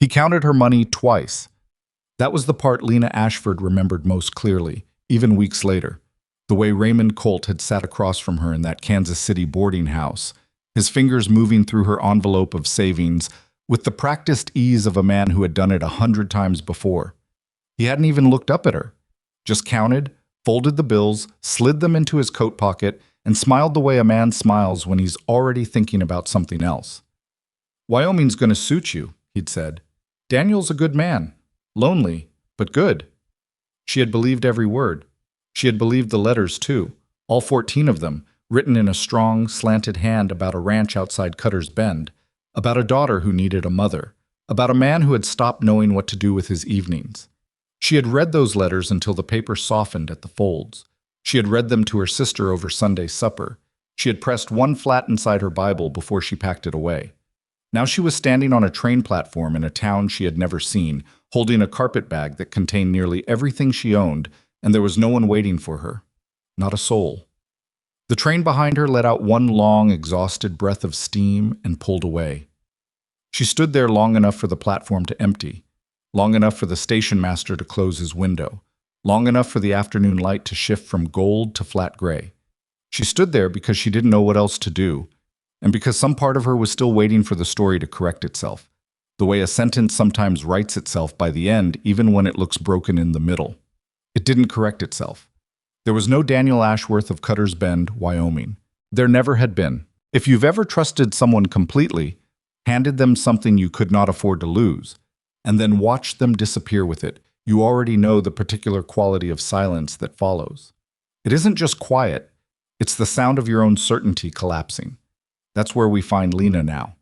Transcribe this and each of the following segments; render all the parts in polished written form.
He counted her money twice. That was the part Lena Ashford remembered most clearly, even weeks later. The way Raymond Colt had sat across from her in that Kansas City boarding house, his fingers moving through her envelope of savings with the practiced ease of a man who had done it 100 times before. He hadn't even looked up at her, just counted, folded the bills, slid them into his coat pocket, and smiled the way a man smiles when he's already thinking about something else. "Wyoming's going to suit you," he'd said. "Daniel's a good man. Lonely, but good." She had believed every word. She had believed the letters, too, all 14 of them, written in a strong, slanted hand about a ranch outside Cutter's Bend, about a daughter who needed a mother, about a man who had stopped knowing what to do with his evenings. She had read those letters until the paper softened at the folds. She had read them to her sister over Sunday supper. She had pressed one flat inside her Bible before she packed it away. Now she was standing on a train platform in a town she had never seen, holding a carpet bag that contained nearly everything she owned, and there was no one waiting for her. Not a soul. The train behind her let out one long, exhausted breath of steam and pulled away. She stood there long enough for the platform to empty, long enough for the station master to close his window, long enough for the afternoon light to shift from gold to flat gray. She stood there because she didn't know what else to do, and because some part of her was still waiting for the story to correct itself, the way a sentence sometimes writes itself by the end even when it looks broken in the middle. It didn't correct itself. There was no Daniel Ashworth of Cutter's Bend, Wyoming. There never had been. If you've ever trusted someone completely, handed them something you could not afford to lose, and then watched them disappear with it, you already know the particular quality of silence that follows. It isn't just quiet, it's the sound of your own certainty collapsing. That's where we find Lena now.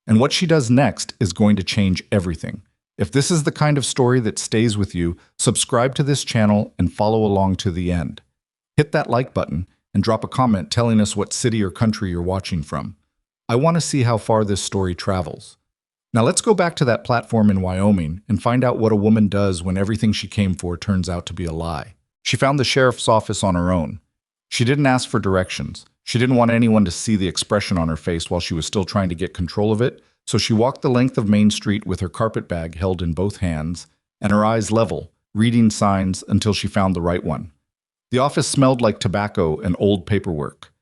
And what she does next is going to change everything. If this is the kind of story that stays with you, subscribe to this channel and follow along to the end. Hit that like button and drop a comment telling us what city or country you're watching from. I want to see how far this story travels. Now let's go back to that platform in Wyoming and find out what a woman does when everything she came for turns out to be a lie. She found the sheriff's office on her own. She didn't ask for directions. She didn't want anyone to see the expression on her face while she was still trying to get control of it, so she walked the length of Main Street with her carpet bag held in both hands and her eyes level, reading signs until she found the right one. The office smelled like tobacco and old paperwork.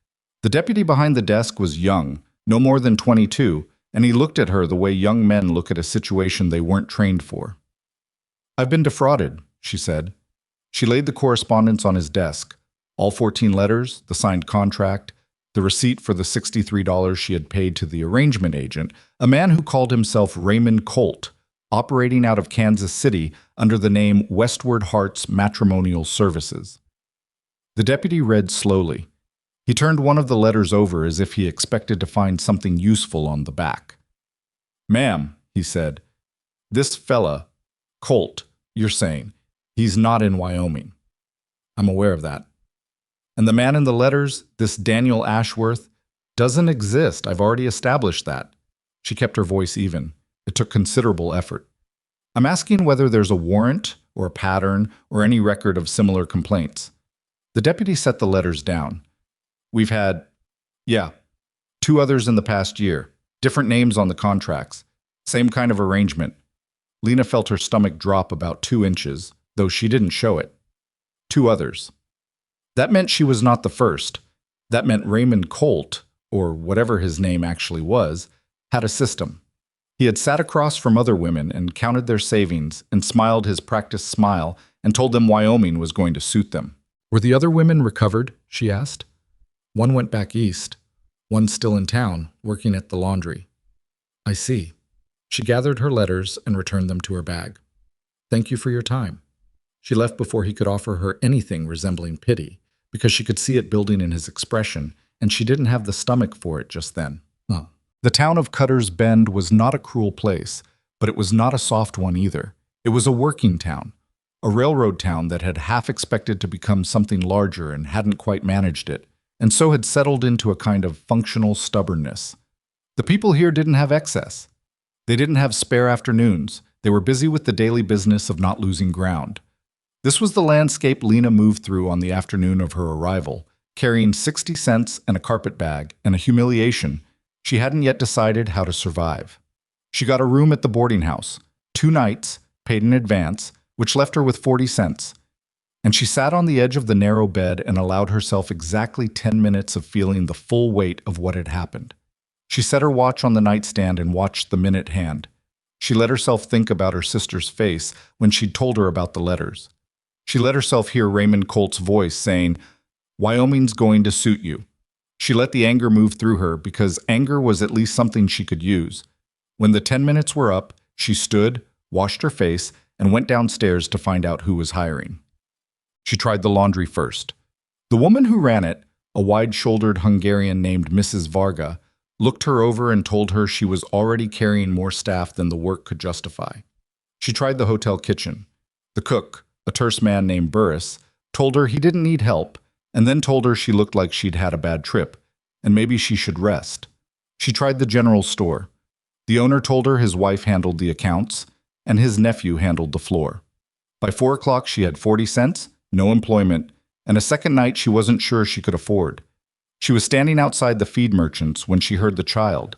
The deputy behind the desk was young, no more than 22, and he looked at her the way young men look at a situation they weren't trained for. "I've been defrauded," she said. She laid the correspondence on his desk, all 14 letters, the signed contract, the receipt for the $63 she had paid to the arrangement agent, a man who called himself Raymond Colt, operating out of Kansas City under the name Westward Hearts Matrimonial Services. The deputy read slowly. He turned one of the letters over as if he expected to find something useful on the back. "Ma'am," he said, "this fella, Colt, you're saying, he's not in Wyoming." "I'm aware of that." "And the man in the letters, this Daniel Ashworth, doesn't exist. I've already established that." She kept her voice even. It took considerable effort. "I'm asking whether there's a warrant or a pattern or any record of similar complaints." The deputy set the letters down. "We've had, 2 others in the past year. Different names on the contracts. Same kind of arrangement." Lena felt her stomach drop about 2 inches, though she didn't show it. 2 others. That meant she was not the first. That meant Raymond Colt, or whatever his name actually was, had a system. He had sat across from other women and counted their savings and smiled his practiced smile and told them Wyoming was going to suit them. "Were the other women recovered?" she asked. "One went back east. One's still in town, working at the laundry." "I see." She gathered her letters and returned them to her bag. "Thank you for your time." She left before he could offer her anything resembling pity, because she could see it building in his expression, and she didn't have the stomach for it just then. The town of Cutter's Bend was not a cruel place, but it was not a soft one either. It was a working town, a railroad town that had half expected to become something larger and hadn't quite managed it, and so had settled into a kind of functional stubbornness. The people here didn't have excess. They didn't have spare afternoons. They were busy with the daily business of not losing ground. This was the landscape Lena moved through on the afternoon of her arrival, carrying 60 cents and a carpet bag and a humiliation she hadn't yet decided how to survive. She got a room at the boarding house, 2 nights, paid in advance, which left her with 40 cents. And she sat on the edge of the narrow bed and allowed herself exactly 10 minutes of feeling the full weight of what had happened. She set her watch on the nightstand and watched the minute hand. She let herself think about her sister's face when she'd told her about the letters. She let herself hear Raymond Colt's voice saying, "Wyoming's going to suit you." She let the anger move through her because anger was at least something she could use. When the 10 minutes were up, she stood, washed her face, and went downstairs to find out who was hiring. She tried the laundry first. The woman who ran it, a wide-shouldered Hungarian named Mrs. Varga, looked her over and told her she was already carrying more staff than the work could justify. She tried the hotel kitchen. The cook, a terse man named Burris, told her he didn't need help, and then told her she looked like she'd had a bad trip, and maybe she should rest. She tried the general store. The owner told her his wife handled the accounts, and his nephew handled the floor. By 4 o'clock she had 40 cents, no employment, and a second night she wasn't sure she could afford. She was standing outside the feed merchant's when she heard the child.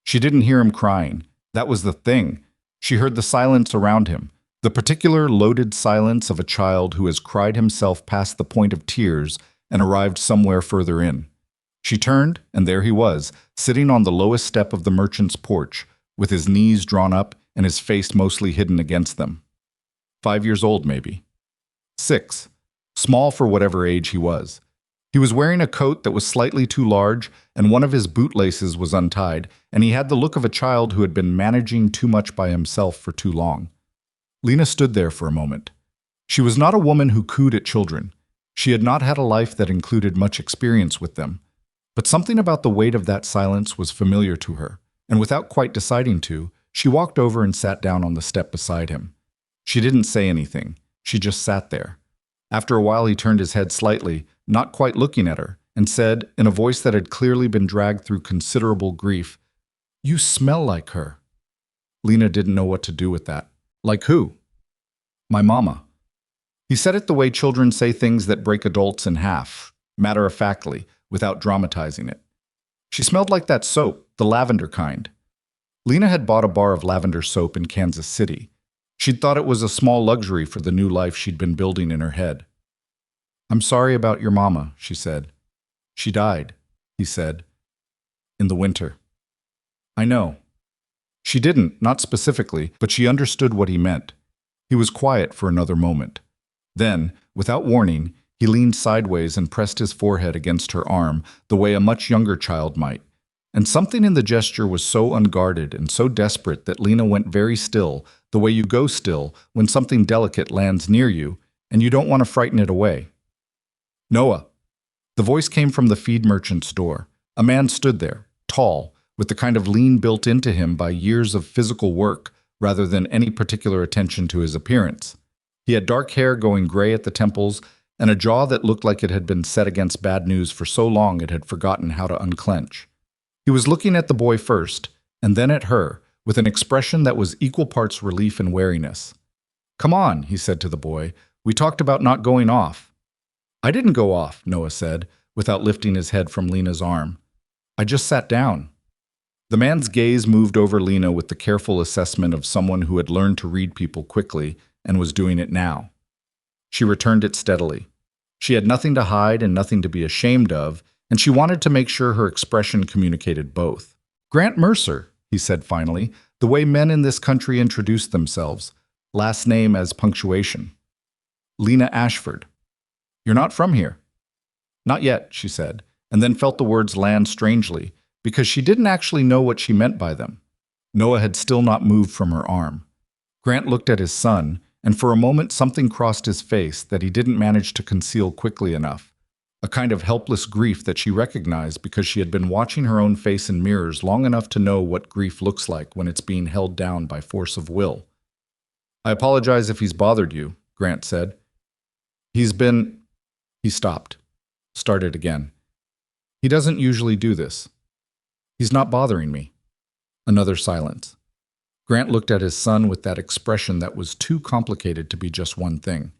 She didn't hear him crying. That was the thing. She heard the silence around him, the particular loaded silence of a child who has cried himself past the point of tears and arrived somewhere further in. She turned, and there he was, sitting on the lowest step of the merchant's porch, with his knees drawn up and his face mostly hidden against them. 5 years old, maybe. 6. Small for whatever age he was. He was wearing a coat that was slightly too large, and one of his bootlaces was untied, and he had the look of a child who had been managing too much by himself for too long. Lena stood there for a moment. She was not a woman who cooed at children. She had not had a life that included much experience with them. But something about the weight of that silence was familiar to her, and without quite deciding to, she walked over and sat down on the step beside him. She didn't say anything. She just sat there. After a while he turned his head slightly, not quite looking at her, and said, in a voice that had clearly been dragged through considerable grief, "You smell like her." Lena didn't know what to do with that. Like who? My mama. He said it the way children say things that break adults in half, matter-of-factly, without dramatizing it. She smelled like that soap, the lavender kind. Lena had bought a bar of lavender soap in Kansas City. She'd thought it was a small luxury for the new life she'd been building in her head. "I'm sorry about your mama," she said. "She died," he said, "in the winter." "I know." She didn't, not specifically, but she understood what he meant. He was quiet for another moment. Then, without warning, he leaned sideways and pressed his forehead against her arm, the way a much younger child might. And something in the gesture was so unguarded and so desperate that Lena went very still, the way you go still when something delicate lands near you and you don't want to frighten it away. "Noah." The voice came from the feed merchant's door. A man stood there, tall, with the kind of lean built into him by years of physical work rather than any particular attention to his appearance. He had dark hair going gray at the temples and a jaw that looked like it had been set against bad news for so long it had forgotten how to unclench. He was looking at the boy first, and then at her, with an expression that was equal parts relief and wariness. "Come on," he said to the boy. "We talked about not going off." "I didn't go off," Noah said, without lifting his head from Lena's arm. "I just sat down." The man's gaze moved over Lena with the careful assessment of someone who had learned to read people quickly and was doing it now. She returned it steadily. She had nothing to hide and nothing to be ashamed of, and she wanted to make sure her expression communicated both. "Grant Mercer," he said finally, the way men in this country introduced themselves, last name as punctuation. "Lena Ashford." "You're not from here?" "Not yet," she said, and then felt the words land strangely, because she didn't actually know what she meant by them. Noah had still not moved from her arm. Grant looked at his son, and for a moment something crossed his face that he didn't manage to conceal quickly enough. A kind of helpless grief that she recognized because she had been watching her own face in mirrors long enough to know what grief looks like when it's being held down by force of will. "I apologize if he's bothered you," Grant said. He stopped. Started again. "He doesn't usually do this. He's not bothering me." Another silence. Grant looked at his son with that expression that was too complicated to be just one thing.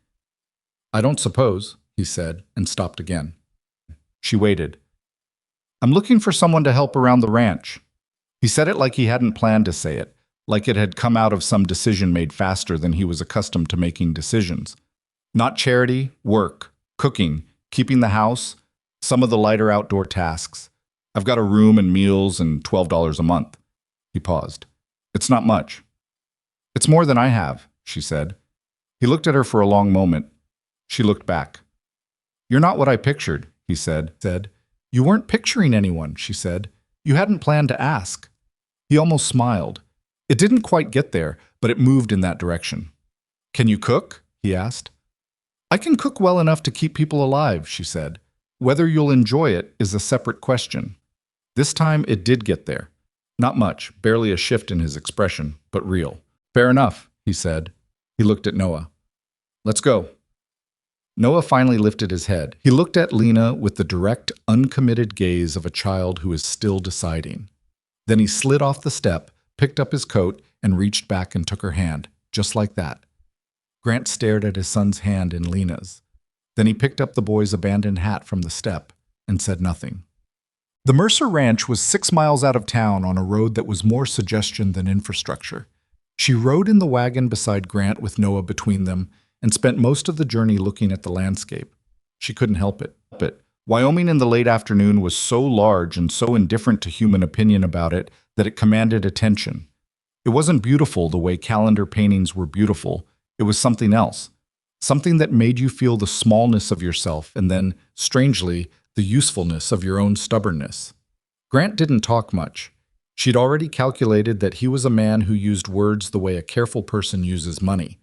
"I don't suppose," he said, and stopped again. She waited. "I'm looking for someone to help around the ranch." He said it like he hadn't planned to say it, like it had come out of some decision made faster than he was accustomed to making decisions. Not charity, work, cooking, keeping the house, some of the lighter outdoor tasks. I've got a room and meals and $12 a month. He paused. It's not much. It's more than I have, she said. He looked at her for a long moment. She looked back. You're not what I pictured, he said. You weren't picturing anyone, she said. You hadn't planned to ask. He almost smiled. It didn't quite get there, but it moved in that direction. Can you cook? He asked. I can cook well enough to keep people alive, she said. Whether you'll enjoy it is a separate question. This time it did get there. Not much, barely a shift in his expression, but real. Fair enough, he said. He looked at Noah. Let's go. Noah finally lifted his head. He looked at Lena with the direct, uncommitted gaze of a child who is still deciding. Then he slid off the step, picked up his coat, and reached back and took her hand, just like that. Grant stared at his son's hand in Lena's. Then he picked up the boy's abandoned hat from the step and said nothing. The Mercer Ranch was 6 miles out of town on a road that was more suggestion than infrastructure. She rode in the wagon beside Grant with Noah between them and spent most of the journey looking at the landscape. She couldn't help it. Wyoming in the late afternoon was so large and so indifferent to human opinion about it that it commanded attention. It wasn't beautiful the way calendar paintings were beautiful. It was something else. Something that made you feel the smallness of yourself and then, strangely, the usefulness of your own stubbornness. Grant didn't talk much. She'd already calculated that he was a man who used words the way a careful person uses money.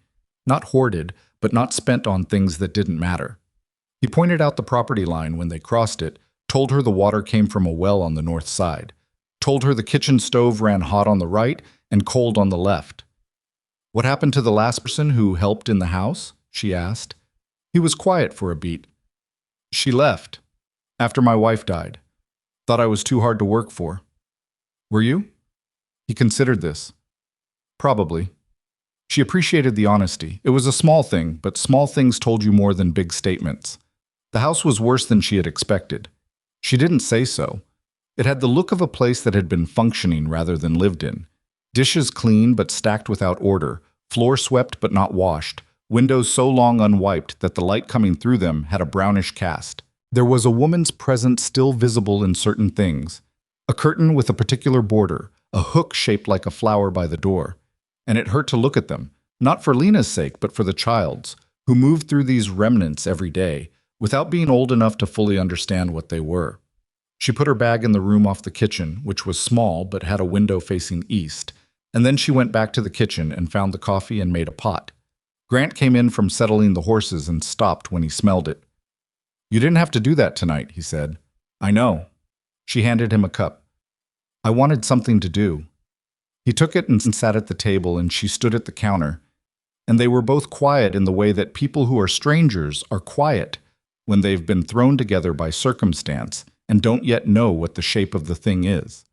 Not hoarded, but not spent on things that didn't matter. He pointed out the property line when they crossed it, told her the water came from a well on the north side, told her the kitchen stove ran hot on the right and cold on the left. What happened to the last person who helped in the house? She asked. He was quiet for a beat. She left. After my wife died. Thought I was too hard to work for. Were you? He considered this. Probably. She appreciated the honesty. It was a small thing, but small things told you more than big statements. The house was worse than she had expected. She didn't say so. It had the look of a place that had been functioning rather than lived in. Dishes clean but stacked without order, floor swept but not washed, windows so long unwiped that the light coming through them had a brownish cast. There was a woman's presence still visible in certain things. A curtain with a particular border, a hook shaped like a flower by the door. And it hurt to look at them, not for Lena's sake, but for the child's, who moved through these remnants every day, without being old enough to fully understand what they were. She put her bag in the room off the kitchen, which was small but had a window facing east, and then she went back to the kitchen and found the coffee and made a pot. Grant came in from settling the horses and stopped when he smelled it. You didn't have to do that tonight, he said. I know. She handed him a cup. I wanted something to do. He took it and sat at the table, and she stood at the counter. And they were both quiet in the way that people who are strangers are quiet when they've been thrown together by circumstance and don't yet know what the shape of the thing is.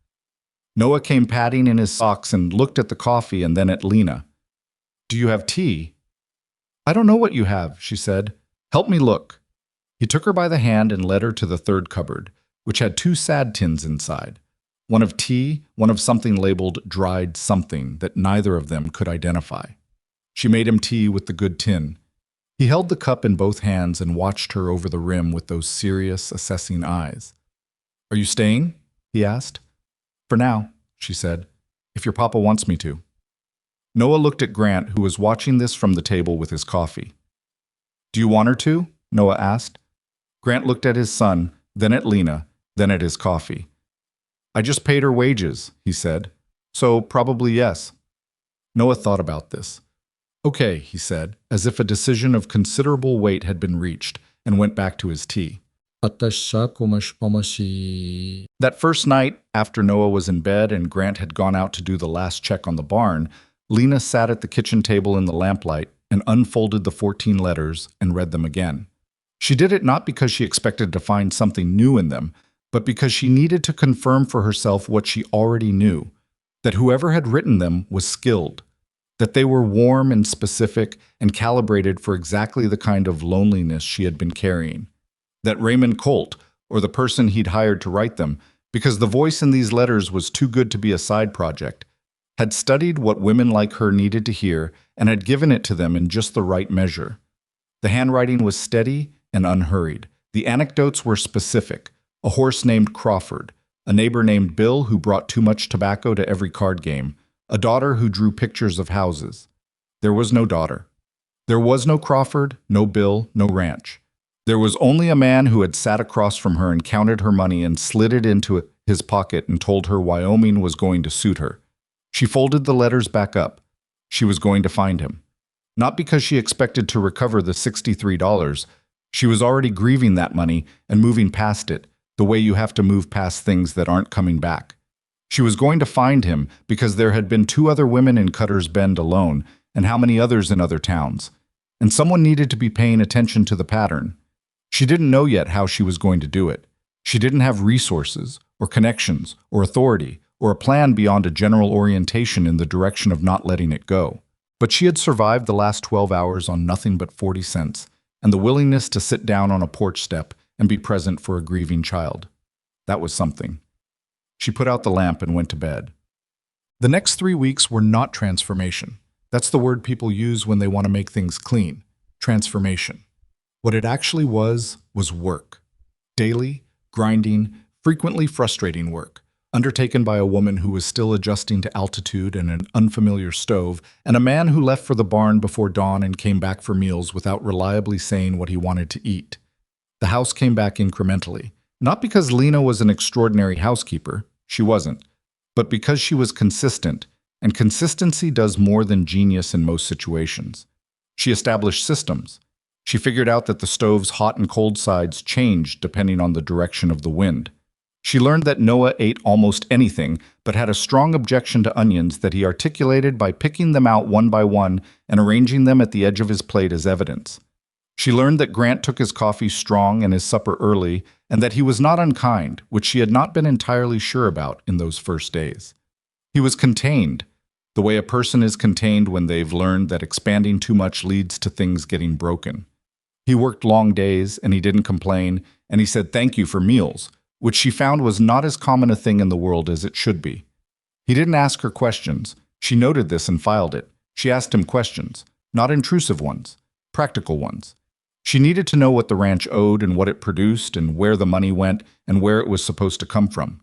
Noah came padding in his socks and looked at the coffee and then at Lena. Do you have tea? I don't know what you have, she said. Help me look. He took her by the hand and led her to the third cupboard, which had 2 sad tins inside. One of tea, one of something labeled dried something that neither of them could identify. She made him tea with the good tin. He held the cup in both hands and watched her over the rim with those serious, assessing eyes. Are you staying? He asked. For now, she said, if your papa wants me to. Noah looked at Grant, who was watching this from the table with his coffee. Do you want her to? Noah asked. Grant looked at his son, then at Lena, then at his coffee. I just paid her wages, he said. So probably yes. Noah thought about this. Okay, he said, as if a decision of considerable weight had been reached, and went back to his tea. That first night, after Noah was in bed and Grant had gone out to do the last check on the barn, Lena sat at the kitchen table in the lamplight and unfolded the 14 letters and read them again. She did it not because she expected to find something new in them, but because she needed to confirm for herself what she already knew, that whoever had written them was skilled, that they were warm and specific and calibrated for exactly the kind of loneliness she had been carrying, that Raymond Colt, or the person he'd hired to write them, because the voice in these letters was too good to be a side project, had studied what women like her needed to hear and had given it to them in just the right measure. The handwriting was steady and unhurried. The anecdotes were specific. A horse named Crawford, a neighbor named Bill who brought too much tobacco to every card game, a daughter who drew pictures of houses. There was no daughter. There was no Crawford, no Bill, no ranch. There was only a man who had sat across from her and counted her money and slid it into his pocket and told her Wyoming was going to suit her. She folded the letters back up. She was going to find him. Not because she expected to recover the $63. She was already grieving that money and moving past it, the way you have to move past things that aren't coming back. She was going to find him because there had been 2 other women in Cutter's Bend alone, and how many others in other towns. And someone needed to be paying attention to the pattern. She didn't know yet how she was going to do it. She didn't have resources, or connections, or authority, or a plan beyond a general orientation in the direction of not letting it go. But she had survived the last 12 hours on nothing but 40 cents, and the willingness to sit down on a porch step and be present for a grieving child. That was something. She put out the lamp and went to bed. The next 3 weeks were not transformation. That's the word people use when they want to make things clean. Transformation. What it actually was work. Daily, grinding, frequently frustrating work, undertaken by a woman who was still adjusting to altitude and an unfamiliar stove, and a man who left for the barn before dawn and came back for meals without reliably saying what he wanted to eat. The house came back incrementally. Not because Lena was an extraordinary housekeeper, she wasn't, but because she was consistent, and consistency does more than genius in most situations. She established systems. She figured out that the stove's hot and cold sides changed depending on the direction of the wind. She learned that Noah ate almost anything, but had a strong objection to onions that he articulated by picking them out one by one and arranging them at the edge of his plate as evidence. She learned that Grant took his coffee strong and his supper early, and that he was not unkind, which she had not been entirely sure about in those first days. He was contained, the way a person is contained when they've learned that expanding too much leads to things getting broken. He worked long days, and he didn't complain, and he said thank you for meals, which she found was not as common a thing in the world as it should be. He didn't ask her questions. She noted this and filed it. She asked him questions, not intrusive ones, practical ones. She needed to know what the ranch owed and what it produced and where the money went and where it was supposed to come from.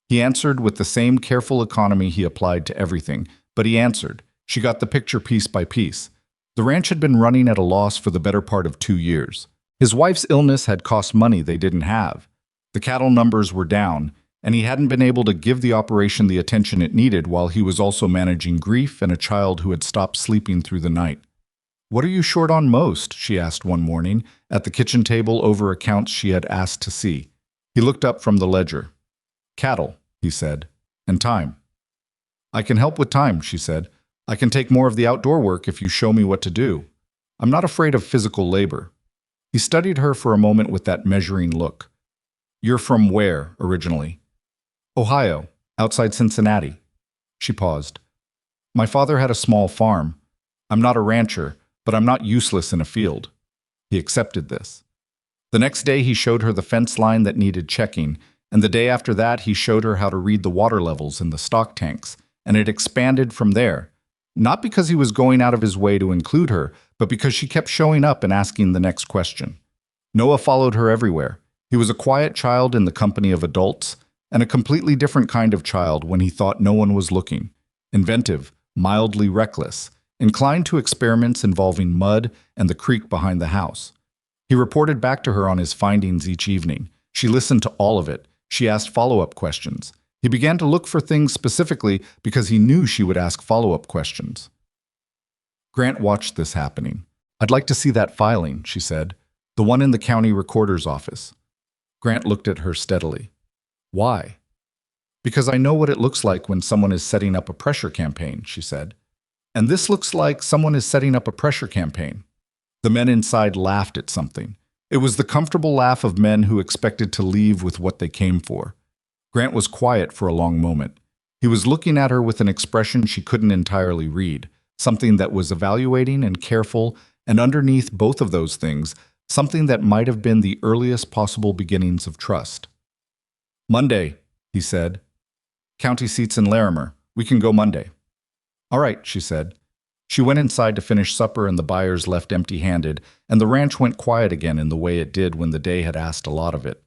He answered with the same careful economy he applied to everything, but he answered. She got the picture piece by piece. The ranch had been running at a loss for the better part of 2 years. His wife's illness had cost money they didn't have. The cattle numbers were down, and he hadn't been able to give the operation the attention it needed while he was also managing grief and a child who had stopped sleeping through the night. "What are you short on most?" she asked one morning, at the kitchen table over accounts she had asked to see. He looked up from the ledger. "Cattle," he said, "and time." "I can help with time," she said. "I can take more of the outdoor work if you show me what to do. I'm not afraid of physical labor." He studied her for a moment with that measuring look. "You're from where, originally?" "Ohio, outside Cincinnati." She paused. "My father had a small farm. I'm not a rancher, but I'm not useless in a field." He accepted this. The next day he showed her the fence line that needed checking, and the day after that he showed her how to read the water levels in the stock tanks, and it expanded from there. Not because he was going out of his way to include her, but because she kept showing up and asking the next question. Noah followed her everywhere. He was a quiet child in the company of adults, and a completely different kind of child when he thought no one was looking. Inventive, mildly reckless, inclined to experiments involving mud and the creek behind the house. He reported back to her on his findings each evening. She listened to all of it. She asked follow-up questions. He began to look for things specifically because he knew she would ask follow-up questions. Grant watched this happening. "I'd like to see that filing," she said. "The one in the county recorder's office." Grant looked at her steadily. "Why?" "Because I know what it looks like when someone is setting up a pressure campaign," she said. "And this looks like someone is setting up a pressure campaign." The men inside laughed at something. It was the comfortable laugh of men who expected to leave with what they came for. Grant was quiet for a long moment. He was looking at her with an expression she couldn't entirely read, something that was evaluating and careful, and underneath both of those things, something that might have been the earliest possible beginnings of trust. "Monday," he said. "County seats in Larimer. We can go Monday." All right, she said. She went inside to finish supper and the buyers left empty-handed, and the ranch went quiet again in the way it did when the day had asked a lot of it.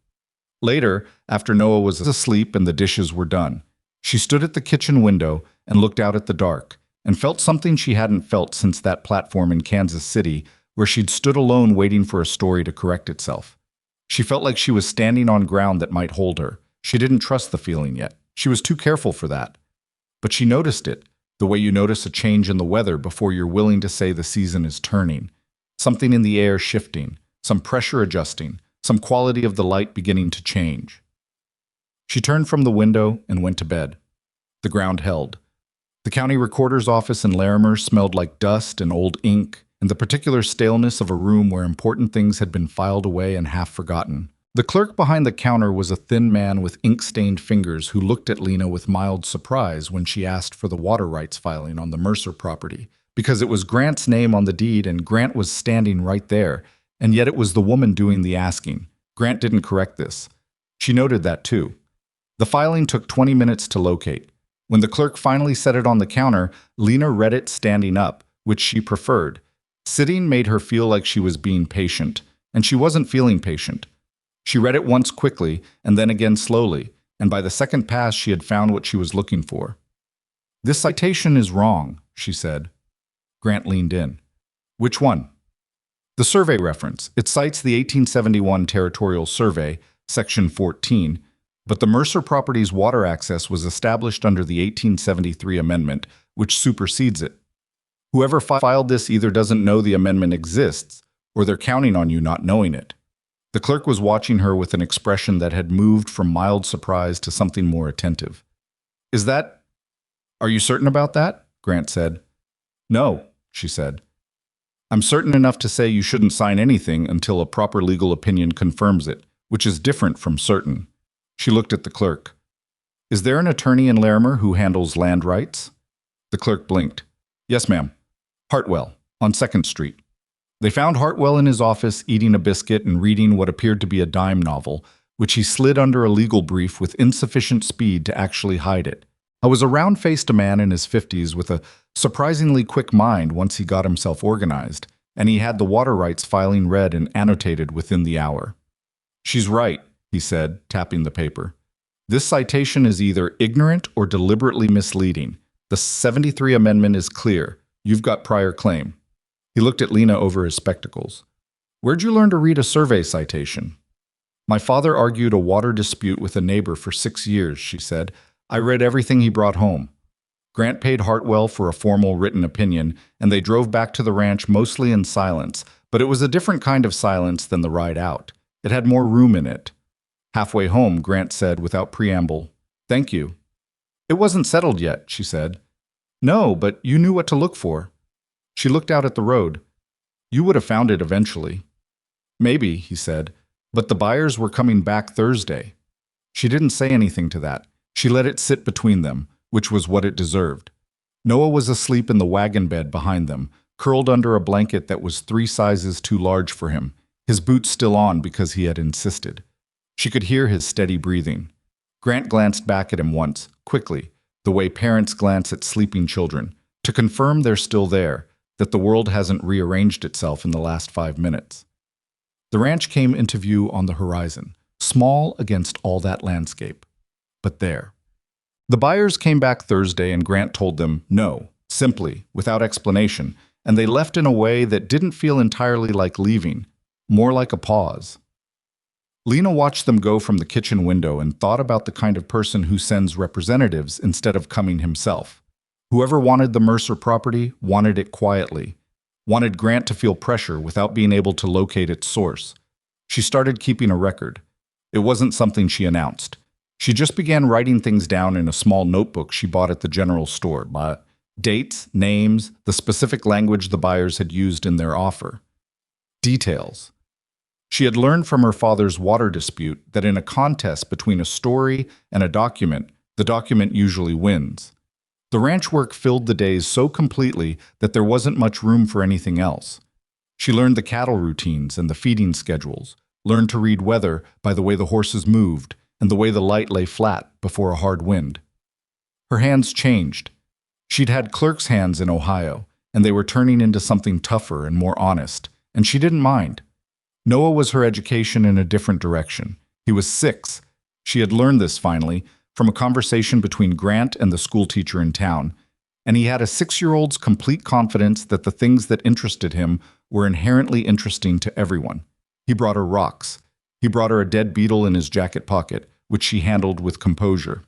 Later, after Noah was asleep and the dishes were done, she stood at the kitchen window and looked out at the dark, and felt something she hadn't felt since that platform in Kansas City where she'd stood alone waiting for a story to correct itself. She felt like she was standing on ground that might hold her. She didn't trust the feeling yet. She was too careful for that. But she noticed it, the way you notice a change in the weather before you're willing to say the season is turning. Something in the air shifting, some pressure adjusting, some quality of the light beginning to change. She turned from the window and went to bed. The ground held. The county recorder's office in Larimer smelled like dust and old ink, and the particular staleness of a room where important things had been filed away and half forgotten. The clerk behind the counter was a thin man with ink-stained fingers who looked at Lena with mild surprise when she asked for the water rights filing on the Mercer property, because it was Grant's name on the deed and Grant was standing right there, and yet it was the woman doing the asking. Grant didn't correct this. She noted that too. The filing took 20 minutes to locate. When the clerk finally set it on the counter, Lena read it standing up, which she preferred. Sitting made her feel like she was being patient, and she wasn't feeling patient. She read it once quickly, and then again slowly, and by the second pass she had found what she was looking for. "This citation is wrong," she said. Grant leaned in. "Which one?" "The survey reference. It cites the 1871 Territorial Survey, Section 14, but the Mercer property's water access was established under the 1873 amendment, which supersedes it. Whoever filed this either doesn't know the amendment exists, or they're counting on you not knowing it." The clerk was watching her with an expression that had moved from mild surprise to something more attentive. Are you certain about that?" Grant said. "No," she said. "I'm certain enough to say you shouldn't sign anything until a proper legal opinion confirms it, which is different from certain." She looked at the clerk. "Is there an attorney in Larimer who handles land rights?" The clerk blinked. "Yes, ma'am. Hartwell, on 2nd Street." They found Hartwell in his office eating a biscuit and reading what appeared to be a dime novel, which he slid under a legal brief with insufficient speed to actually hide it. He was a round-faced man in his 50s with a surprisingly quick mind once he got himself organized, and he had the water rights filing read and annotated within the hour. "She's right," he said, tapping the paper. "This citation is either ignorant or deliberately misleading. The 73 amendment is clear. You've got prior claim." He looked at Lena over his spectacles. "Where'd you learn to read a survey citation?" "My father argued a water dispute with a neighbor for 6 years," she said. "I read everything he brought home." Grant paid Hartwell for a formal written opinion, and they drove back to the ranch mostly in silence, but it was a different kind of silence than the ride out. It had more room in it. Halfway home, Grant said without preamble, "Thank you." "It wasn't settled yet," she said. "No, but you knew what to look for." She looked out at the road. "You would have found it eventually." "Maybe," he said, "but the buyers were coming back Thursday." She didn't say anything to that. She let it sit between them, which was what it deserved. Noah was asleep in the wagon bed behind them, curled under a blanket that was 3 sizes too large for him, his boots still on because he had insisted. She could hear his steady breathing. Grant glanced back at him once, quickly, the way parents glance at sleeping children, to confirm they're still there, that the world hasn't rearranged itself in the last 5 minutes. The ranch came into view on the horizon, small against all that landscape. But there. The buyers came back Thursday and Grant told them no, simply, without explanation, and they left in a way that didn't feel entirely like leaving, more like a pause. Lena watched them go from the kitchen window and thought about the kind of person who sends representatives instead of coming himself. Whoever wanted the Mercer property wanted it quietly, wanted Grant to feel pressure without being able to locate its source. She started keeping a record. It wasn't something she announced. She just began writing things down in a small notebook she bought at the general store, dates, names, the specific language the buyers had used in their offer. Details. She had learned from her father's water dispute that in a contest between a story and a document, the document usually wins. The ranch work filled the days so completely that there wasn't much room for anything else. She learned the cattle routines and the feeding schedules, learned to read weather by the way the horses moved and the way the light lay flat before a hard wind. Her hands changed. She'd had clerk's hands in Ohio, and they were turning into something tougher and more honest, and she didn't mind. Noah was her education in a different direction. He was 6. She had learned this finally from a conversation between Grant and the school teacher in town, and he had a 6-year-old's complete confidence that the things that interested him were inherently interesting to everyone. He brought her rocks. He brought her a dead beetle in his jacket pocket, which she handled with composure.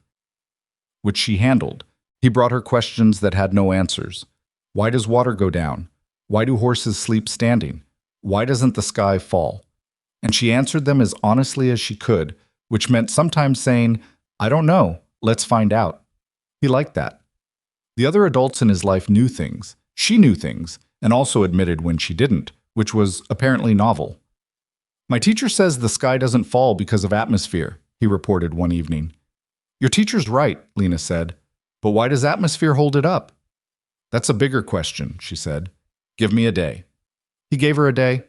He brought her questions that had no answers. Why does water go down? Why do horses sleep standing? Why doesn't the sky fall? And she answered them as honestly as she could, which meant sometimes saying, I don't know, let's find out. He liked that. The other adults in his life knew things. She knew things, and also admitted when she didn't, which was apparently novel. My teacher says the sky doesn't fall because of atmosphere, he reported one evening. Your teacher's right, Lena said, but why does atmosphere hold it up? That's a bigger question, she said. Give me a day. He gave her a day.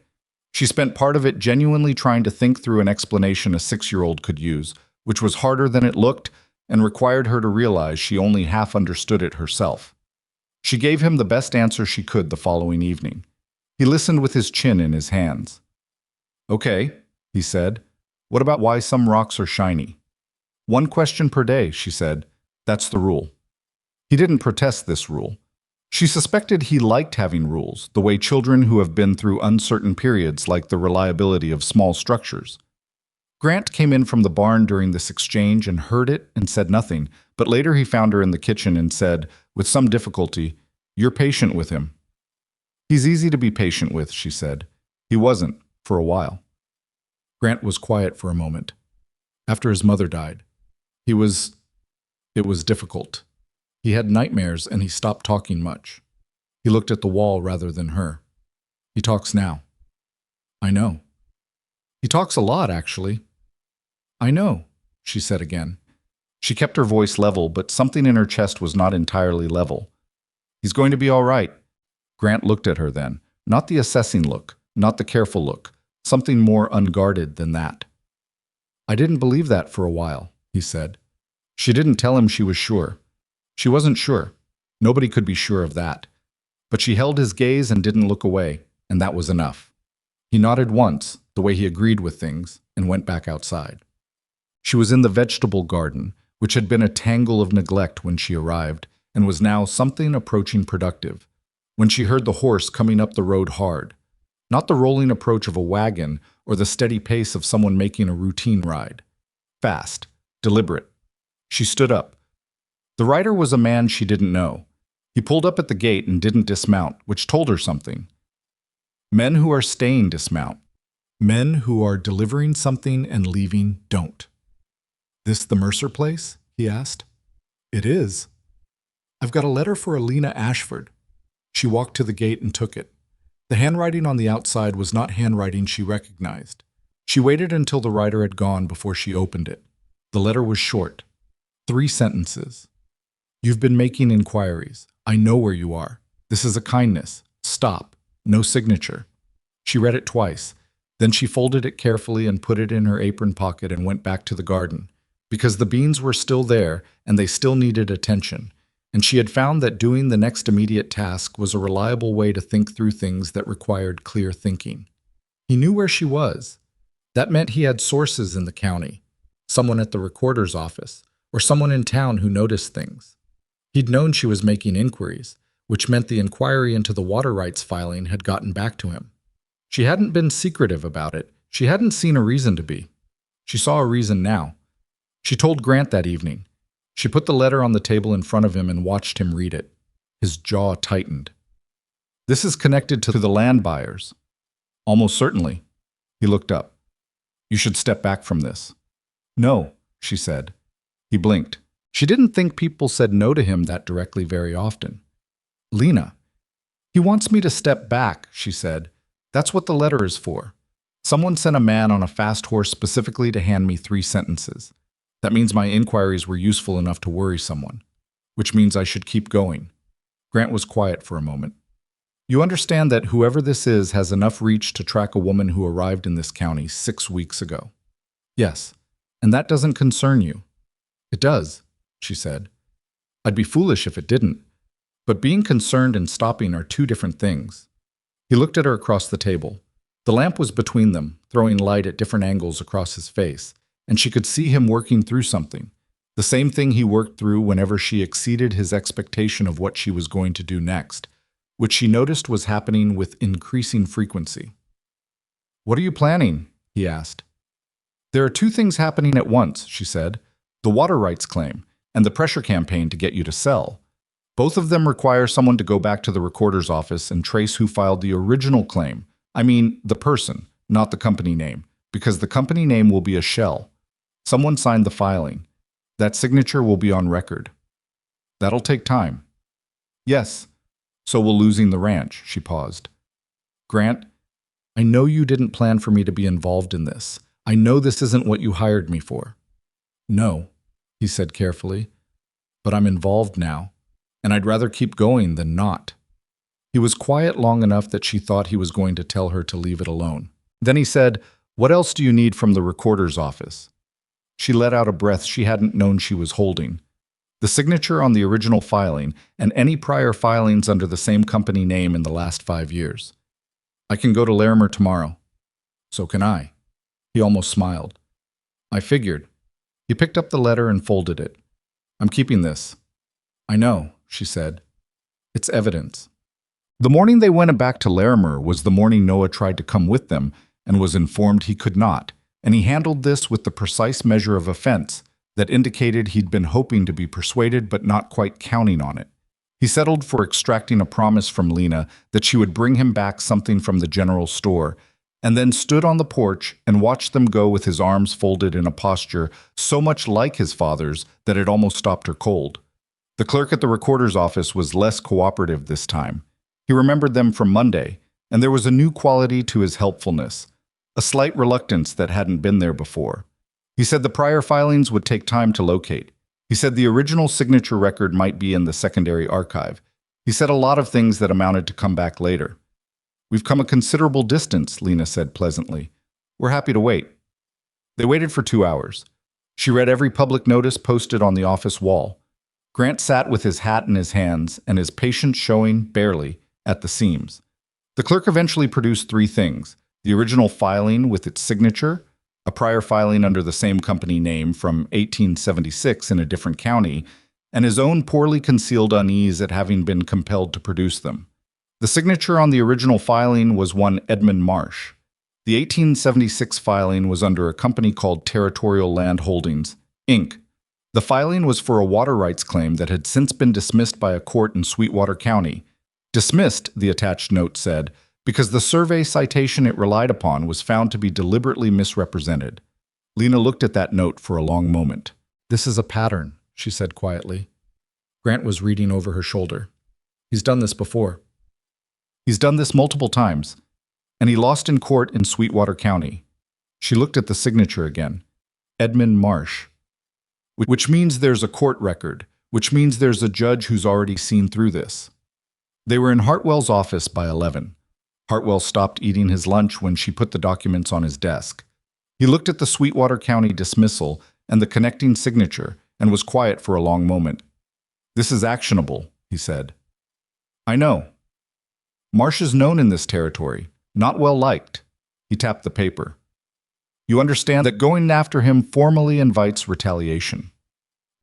She spent part of it genuinely trying to think through an explanation a 6-year-old could use, which was harder than it looked and required her to realize she only half understood it herself. She gave him the best answer she could the following evening. He listened with his chin in his hands. Okay, he said. What about why some rocks are shiny? 1 question per day, she said. That's the rule. He didn't protest this rule. She suspected he liked having rules, the way children who have been through uncertain periods like the reliability of small structures. Grant came in from the barn during this exchange and heard it and said nothing, but later he found her in the kitchen and said, with some difficulty, You're patient with him. He's easy to be patient with, she said. He wasn't, for a while. Grant was quiet for a moment. After his mother died, it was difficult. He had nightmares and he stopped talking much. He looked at the wall rather than her. He talks now. I know. He talks a lot, actually. I know, she said again. She kept her voice level, but something in her chest was not entirely level. He's going to be all right. Grant looked at her then, not the assessing look, not the careful look, something more unguarded than that. I didn't believe that for a while, he said. She didn't tell him she was sure. She wasn't sure. Nobody could be sure of that. But she held his gaze and didn't look away, and that was enough. He nodded once, the way he agreed with things, and went back outside. She was in the vegetable garden, which had been a tangle of neglect when she arrived, and was now something approaching productive, when she heard the horse coming up the road hard. Not the rolling approach of a wagon or the steady pace of someone making a routine ride. Fast, deliberate. She stood up. The rider was a man she didn't know. He pulled up at the gate and didn't dismount, which told her something. Men who are staying dismount. Men who are delivering something and leaving don't. This the Mercer place? He asked. It is. I've got a letter for a Lena Ashford. She walked to the gate and took it. The handwriting on the outside was not handwriting she recognized. She waited until the rider had gone before she opened it. The letter was short. 3 sentences. You've been making inquiries. I know where you are. This is a kindness. Stop. No signature. She read it twice. Then she folded it carefully and put it in her apron pocket and went back to the garden, because the beans were still there and they still needed attention, and she had found that doing the next immediate task was a reliable way to think through things that required clear thinking. He knew where she was. That meant he had sources in the county, someone at the recorder's office, or someone in town who noticed things. He'd known she was making inquiries, which meant the inquiry into the water rights filing had gotten back to him. She hadn't been secretive about it. She hadn't seen a reason to be. She saw a reason now. She told Grant that evening. She put the letter on the table in front of him and watched him read it. His jaw tightened. This is connected to the land buyers. Almost certainly. He looked up. You should step back from this. No, she said. He blinked. She didn't think people said no to him that directly very often. Lena. He wants me to step back, she said. That's what the letter is for. Someone sent a man on a fast horse specifically to hand me 3 sentences. That means my inquiries were useful enough to worry someone, which means I should keep going. Grant was quiet for a moment. You understand that whoever this is has enough reach to track a woman who arrived in this county 6 weeks ago. Yes, and that doesn't concern you. It does, she said. I'd be foolish if it didn't. But being concerned and stopping are two different things. He looked at her across the table. The lamp was between them, throwing light at different angles across his face, and she could see him working through something. The same thing he worked through whenever she exceeded his expectation of what she was going to do next, which she noticed was happening with increasing frequency. "What are you planning?" he asked. "There are two things happening at once," she said. "The water rights claim and the pressure campaign to get you to sell. Both of them require someone to go back to the recorder's office and trace who filed the original claim. I mean, the person, not the company name, because the company name will be a shell. Someone signed the filing. That signature will be on record. That'll take time." "Yes, so will losing the ranch," she paused. "Grant, I know you didn't plan for me to be involved in this. I know this isn't what you hired me for." "No," he said carefully, "but I'm involved now, and I'd rather keep going than not." He was quiet long enough that she thought he was going to tell her to leave it alone. Then he said, "What else do you need from the recorder's office?" She let out a breath she hadn't known she was holding. "The signature on the original filing and any prior filings under the same company name in the last 5 years. I can go to Larimer tomorrow." "So can I." He almost smiled. "I figured." He picked up the letter and folded it. "I'm keeping this." "I know," she said. "It's evidence." The morning they went back to Larimer was the morning Noah tried to come with them and was informed he could not, and he handled this with the precise measure of offense that indicated he'd been hoping to be persuaded but not quite counting on it. He settled for extracting a promise from Lena that she would bring him back something from the general store, and then stood on the porch and watched them go with his arms folded in a posture so much like his father's that it almost stopped her cold. The clerk at the recorder's office was less cooperative this time. He remembered them from Monday, and there was a new quality to his helpfulness, a slight reluctance that hadn't been there before. He said the prior filings would take time to locate. He said the original signature record might be in the secondary archive. He said a lot of things that amounted to come back later. "We've come a considerable distance," Lena said pleasantly. "We're happy to wait." They waited for 2 hours. She read every public notice posted on the office wall. Grant sat with his hat in his hands and his patience showing, barely, at the seams. The clerk eventually produced 3 things: the original filing with its signature, a prior filing under the same company name from 1876 in a different county, and his own poorly concealed unease at having been compelled to produce them. The signature on the original filing was one Edmund Marsh. The 1876 filing was under a company called Territorial Land Holdings, Inc. The filing was for a water rights claim that had since been dismissed by a court in Sweetwater County. Dismissed, the attached note said, because the survey citation it relied upon was found to be deliberately misrepresented. Lena looked at that note for a long moment. "This is a pattern," she said quietly. Grant was reading over her shoulder. "He's done this before. He's done this multiple times, and he lost in court in Sweetwater County." She looked at the signature again. Edmund Marsh. "Which means there's a court record, which means there's a judge who's already seen through this." They were in Hartwell's office by 11. Hartwell stopped eating his lunch when she put the documents on his desk. He looked at the Sweetwater County dismissal and the connecting signature and was quiet for a long moment. "This is actionable," he said. "I know. Marsh is known in this territory, not well liked." He tapped the paper. "You understand that going after him formally invites retaliation."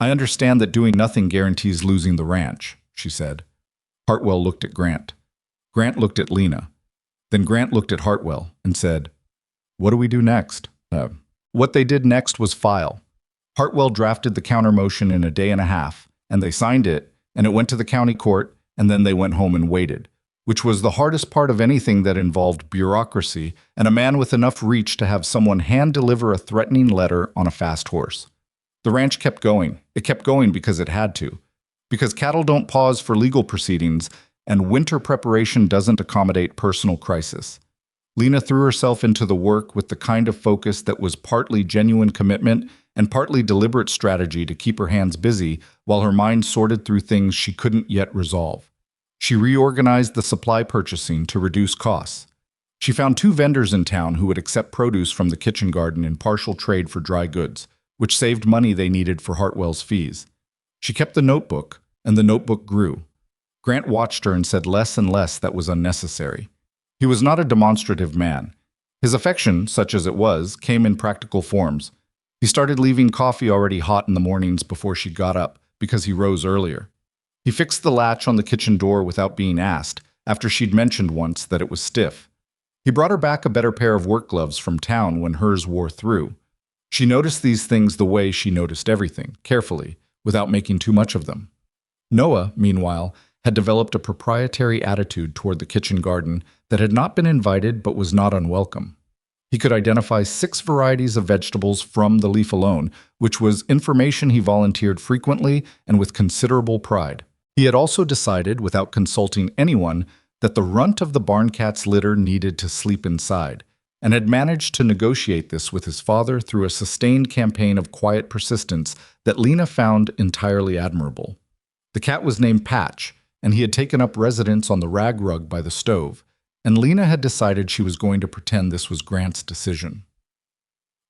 "I understand that doing nothing guarantees losing the ranch," she said. Hartwell looked at Grant. Grant looked at Lena. Then Grant looked at Hartwell and said, "What do we do next?" What they did next was file. Hartwell drafted the counter motion in a day and a half, and they signed it, and it went to the county court, and then they went home and waited, which was the hardest part of anything that involved bureaucracy and a man with enough reach to have someone hand-deliver a threatening letter on a fast horse. The ranch kept going. It kept going because it had to. Because cattle don't pause for legal proceedings, and winter preparation doesn't accommodate personal crisis. Lena threw herself into the work with the kind of focus that was partly genuine commitment and partly deliberate strategy to keep her hands busy while her mind sorted through things she couldn't yet resolve. She reorganized the supply purchasing to reduce costs. She found 2 vendors in town who would accept produce from the kitchen garden in partial trade for dry goods, which saved money they needed for Hartwell's fees. She kept the notebook, and the notebook grew. Grant watched her and said less and less that was unnecessary. He was not a demonstrative man. His affection, such as it was, came in practical forms. He started leaving coffee already hot in the mornings before she got up, because he rose earlier. He fixed the latch on the kitchen door without being asked, after she'd mentioned once that it was stiff. He brought her back a better pair of work gloves from town when hers wore through. She noticed these things the way she noticed everything, carefully, without making too much of them. Noah, meanwhile, had developed a proprietary attitude toward the kitchen garden that had not been invited but was not unwelcome. He could identify 6 varieties of vegetables from the leaf alone, which was information he volunteered frequently and with considerable pride. He had also decided, without consulting anyone, that the runt of the barn cat's litter needed to sleep inside, and had managed to negotiate this with his father through a sustained campaign of quiet persistence that Lena found entirely admirable. The cat was named Patch, and he had taken up residence on the rag rug by the stove, and Lena had decided she was going to pretend this was Grant's decision.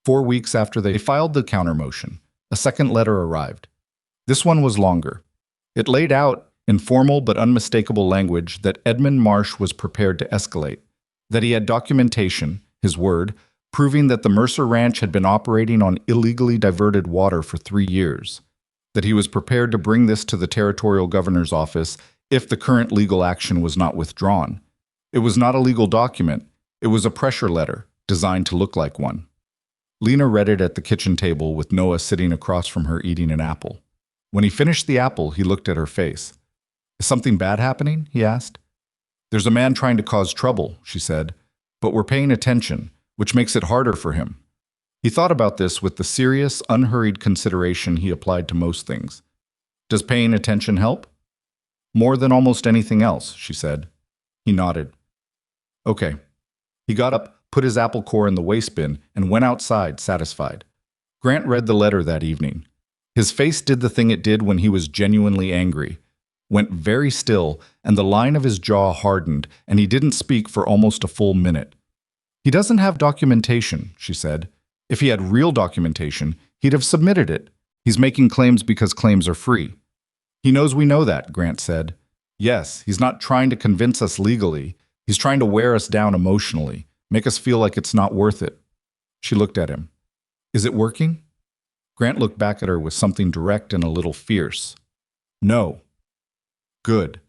4 weeks after they filed the countermotion, a second letter arrived. This one was longer. It laid out, in formal but unmistakable language, that Edmund Marsh was prepared to escalate, that he had documentation, his word, proving that the Mercer Ranch had been operating on illegally diverted water for 3 years, that he was prepared to bring this to the territorial governor's office if the current legal action was not withdrawn. It was not a legal document, it was a pressure letter, designed to look like one. Lena read it at the kitchen table with Noah sitting across from her eating an apple. When he finished the apple, he looked at her face. "Is something bad happening?" he asked. "There's a man trying to cause trouble," she said, "but we're paying attention, which makes it harder for him." He thought about this with the serious, unhurried consideration he applied to most things. "Does paying attention help?" "More than almost anything else," she said. He nodded. "Okay." He got up, put his apple core in the waste bin, and went outside, satisfied. Grant read the letter that evening. His face did the thing it did when he was genuinely angry, went very still, and the line of his jaw hardened, and he didn't speak for almost a full minute. "He doesn't have documentation," she said. "If he had real documentation, he'd have submitted it. He's making claims because claims are free." "He knows we know that," Grant said. "Yes, he's not trying to convince us legally. He's trying to wear us down emotionally, make us feel like it's not worth it." She looked at him. "Is it working?" Grant looked back at her with something direct and a little fierce. "No." "Good."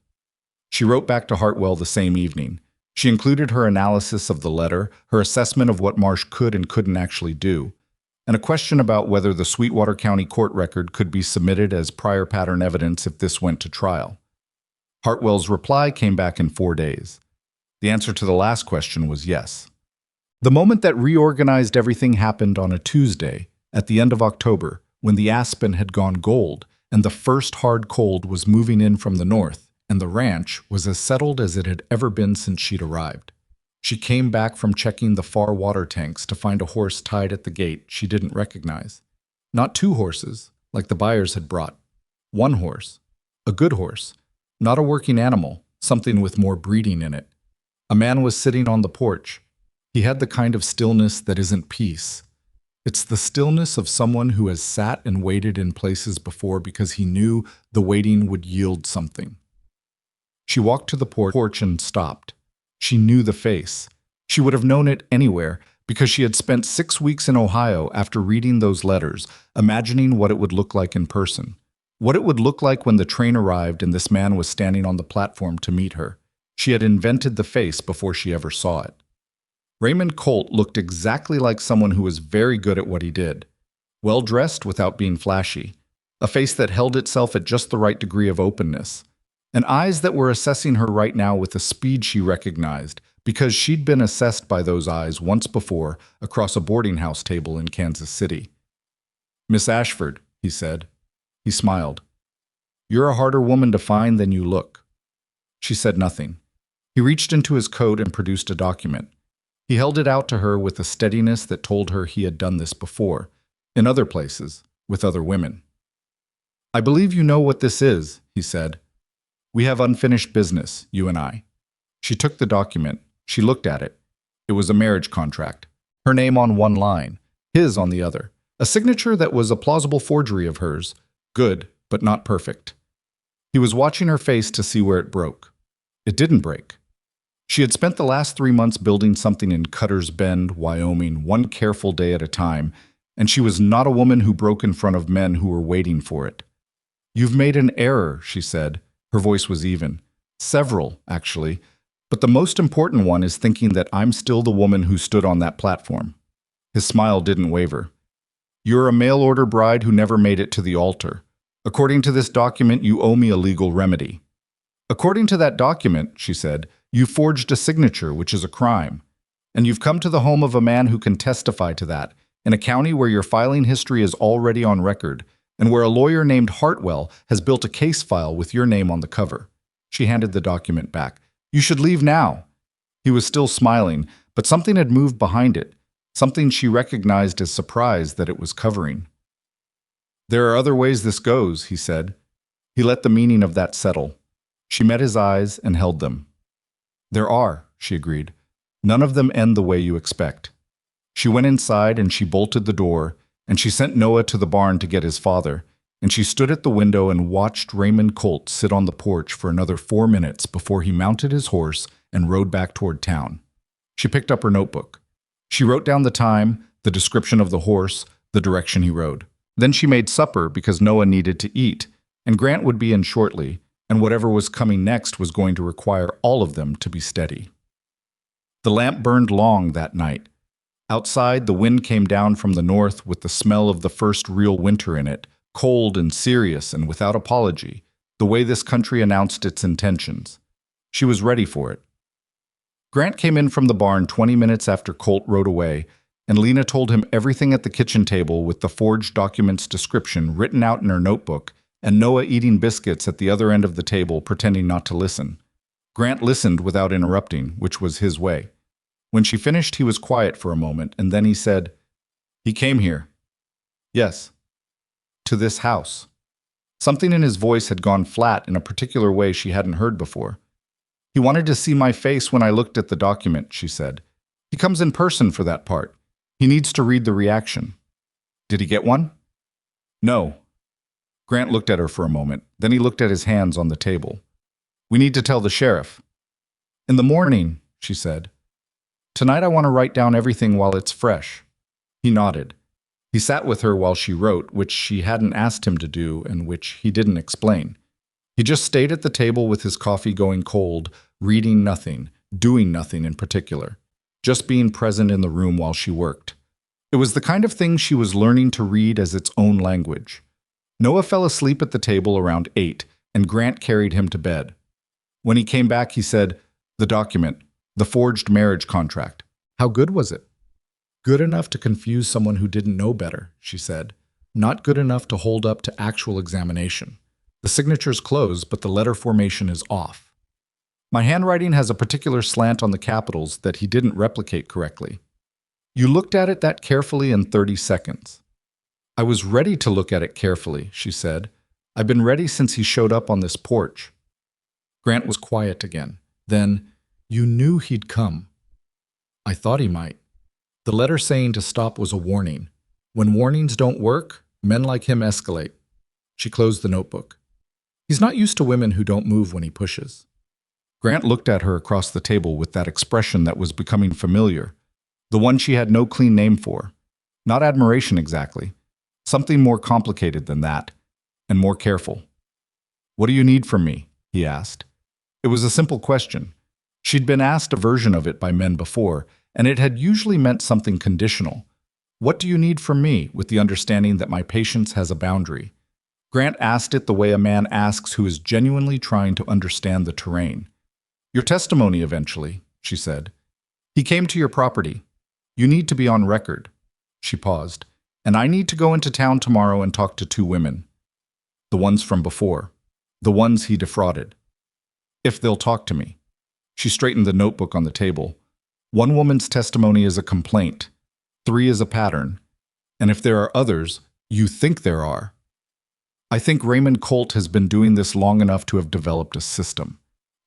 She wrote back to Hartwell the same evening. She included her analysis of the letter, her assessment of what Marsh could and couldn't actually do, and a question about whether the Sweetwater County court record could be submitted as prior pattern evidence if this went to trial. Hartwell's reply came back in 4 days. The answer to the last question was yes. The moment that reorganized everything happened on a Tuesday, at the end of October, when the aspen had gone gold, and the first hard cold was moving in from the north, and the ranch was as settled as it had ever been since she'd arrived. She came back from checking the far water tanks to find a horse tied at the gate she didn't recognize. Not 2 horses, like the buyers had brought. 1 horse. A good horse. Not a working animal, something with more breeding in it. A man was sitting on the porch. He had the kind of stillness that isn't peace. It's the stillness of someone who has sat and waited in places before because he knew the waiting would yield something. She walked to the porch and stopped. She knew the face. She would have known it anywhere because she had spent 6 weeks in Ohio after reading those letters, imagining what it would look like in person. What it would look like when the train arrived and this man was standing on the platform to meet her. She had invented the face before she ever saw it. Raymond Colt looked exactly like someone who was very good at what he did. Well-dressed without being flashy. A face that held itself at just the right degree of openness. And eyes that were assessing her right now with a speed she recognized, because she'd been assessed by those eyes once before across a boarding house table in Kansas City. "Miss Ashford," he said. He smiled. "You're a harder woman to find than you look." She said nothing. He reached into his coat and produced a document. He held it out to her with a steadiness that told her he had done this before, in other places, with other women. "I believe you know what this is," he said. "We have unfinished business, you and I." She took the document. She looked at it. It was a marriage contract. Her name on one line, his on the other. A signature that was a plausible forgery of hers. Good, but not perfect. He was watching her face to see where it broke. It didn't break. She had spent the last 3 months building something in Cutter's Bend, Wyoming, one careful day at a time, and she was not a woman who broke in front of men who were waiting for it. "You've made an error," she said. Her voice was even. "Several, actually. But the most important one is thinking that I'm still the woman who stood on that platform." His smile didn't waver. "You're a mail-order bride who never made it to the altar. According to this document, you owe me a legal remedy." "According to that document," she said, "you forged a signature, which is a crime. And you've come to the home of a man who can testify to that, in a county where your filing history is already on record, and where a lawyer named Hartwell has built a case file with your name on the cover." She handed the document back. "You should leave now." He was still smiling, but something had moved behind it, something she recognized as surprise that it was covering. "There are other ways this goes," he said. He let the meaning of that settle. She met his eyes and held them. "There are," she agreed. "None of them end the way you expect." She went inside and she bolted the door, and she sent Noah to the barn to get his father, and she stood at the window and watched Raymond Colt sit on the porch for another 4 minutes before he mounted his horse and rode back toward town. She picked up her notebook. She wrote down the time, the description of the horse, the direction he rode. Then she made supper because Noah needed to eat, and Grant would be in shortly, and whatever was coming next was going to require all of them to be steady. The lamp burned long that night. Outside, the wind came down from the north with the smell of the first real winter in it, cold and serious and without apology, the way this country announced its intentions. She was ready for it. Grant came in from the barn 20 minutes after Colt rode away, and Lena told him everything at the kitchen table with the forged document's description written out in her notebook, and Noah eating biscuits at the other end of the table pretending not to listen. Grant listened without interrupting, which was his way. When she finished, he was quiet for a moment, and then he said, "He came here." "Yes." "To this house." Something in his voice had gone flat in a particular way she hadn't heard before. "He wanted to see my face when I looked at the document," she said. "He comes in person for that part. He needs to read the reaction." "Did he get one?" "No." Grant looked at her for a moment. Then he looked at his hands on the table. "We need to tell the sheriff." "In the morning," she said. "Tonight I want to write down everything while it's fresh." He nodded. He sat with her while she wrote, which she hadn't asked him to do and which he didn't explain. He just stayed at the table with his coffee going cold, reading nothing, doing nothing in particular, just being present in the room while she worked. It was the kind of thing she was learning to read as its own language. Noah fell asleep at the table around 8, and Grant carried him to bed. When he came back, he said, "The document, the forged marriage contract. How good was it?" "Good enough to confuse someone who didn't know better," she said. "Not good enough to hold up to actual examination. The signature's closed, but the letter formation is off. My handwriting has a particular slant on the capitals that he didn't replicate correctly." "You looked at it that carefully in 30 seconds. "I was ready to look at it carefully," she said. "I've been ready since he showed up on this porch." Grant was quiet again. Then, "You knew he'd come." "I thought he might." The letter saying to stop was a warning. When warnings don't work, men like him escalate. She closed the notebook. "He's not used to women who don't move when he pushes." Grant looked at her across the table with that expression that was becoming familiar, the one she had no clean name for. Not admiration exactly. Something more complicated than that, and more careful. "What do you need from me?" he asked. It was a simple question. She'd been asked a version of it by men before, and it had usually meant something conditional. "What do you need from me?" with the understanding that my patience has a boundary. Grant asked it the way a man asks who is genuinely trying to understand the terrain. "Your testimony eventually," she said. "He came to your property. You need to be on record." She paused. "And I need to go into town tomorrow and talk to 2 women. The ones from before. The ones he defrauded. If they'll talk to me." She straightened the notebook on the table. "1 woman's testimony is a complaint. 3 is a pattern. And if there are others, you think there are. I think Raymond Colt has been doing this long enough to have developed a system.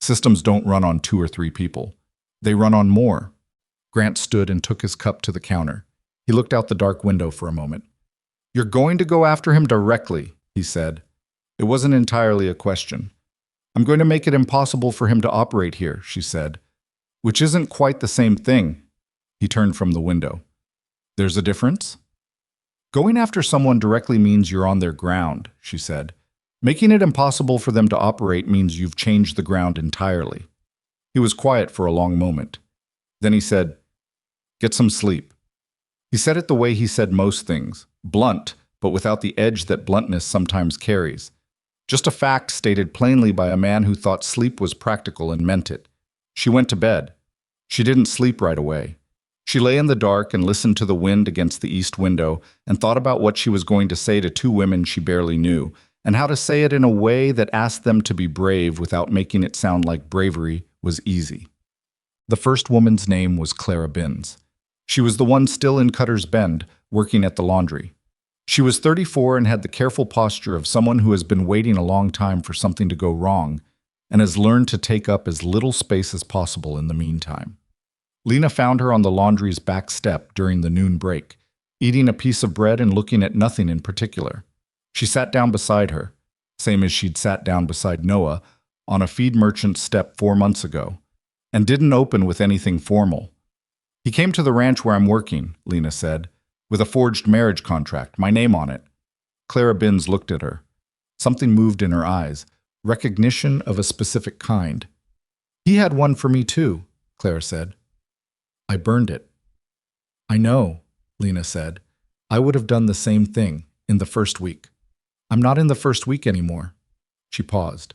Systems don't run on 2 or 3 people. They run on more." Grant stood and took his cup to the counter. He looked out the dark window for a moment. "You're going to go after him directly," he said. It wasn't entirely a question. I'm going to make it impossible for him to operate here, she said. Which isn't quite the same thing. He turned from the window. There's a difference? Going after someone directly means you're on their ground, she said. Making it impossible for them to operate means you've changed the ground entirely. He was quiet for a long moment. Then he said, "Get some sleep." He said it the way he said most things, blunt, but without the edge that bluntness sometimes carries. Just a fact stated plainly by a man who thought sleep was practical and meant it. She went to bed. She didn't sleep right away. She lay in the dark and listened to the wind against the east window and thought about what she was going to say to two women she barely knew, and how to say it in a way that asked them to be brave without making it sound like bravery was easy. The first woman's name was Clara Binns. She was the one still in Cutter's Bend, working at the laundry. She was 34 and had the careful posture of someone who has been waiting a long time for something to go wrong and has learned to take up as little space as possible in the meantime. Lena found her on the laundry's back step during the noon break, eating a piece of bread and looking at nothing in particular. She sat down beside her, same as she'd sat down beside Noah, on a feed merchant's step 4 months ago, and didn't open with anything formal. "He came to the ranch where I'm working," Lena said, "with a forged marriage contract, my name on it." Clara Binns looked at her. Something moved in her eyes, recognition of a specific kind. "He had one for me too," Clara said. "I burned it." "I know," Lena said. "I would have done the same thing in the first week." "I'm not in the first week anymore." She paused.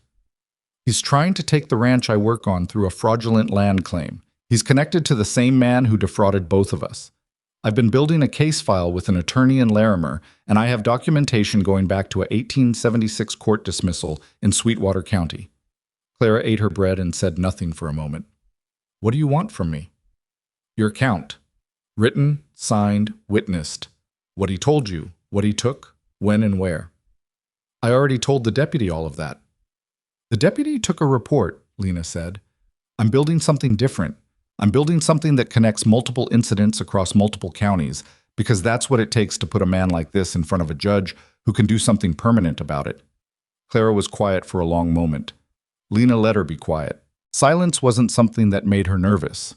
"He's trying to take the ranch I work on through a fraudulent land claim. He's connected to the same man who defrauded both of us. I've been building a case file with an attorney in Larimer, and I have documentation going back to a 1876 court dismissal in Sweetwater County." Clara ate her bread and said nothing for a moment. "What do you want from me?" "Your account. Written, signed, witnessed. What he told you, what he took, when and where." "I already told the deputy all of that." "The deputy took a report," Lena said. "I'm building something different. I'm building something that connects multiple incidents across multiple counties, because that's what it takes to put a man like this in front of a judge who can do something permanent about it." Clara was quiet for a long moment. Lena let her be quiet. Silence wasn't something that made her nervous.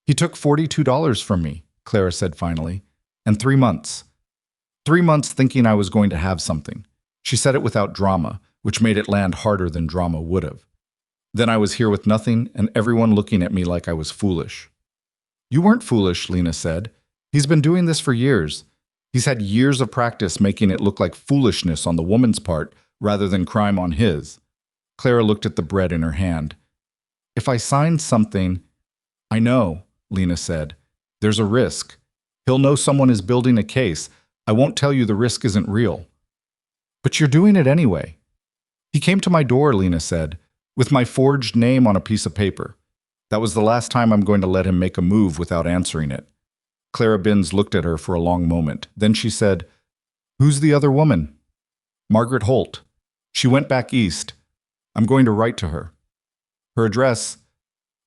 "He took $42 from me," Clara said finally, "and 3 months. 3 months thinking I was going to have something." She said it without drama, which made it land harder than drama would have. "Then I was here with nothing, and everyone looking at me like I was foolish." "You weren't foolish," Lena said. "He's been doing this for years. He's had years of practice making it look like foolishness on the woman's part rather than crime on his." Clara looked at the bread in her hand. "If I signed something—" "I know," Lena said. "There's a risk. He'll know someone is building a case. I won't tell you the risk isn't real." "But you're doing it anyway." "He came to my door," Lena said, "with my forged name on a piece of paper. That was the last time I'm going to let him make a move without answering it." Clara Binns looked at her for a long moment. Then she said, "Who's the other woman?" "Margaret Holt. She went back east. I'm going to write to her." "Her address—"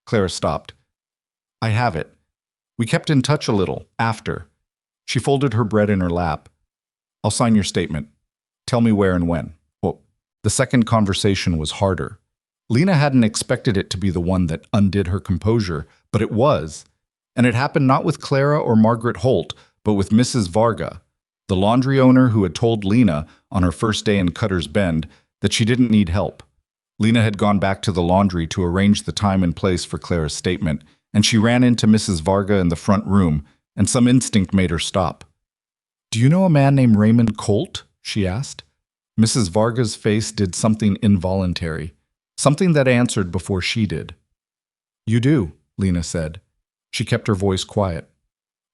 Clara stopped. "I have it. We kept in touch a little, after." She folded her bread in her lap. "I'll sign your statement. Tell me where and when." Well, the second conversation was harder. Lena hadn't expected it to be the one that undid her composure, but it was. And it happened not with Clara or Margaret Holt, but with Mrs. Varga, the laundry owner who had told Lena on her first day in Cutter's Bend that she didn't need help. Lena had gone back to the laundry to arrange the time and place for Clara's statement, and she ran into Mrs. Varga in the front room, and some instinct made her stop. "Do you know a man named Raymond Colt?" she asked. Mrs. Varga's face did something involuntary, something that answered before she did. "You do," Lena said. She kept her voice quiet.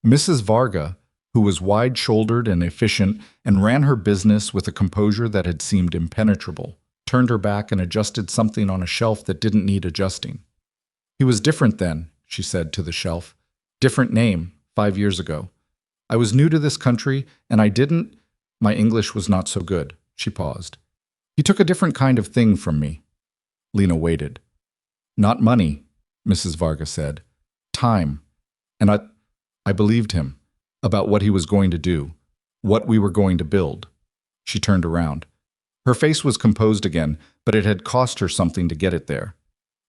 Mrs. Varga, who was wide-shouldered and efficient and ran her business with a composure that had seemed impenetrable, turned her back and adjusted something on a shelf that didn't need adjusting. "He was different then," she said to the shelf. "Different name, 5 years ago. I was new to this country, and I didn't— my English was not so good." She paused. "He took a different kind of thing from me." Lena waited. "Not money," Mrs. Varga said. "Time. And I believed him, about what he was going to do, what we were going to build." She turned around. Her face was composed again, but it had cost her something to get it there.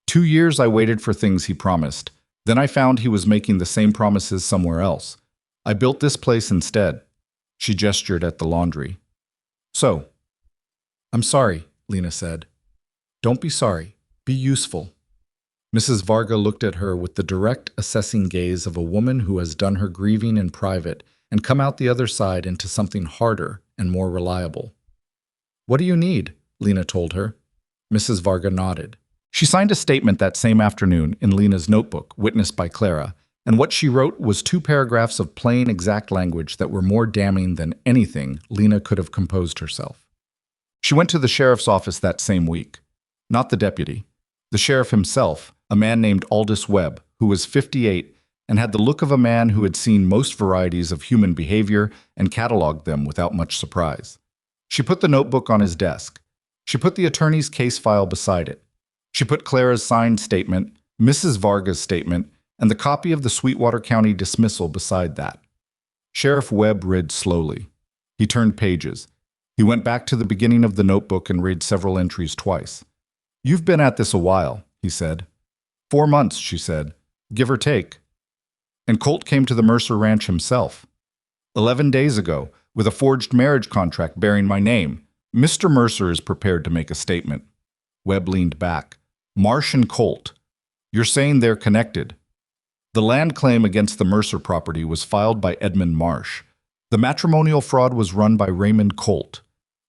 2 years I waited for things he promised. Then I found he was making the same promises somewhere else. I built this place instead. She gestured at the laundry. So, I'm sorry, Lena said. Don't be sorry. Be useful. Mrs. Varga looked at her with the direct, assessing gaze of a woman who has done her grieving in private and come out the other side into something harder and more reliable. What do you need? Lena told her. Mrs. Varga nodded. She signed a statement that same afternoon in Lena's notebook, witnessed by Clara, and what she wrote was 2 paragraphs of plain, exact language that were more damning than anything Lena could have composed herself. She went to the sheriff's office that same week. Not the deputy. The sheriff himself, a man named Aldous Webb, who was 58 and had the look of a man who had seen most varieties of human behavior and cataloged them without much surprise. She put the notebook on his desk. She put the attorney's case file beside it. She put Clara's signed statement, Mrs. Varga's statement, and the copy of the Sweetwater County dismissal beside that. Sheriff Webb read slowly. He turned pages. He went back to the beginning of the notebook and read several entries twice. You've been at this a while, he said. 4 months, she said, give or take. And Colt came to the Mercer Ranch himself. 11 days ago, with a forged marriage contract bearing my name. Mr. Mercer is prepared to make a statement. Webb leaned back. Marsh and Colt. You're saying they're connected. The land claim against the Mercer property was filed by Edmund Marsh. The matrimonial fraud was run by Raymond Colt.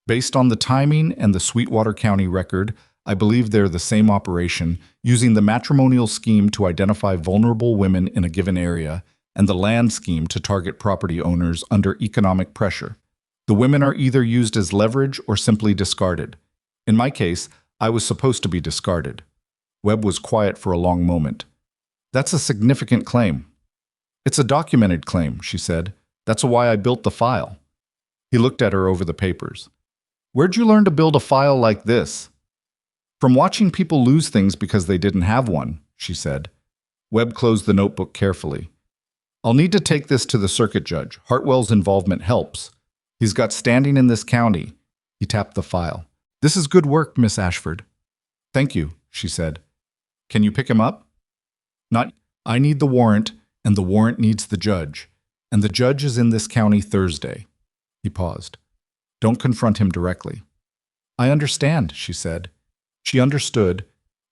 Based on the timing and the Sweetwater County record, I believe they're the same operation, using the matrimonial scheme to identify vulnerable women in a given area and the land scheme to target property owners under economic pressure. The women are either used as leverage or simply discarded. In my case, I was supposed to be discarded. Webb was quiet for a long moment. That's a significant claim. It's a documented claim, she said. That's why I built the file. He looked at her over the papers. Where'd you learn to build a file like this? From watching people lose things because they didn't have one, she said. Webb closed the notebook carefully. I'll need to take this to the circuit judge. Hartwell's involvement helps. He's got standing in this county. He tapped the file. This is good work, Miss Ashford. Thank you, she said. Can you pick him up? Not. I need the warrant, and the warrant needs the judge. And the judge is in this county Thursday. He paused. Don't confront him directly. I understand, she said. She understood,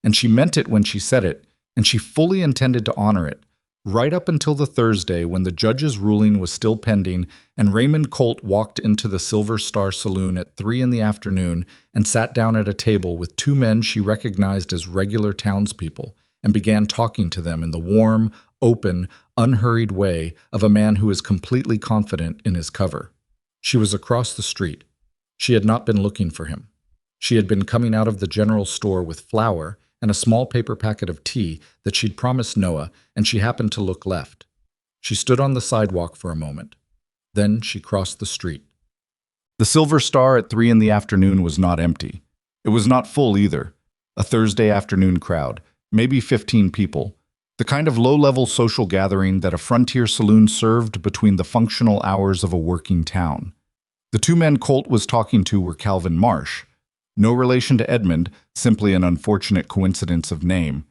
and she meant it when she said it, and she fully intended to honor it, right up until the Thursday when the judge's ruling was still pending and Raymond Colt walked into the Silver Star Saloon at 3 in the afternoon and sat down at a table with 2 men she recognized as regular townspeople and began talking to them in the warm, open, unhurried way of a man who is completely confident in his cover. She was across the street. She had not been looking for him. She had been coming out of the general store with flour and a small paper packet of tea that she'd promised Noah, and she happened to look left. She stood on the sidewalk for a moment. Then she crossed the street. The Silver Star at 3 in the afternoon was not empty. It was not full either. A Thursday afternoon crowd, maybe 15 people, the kind of low-level social gathering that a frontier saloon served between the functional hours of a working town. The 2 men Colt was talking to were Calvin Marsh, no relation to Edmund, simply an unfortunate coincidence of name,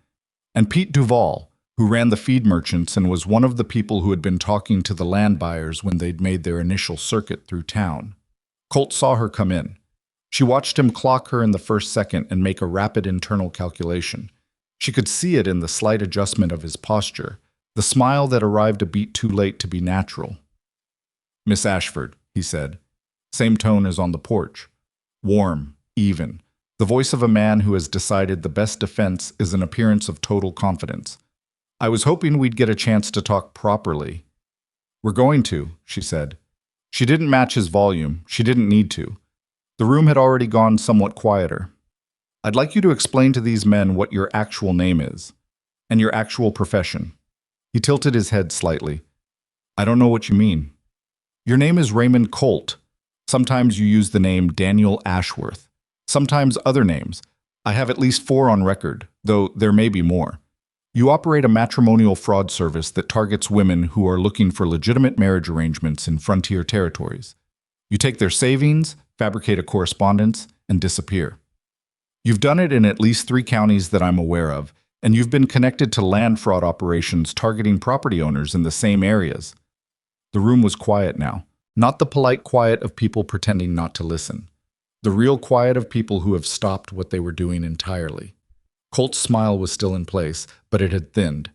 and Pete Duval, who ran the feed merchants and was one of the people who had been talking to the land buyers when they'd made their initial circuit through town. Colt saw her come in. She watched him clock her in the first second and make a rapid internal calculation. She could see it in the slight adjustment of his posture, the smile that arrived a beat too late to be natural. Miss Ashford, he said, same tone as on the porch. Warm, even, the voice of a man who has decided the best defense is an appearance of total confidence. I was hoping we'd get a chance to talk properly. We're going to, she said. She didn't match his volume. She didn't need to. The room had already gone somewhat quieter. I'd like you to explain to these men what your actual name is, and your actual profession. He tilted his head slightly. I don't know what you mean. Your name is Raymond Colt. Sometimes you use the name Daniel Ashworth. Sometimes other names. I have at least 4 on record, though there may be more. You operate a matrimonial fraud service that targets women who are looking for legitimate marriage arrangements in frontier territories. You take their savings, fabricate a correspondence, and disappear. You've done it in at least 3 counties that I'm aware of, and you've been connected to land fraud operations targeting property owners in the same areas. The room was quiet now, not the polite quiet of people pretending not to listen. The real quiet of people who have stopped what they were doing entirely. Colt's smile was still in place, but it had thinned.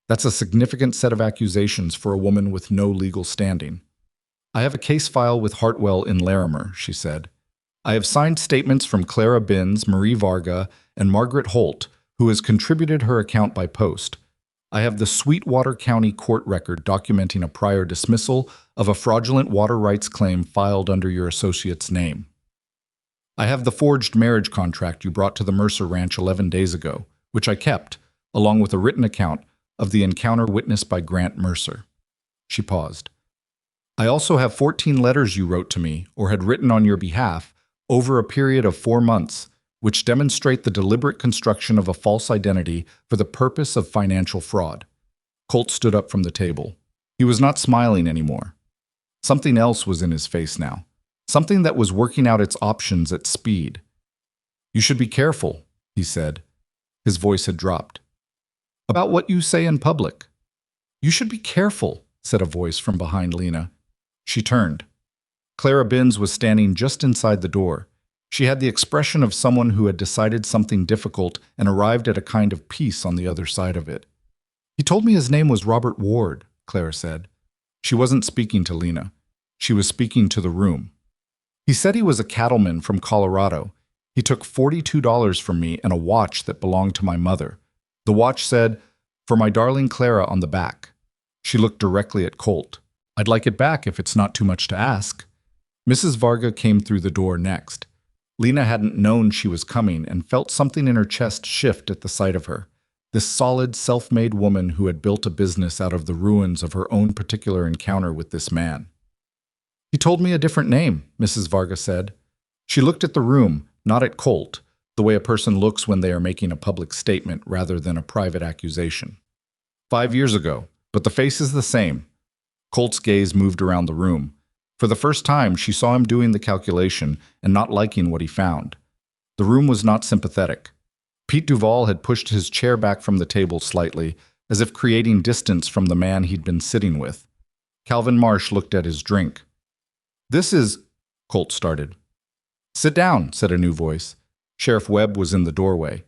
That's a significant set of accusations for a woman with no legal standing. I have a case file with Hartwell in Larimer, she said. I have signed statements from Clara Binns, Marie Varga, and Margaret Holt, who has contributed her account by post. I have the Sweetwater County court record documenting a prior dismissal of a fraudulent water rights claim filed under your associate's name. I have the forged marriage contract you brought to the Mercer Ranch 11 days ago, which I kept, along with a written account of the encounter witnessed by Grant Mercer. She paused. I also have 14 letters you wrote to me or had written on your behalf over a period of 4 months, which demonstrate the deliberate construction of a false identity for the purpose of financial fraud. Colt stood up from the table. He was not smiling anymore. Something else was in his face now. Something that was working out its options at speed. You should be careful, he said. His voice had dropped. About what you say in public. You should be careful, said a voice from behind Lena. She turned. Clara Binns was standing just inside the door. She had the expression of someone who had decided something difficult and arrived at a kind of peace on the other side of it. He told me his name was Robert Ward, Clara said. She wasn't speaking to Lena. She was speaking to the room. He said he was a cattleman from Colorado. He took $42 from me and a watch that belonged to my mother. The watch said, "For my darling Clara" on the back. She looked directly at Colt. I'd like it back if it's not too much to ask. Mrs. Varga came through the door next. Lena hadn't known she was coming and felt something in her chest shift at the sight of her. This solid, self-made woman who had built a business out of the ruins of her own particular encounter with this man. He told me a different name, Mrs. Varga said. She looked at the room, not at Colt, the way a person looks when they are making a public statement rather than a private accusation. 5 years ago, but the face is the same. Colt's gaze moved around the room. For the first time, she saw him doing the calculation and not liking what he found. The room was not sympathetic. Pete Duval had pushed his chair back from the table slightly, as if creating distance from the man he'd been sitting with. Calvin Marsh looked at his drink. This is... Colt started. Sit down, said a new voice. Sheriff Webb was in the doorway.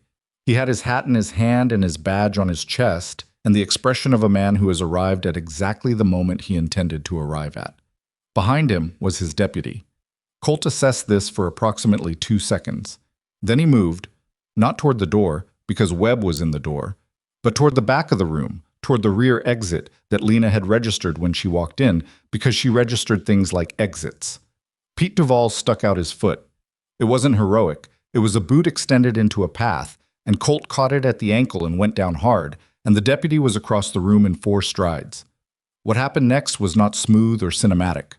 He had his hat in his hand and his badge on his chest, and the expression of a man who has arrived at exactly the moment he intended to arrive at. Behind him was his deputy. Colt assessed this for approximately 2 seconds. Then he moved, not toward the door, because Webb was in the door, but toward the back of the room, toward the rear exit that Lena had registered when she walked in, because she registered things like exits. Pete Duval stuck out his foot. It wasn't heroic. It was a boot extended into a path, and Colt caught it at the ankle and went down hard, and the deputy was across the room in 4 strides. What happened next was not smooth or cinematic.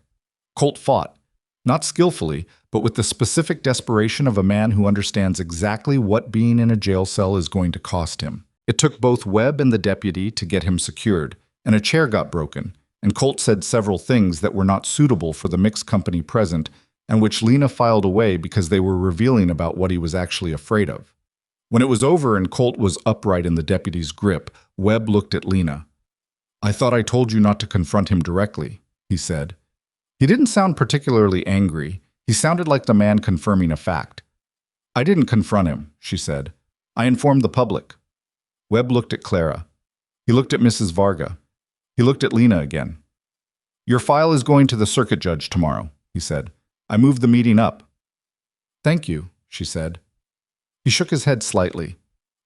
Colt fought, not skillfully, but with the specific desperation of a man who understands exactly what being in a jail cell is going to cost him. It took both Webb and the deputy to get him secured, and a chair got broken, and Colt said several things that were not suitable for the mixed company present, and which Lena filed away because they were revealing about what he was actually afraid of. When it was over and Colt was upright in the deputy's grip, Webb looked at Lena. I thought I told you not to confront him directly, he said. He didn't sound particularly angry. He sounded like the man confirming a fact. I didn't confront him, she said. I informed the public. Webb looked at Clara. He looked at Mrs. Varga. He looked at Lena again. Your file is going to the circuit judge tomorrow, he said. I moved the meeting up. Thank you, she said. He shook his head slightly,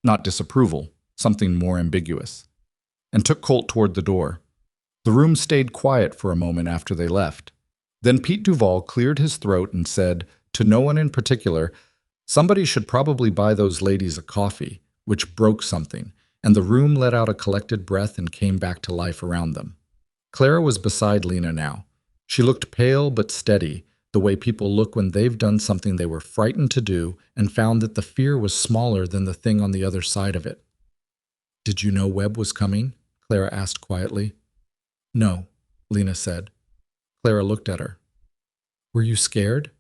not disapproval, something more ambiguous, and took Colt toward the door. The room stayed quiet for a moment after they left. Then Pete Duval cleared his throat and said, to no one in particular, somebody should probably buy those ladies a coffee, which broke something, and the room let out a collected breath and came back to life around them. Clara was beside Lena now. She looked pale but steady, the way people look when they've done something they were frightened to do and found that the fear was smaller than the thing on the other side of it. Did you know Webb was coming? Clara asked quietly. No, Lena said. Clara looked at her. Were you scared?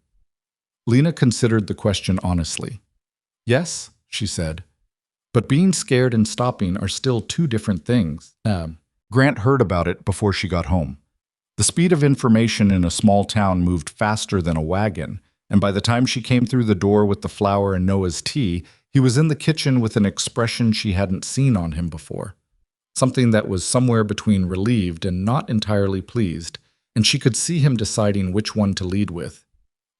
Lena considered the question honestly. Yes, she said. But being scared and stopping are still two different things. Grant heard about it before she got home. The speed of information in a small town moved faster than a wagon, and by the time she came through the door with the flour and Noah's tea, he was in the kitchen with an expression she hadn't seen on him before. Something that was somewhere between relieved and not entirely pleased, and she could see him deciding which one to lead with.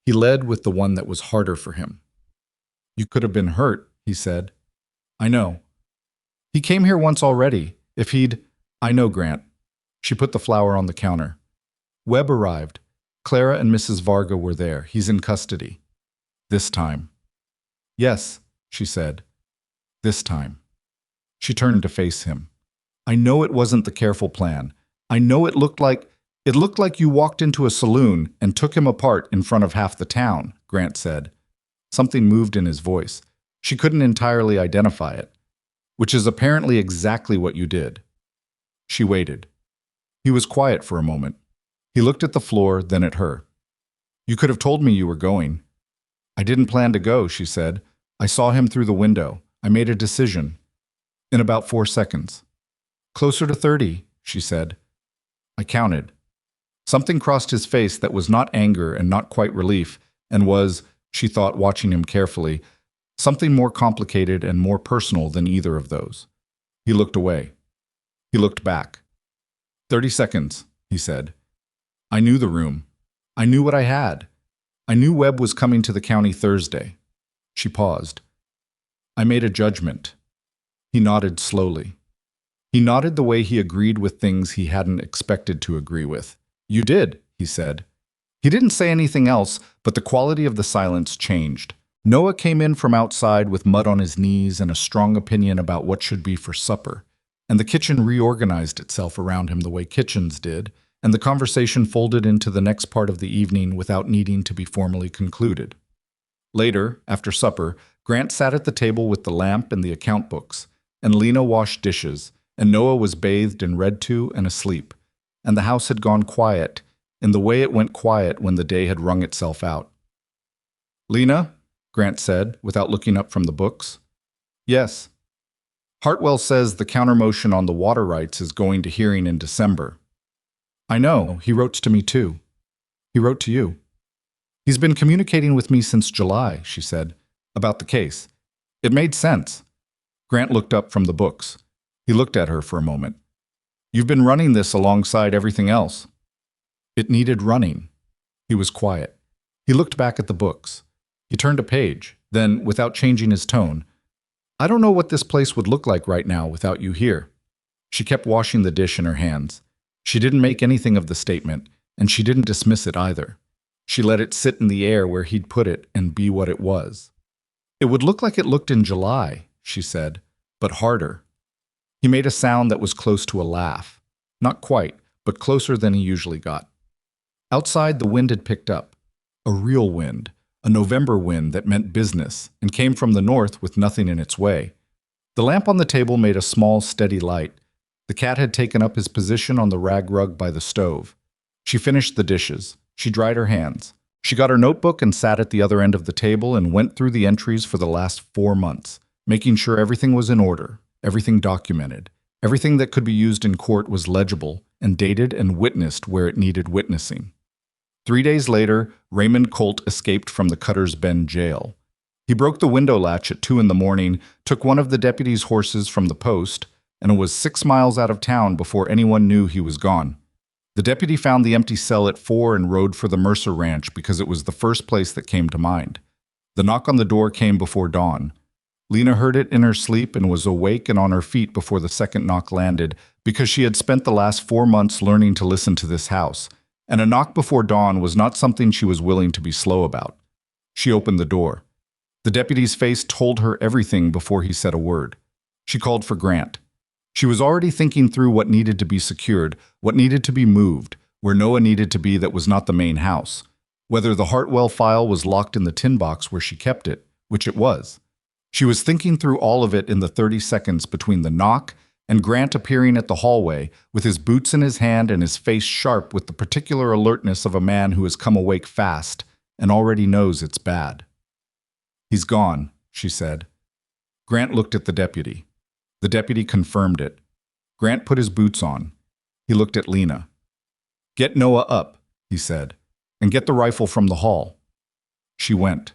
He led with the one that was harder for him. You could have been hurt, he said. I know. He came here once already. If he'd... I know, Grant. She put the flour on the counter. Webb arrived. Clara and Mrs. Varga were there. He's in custody. This time. Yes, she said. This time. She turned to face him. I know it wasn't the careful plan. I know it looked like you walked into a saloon and took him apart in front of half the town, Grant said. Something moved in his voice. She couldn't entirely identify it. Which is apparently exactly what you did. She waited. He was quiet for a moment. He looked at the floor, then at her. You could have told me you were going. I didn't plan to go, she said. I saw him through the window. I made a decision. In about 4 seconds. Closer to 30, she said. I counted. Something crossed his face that was not anger and not quite relief, and was, she thought, watching him carefully, something more complicated and more personal than either of those. He looked away. He looked back. 30 seconds, he said. I knew the room. I knew what I had. I knew Webb was coming to the county Thursday. She paused. I made a judgment. He nodded slowly. He nodded the way he agreed with things he hadn't expected to agree with. You did, he said. He didn't say anything else, but the quality of the silence changed. Noah came in from outside with mud on his knees and a strong opinion about what should be for supper, and the kitchen reorganized itself around him the way kitchens did, and the conversation folded into the next part of the evening without needing to be formally concluded. Later, after supper, Grant sat at the table with the lamp and the account books, and Lena washed dishes, and Noah was bathed and read to and asleep, and the house had gone quiet, in the way it went quiet when the day had wrung itself out. Lena, Grant said, without looking up from the books. Yes. Hartwell says the countermotion on the water rights is going to hearing in December. I know, he wrote to me too. He wrote to you. He's been communicating with me since July, she said, about the case. It made sense. Grant looked up from the books. He looked at her for a moment. You've been running this alongside everything else. It needed running. He was quiet. He looked back at the books. He turned a page, then, without changing his tone, I don't know what this place would look like right now without you here. She kept washing the dish in her hands. She didn't make anything of the statement, and she didn't dismiss it either. She let it sit in the air where he'd put it and be what it was. It would look like it looked in July, she said, but harder. He made a sound that was close to a laugh. Not quite, but closer than he usually got. Outside, the wind had picked up. A real wind, a November wind that meant business, and came from the north with nothing in its way. The lamp on the table made a small, steady light. The cat had taken up his position on the rag rug by the stove. She finished the dishes. She dried her hands. She got her notebook and sat at the other end of the table and went through the entries for the last 4 months, making sure everything was in order, everything documented. Everything that could be used in court was legible and dated and witnessed where it needed witnessing. 3 days later, Raymond Colt escaped from the Cutter's Bend jail. He broke the window latch at 2 in the morning, took one of the deputy's horses from the post, and was 6 miles out of town before anyone knew he was gone. The deputy found the empty cell at 4 and rode for the Mercer Ranch because it was the first place that came to mind. The knock on the door came before dawn. Lena heard it in her sleep and was awake and on her feet before the second knock landed because she had spent the last 4 months learning to listen to this house, and a knock before dawn was not something she was willing to be slow about. She opened the door. The deputy's face told her everything before he said a word. She called for Grant. She was already thinking through what needed to be secured, what needed to be moved, where Noah needed to be that was not the main house, whether the Hartwell file was locked in the tin box where she kept it, which it was. She was thinking through all of it in the 30 seconds between the knock and Grant appearing at the hallway with his boots in his hand and his face sharp with the particular alertness of a man who has come awake fast and already knows it's bad. "He's gone," she said. Grant looked at the deputy. The deputy confirmed it. Grant put his boots on. He looked at Lena. "Get Noah up," he said, "and get the rifle from the hall." She went.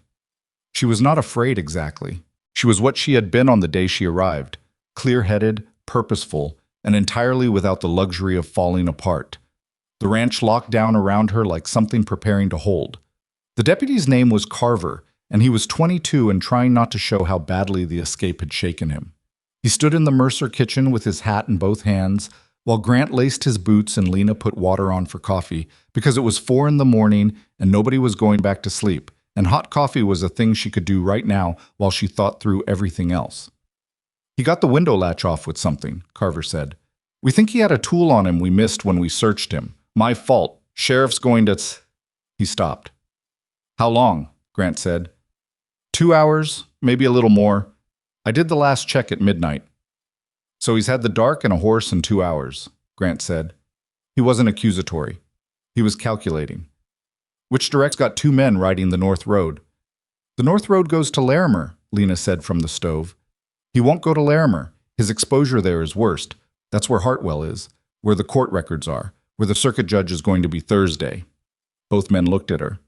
She was not afraid exactly. She was what she had been on the day she arrived, clear-headed, purposeful, and entirely without the luxury of falling apart. The ranch locked down around her like something preparing to hold. The deputy's name was Carver, and he was 22 and trying not to show how badly the escape had shaken him. He stood in the Mercer kitchen with his hat in both hands, while Grant laced his boots and Lena put water on for coffee, because it was 4 in the morning and nobody was going back to sleep, and hot coffee was a thing she could do right now while she thought through everything else. "He got the window latch off with something," Carver said. "We think he had a tool on him we missed when we searched him. My fault. Sheriff's going to..." He stopped. "How long?" Grant said. 2 hours, maybe a little more. I did the last check at midnight." "So he's had the dark and a horse in 2 hours," Grant said. He wasn't accusatory. He was calculating. "Which direct's got 2 men riding the North Road?" "The North Road goes to Larimer," Lena said from the stove. "He won't go to Larimer. His exposure there is worst. That's where Hartwell is, where the court records are, where the circuit judge is going to be Thursday." Both men looked at her.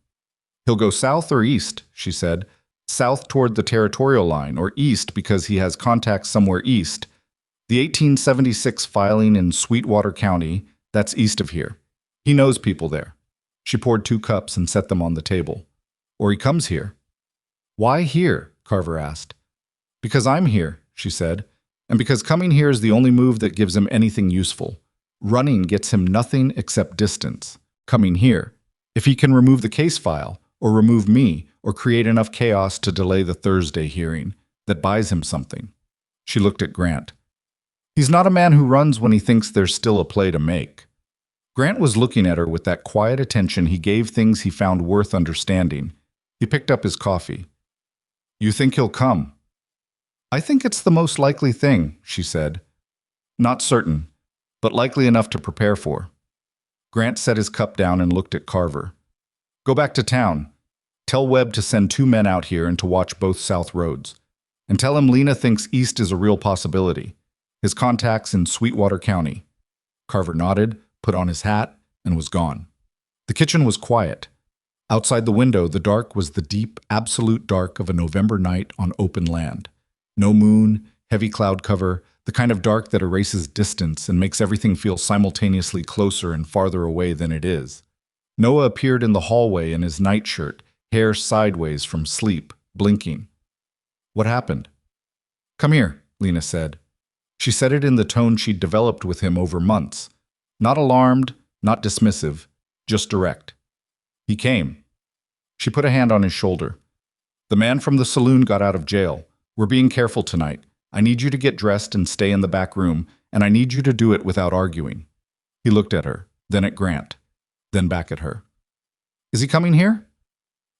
"He'll go south or east," she said. "South toward the territorial line, or east because he has contacts somewhere east. The 1876 filing in Sweetwater County, that's east of here. He knows people there." She poured 2 cups and set them on the table. "Or he comes here." "Why here?" Carver asked. "Because I'm here," she said, "and because coming here is the only move that gives him anything useful. Running gets him nothing except distance. Coming here, if he can remove the case file, or remove me, or create enough chaos to delay the Thursday hearing, that buys him something." She looked at Grant. "He's not a man who runs when he thinks there's still a play to make." Grant was looking at her with that quiet attention he gave things he found worth understanding. He picked up his coffee. "You think he'll come?" "I think it's the most likely thing," she said. "Not certain, but likely enough to prepare for." Grant set his cup down and looked at Carver. "Go back to town. Tell Webb to send 2 men out here and to watch both south roads. And tell him Lena thinks east is a real possibility. His contacts in Sweetwater County." Carver nodded, put on his hat, and was gone. The kitchen was quiet. Outside the window, the dark was the deep, absolute dark of a November night on open land. No moon, heavy cloud cover, the kind of dark that erases distance and makes everything feel simultaneously closer and farther away than it is. Noah appeared in the hallway in his nightshirt, hair sideways from sleep, blinking. "What happened?" "Come here," Lena said. She said it in the tone she'd developed with him over months. Not alarmed, not dismissive, just direct. He came. She put a hand on his shoulder. "The man from the saloon got out of jail. We're being careful tonight. I need you to get dressed and stay in the back room, and I need you to do it without arguing." He looked at her, then at Grant, then back at her. "Is he coming here?"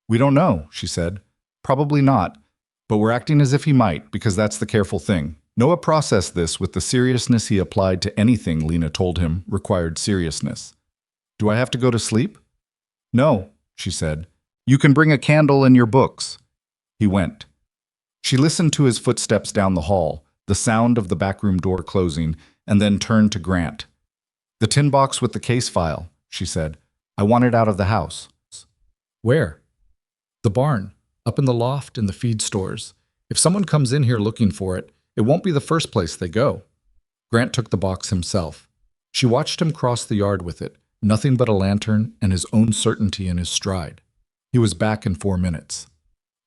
"We don't know," she said. "Probably not, but we're acting as if he might, because that's the careful thing." Noah processed this with the seriousness he applied to anything Lena told him required seriousness. "Do I have to go to sleep?" "No," she said. "You can bring a candle and your books." He went. She listened to his footsteps down the hall, the sound of the backroom door closing, and then turned to Grant. "The tin box with the case file," she said. "I want it out of the house." "Where?" "The barn, up in the loft in the feed stores. If someone comes in here looking for it, it won't be the first place they go." Grant took the box himself. She watched him cross the yard with it, nothing but a lantern and his own certainty in his stride. He was back in 4 minutes.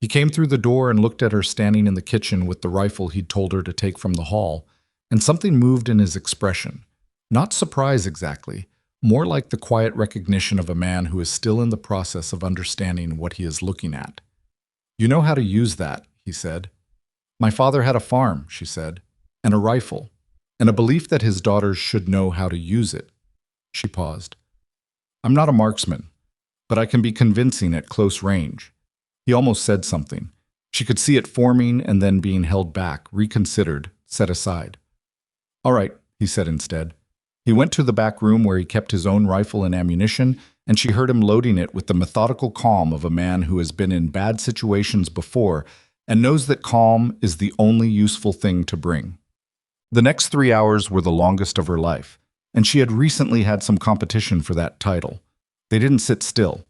He came through the door and looked at her standing in the kitchen with the rifle he'd told her to take from the hall, and something moved in his expression. Not surprise exactly, more like the quiet recognition of a man who is still in the process of understanding what he is looking at. "You know how to use that," he said. "My father had a farm," she said, "and a rifle, and a belief that his daughters should know how to use it." She paused. "I'm not a marksman, but I can be convincing at close range." He almost said something. She could see it forming and then being held back, reconsidered, set aside. "All right," he said instead. He went to the back room where he kept his own rifle and ammunition, and she heard him loading it with the methodical calm of a man who has been in bad situations before and knows that calm is the only useful thing to bring. The next 3 hours were the longest of her life, and she had recently had some competition for that title. They didn't sit still.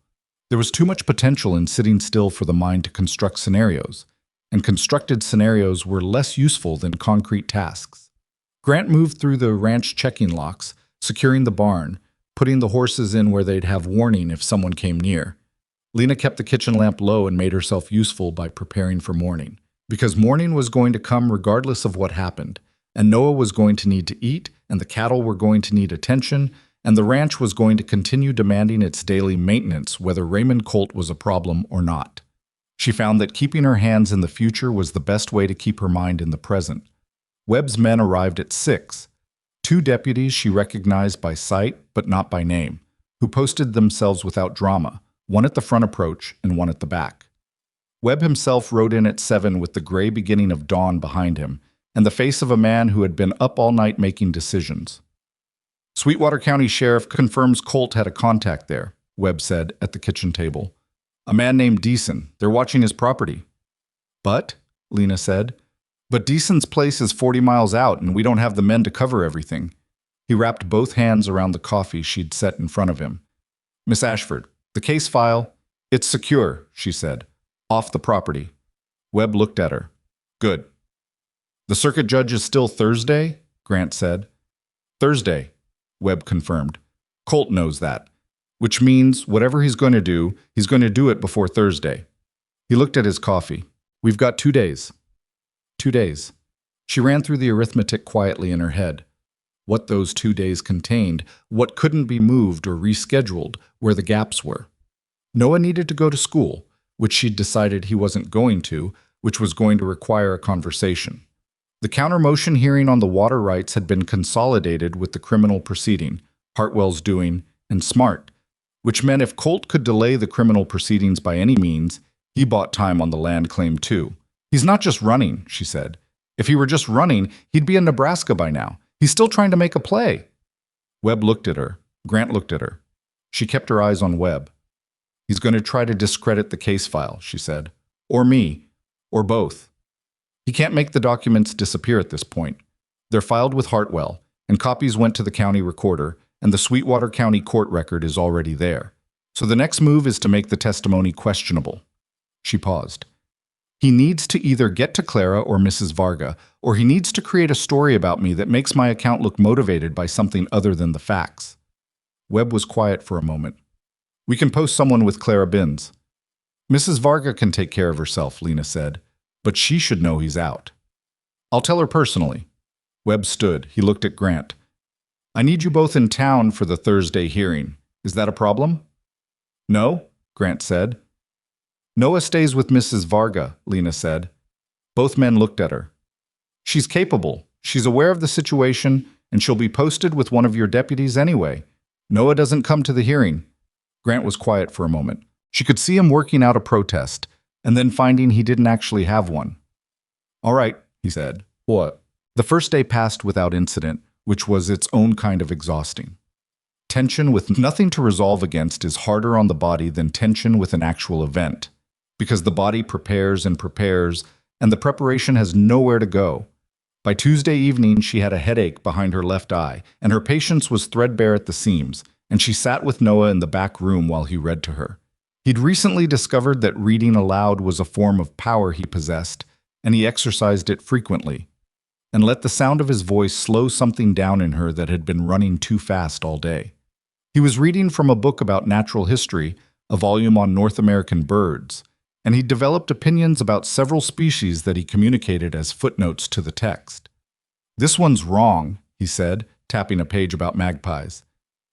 There was too much potential in sitting still for the mind to construct scenarios, and constructed scenarios were less useful than concrete tasks. Grant moved through the ranch checking locks, securing the barn, putting the horses in where they'd have warning if someone came near. Lena kept the kitchen lamp low and made herself useful by preparing for morning, because morning was going to come regardless of what happened, and Noah was going to need to eat, and the cattle were going to need attention, and the ranch was going to continue demanding its daily maintenance whether Raymond Colt was a problem or not. She found that keeping her hands in the future was the best way to keep her mind in the present. Webb's men arrived at 6. 2 deputies she recognized by sight but not by name, who posted themselves without drama, one at the front approach and one at the back. Webb himself rode in at 7 with the gray beginning of dawn behind him, and the face of a man who had been up all night making decisions. Sweetwater County Sheriff confirms Colt had a contact there, Webb said at the kitchen table. A man named Deason. They're watching his property. But, Lena said, but Deason's place is 40 miles out and we don't have the men to cover everything. He wrapped both hands around the coffee she'd set in front of him. Miss Ashford, the case file, it's secure, she said. Off the property. Webb looked at her. Good. The circuit judge is still Thursday? Grant said. Thursday, Webb confirmed. Colt knows that, which means whatever he's going to do it before Thursday. He looked at his coffee. We've got 2 days. 2 days. She ran through the arithmetic quietly in her head. What those 2 days contained, what couldn't be moved or rescheduled, where the gaps were. Noah needed to go to school, which she'd decided he wasn't going to, which was going to require a conversation. The counter-motion hearing on the water rights had been consolidated with the criminal proceeding, Hartwell's doing, and Smart, which meant if Colt could delay the criminal proceedings by any means, he bought time on the land claim too. He's not just running, she said. If he were just running, he'd be in Nebraska by now. He's still trying to make a play. Webb looked at her. Grant looked at her. She kept her eyes on Webb. He's going to try to discredit the case file, she said. Or me. Or both. He can't make the documents disappear at this point. They're filed with Hartwell, and copies went to the county recorder, and the Sweetwater County court record is already there. So the next move is to make the testimony questionable. She paused. He needs to either get to Clara or Mrs. Varga, or he needs to create a story about me that makes my account look motivated by something other than the facts. Webb was quiet for a moment. We can post someone with Clara Binns. Mrs. Varga can take care of herself, Lena said, but she should know he's out. I'll tell her personally. Webb stood. He looked at Grant. I need you both in town for the Thursday hearing. Is that a problem? No, Grant said. Noah stays with Mrs. Varga, Lena said. Both men looked at her. She's capable. She's aware of the situation, and she'll be posted with one of your deputies anyway. Noah doesn't come to the hearing. Grant was quiet for a moment. She could see him working out a protest, and then finding he didn't actually have one. All right, he said. What? The first day passed without incident, which was its own kind of exhausting. Tension with nothing to resolve against is harder on the body than tension with an actual event, because the body prepares, and the preparation has nowhere to go. By Tuesday evening, she had a headache behind her left eye, and her patience was threadbare at the seams, and she sat with Noah in the back room while he read to her. He'd recently discovered that reading aloud was a form of power he possessed, and he exercised it frequently, and let the sound of his voice slow something down in her that had been running too fast all day. He was reading from a book about natural history, a volume on North American birds, and he developed opinions about several species that he communicated as footnotes to the text. This one's wrong, he said, tapping a page about magpies.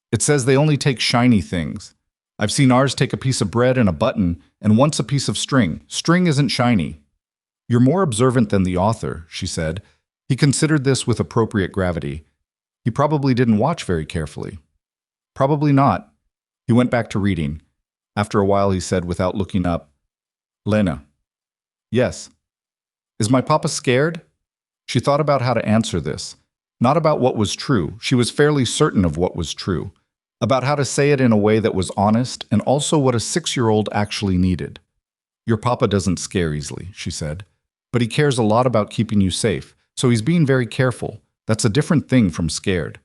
It says they only take shiny things. I've seen ours take a piece of bread and a button, and once a piece of string. String isn't shiny. You're more observant than the author, she said. He considered this with appropriate gravity. He probably didn't watch very carefully. Probably not. He went back to reading. After a while he said without looking up, Lena. Yes. Is my papa scared? She thought about how to answer this, Not about what was true. She was fairly certain of what was true. About how to say it in a way that was honest and also what a 6-year-old actually needed. Your papa doesn't scare easily, she said. But he cares a lot about keeping you safe, so he's being very careful. That's a different thing from scared.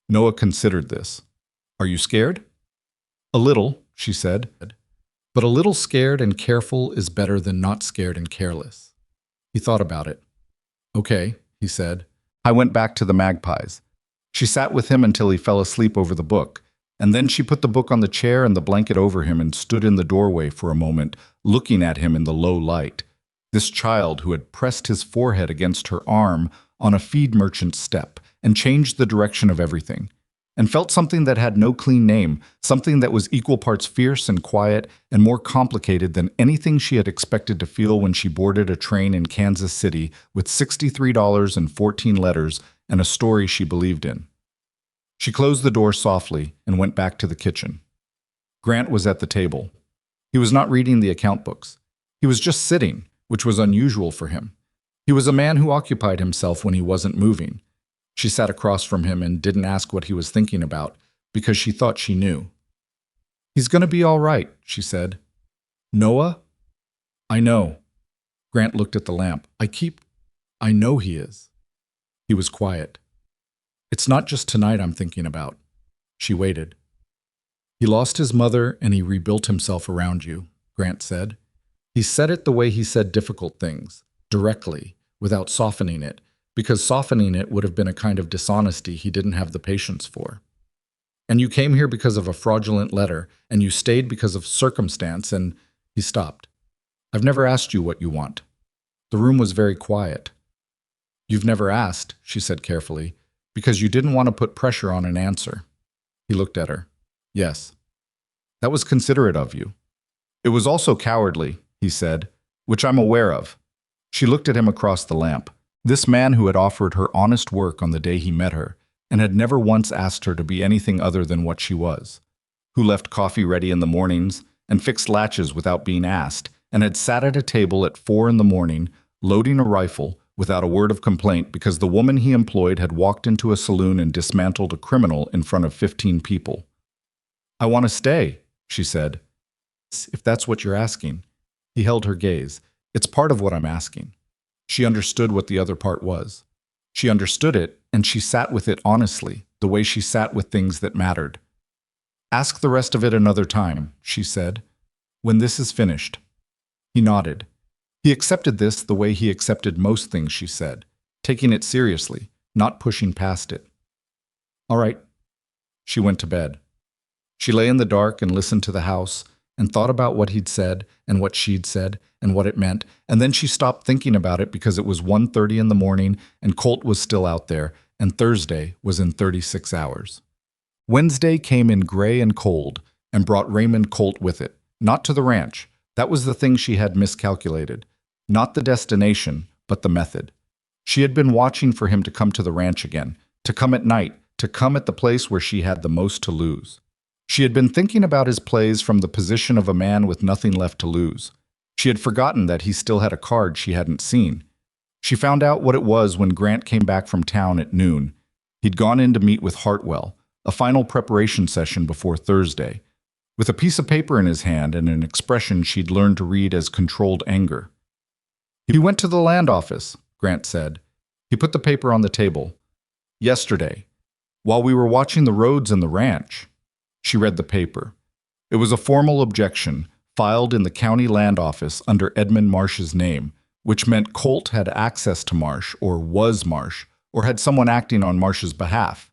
Noah considered this. Are you scared? A little, she said. But a little scared and careful is better than not scared and careless. He thought about it. Okay, he said. I went back to the magpies. She sat with him until he fell asleep over the book, and then she put the book on the chair and the blanket over him and stood in the doorway for a moment, looking at him in the low light. This child who had pressed his forehead against her arm on a feed merchant's step and changed the direction of everything, and felt something that had no clean name, something that was equal parts fierce and quiet and more complicated than anything she had expected to feel when she boarded a train in Kansas City with $63 and 14 letters and a story she believed in. She closed the door softly and went back to the kitchen. Grant was at the table. He was not reading the account books. He was just sitting, which was unusual for him. He was a man who occupied himself when he wasn't moving. She sat across from him and didn't ask what he was thinking about, because she thought she knew. He's going to be all right, she said. Noah? I know. Grant looked at the lamp. I know he is. He was quiet. It's not just tonight I'm thinking about. She waited. He lost his mother and he rebuilt himself around you, Grant said. He said it the way he said difficult things, directly, without softening it, because softening it would have been a kind of dishonesty he didn't have the patience for. And you came here because of a fraudulent letter, and you stayed because of circumstance, and he stopped. I've never asked you what you want. The room was very quiet. You've never asked, she said carefully, because you didn't want to put pressure on an answer. He looked at her. Yes. That was considerate of you. It was also cowardly, he said, which I'm aware of. She looked at him across the lamp. This man who had offered her honest work on the day he met her, and had never once asked her to be anything other than what she was, who left coffee ready in the mornings and fixed latches without being asked, and had sat at a table at 4 a.m, loading a rifle, without a word of complaint because the woman he employed had walked into a saloon and dismantled a criminal in front of 15 people. I want to stay, she said. If that's what you're asking. He held her gaze. It's part of what I'm asking. She understood what the other part was. She understood it, and she sat with it honestly, the way she sat with things that mattered. Ask the rest of it another time, she said, when this is finished. He nodded. He accepted this the way he accepted most things she said, taking it seriously, not pushing past it. All right. She went to bed. She lay in the dark and listened to the house, and thought about what he'd said and what she'd said and what it meant, and then she stopped thinking about it because it was 1:30 in the morning and Colt was still out there, and Thursday was in 36 hours. Wednesday came in gray and cold and brought Raymond Colt with it, not to the ranch. That was the thing she had miscalculated. Not the destination, but the method. She had been watching for him to come to the ranch again, to come at night, to come at the place where she had the most to lose. She had been thinking about his plays from the position of a man with nothing left to lose. She had forgotten that he still had a card she hadn't seen. She found out what it was when Grant came back from town at noon. He'd gone in to meet with Hartwell, a final preparation session before Thursday, with a piece of paper in his hand and an expression she'd learned to read as controlled anger. He went to the land office, Grant said. He put the paper on the table. Yesterday, while we were watching the roads and the ranch. She read the paper. It was a formal objection, filed in the county land office under Edmund Marsh's name, which meant Colt had access to Marsh, or was Marsh, or had someone acting on Marsh's behalf,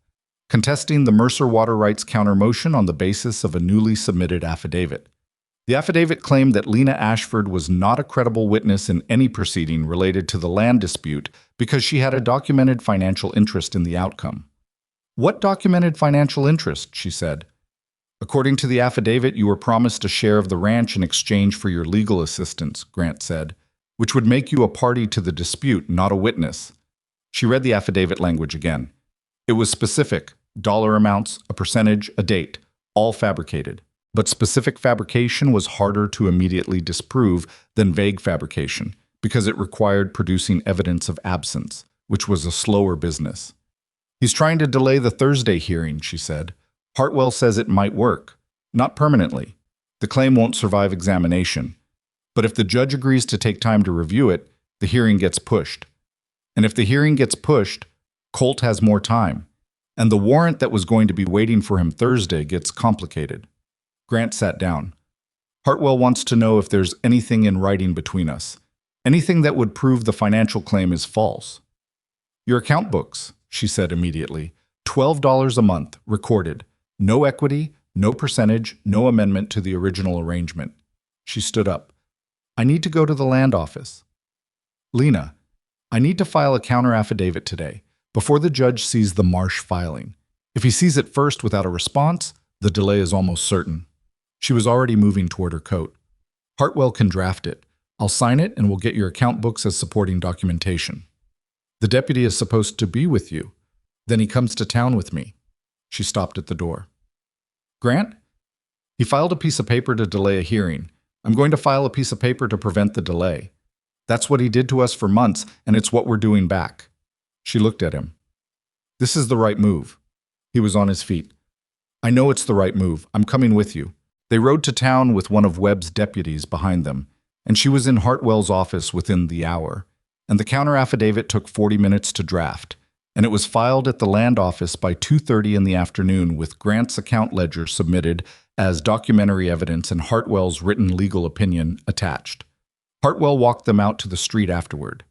contesting the Mercer Water Rights counter-motion on the basis of a newly submitted affidavit. The affidavit claimed that Lena Ashford was not a credible witness in any proceeding related to the land dispute because she had a documented financial interest in the outcome. What documented financial interest? She said. According to the affidavit, you were promised a share of the ranch in exchange for your legal assistance, Grant said, which would make you a party to the dispute, not a witness. She read the affidavit language again. It was specific, dollar amounts, a percentage, a date, all fabricated. But specific fabrication was harder to immediately disprove than vague fabrication, because it required producing evidence of absence, which was a slower business. He's trying to delay the Thursday hearing, she said. Hartwell says it might work. Not permanently. The claim won't survive examination. But if the judge agrees to take time to review it, the hearing gets pushed. And if the hearing gets pushed, Colt has more time. And the warrant that was going to be waiting for him Thursday gets complicated. Grant sat down. Hartwell wants to know if there's anything in writing between us. Anything that would prove the financial claim is false. Your account books, she said immediately. $12 a month, recorded. No equity, no percentage, no amendment to the original arrangement. She stood up. I need to go to the land office. Lena, I need to file a counter-affidavit today, before the judge sees the Marsh filing. If he sees it first without a response, the delay is almost certain. She was already moving toward her coat. Hartwell can draft it. I'll sign it and we'll get your account books as supporting documentation. The deputy is supposed to be with you. Then he comes to town with me. She stopped at the door. Grant? He filed a piece of paper to delay a hearing. I'm going to file a piece of paper to prevent the delay. That's what he did to us for months, and it's what we're doing back. She looked at him. This is the right move. He was on his feet. I know it's the right move. I'm coming with you. They rode to town with one of Webb's deputies behind them, and she was in Hartwell's office within the hour. And the counter-affidavit took 40 minutes to draft, and it was filed at the land office by 2:30 in the afternoon with Grant's account ledger submitted as documentary evidence and Hartwell's written legal opinion attached. Hartwell walked them out to the street afterward.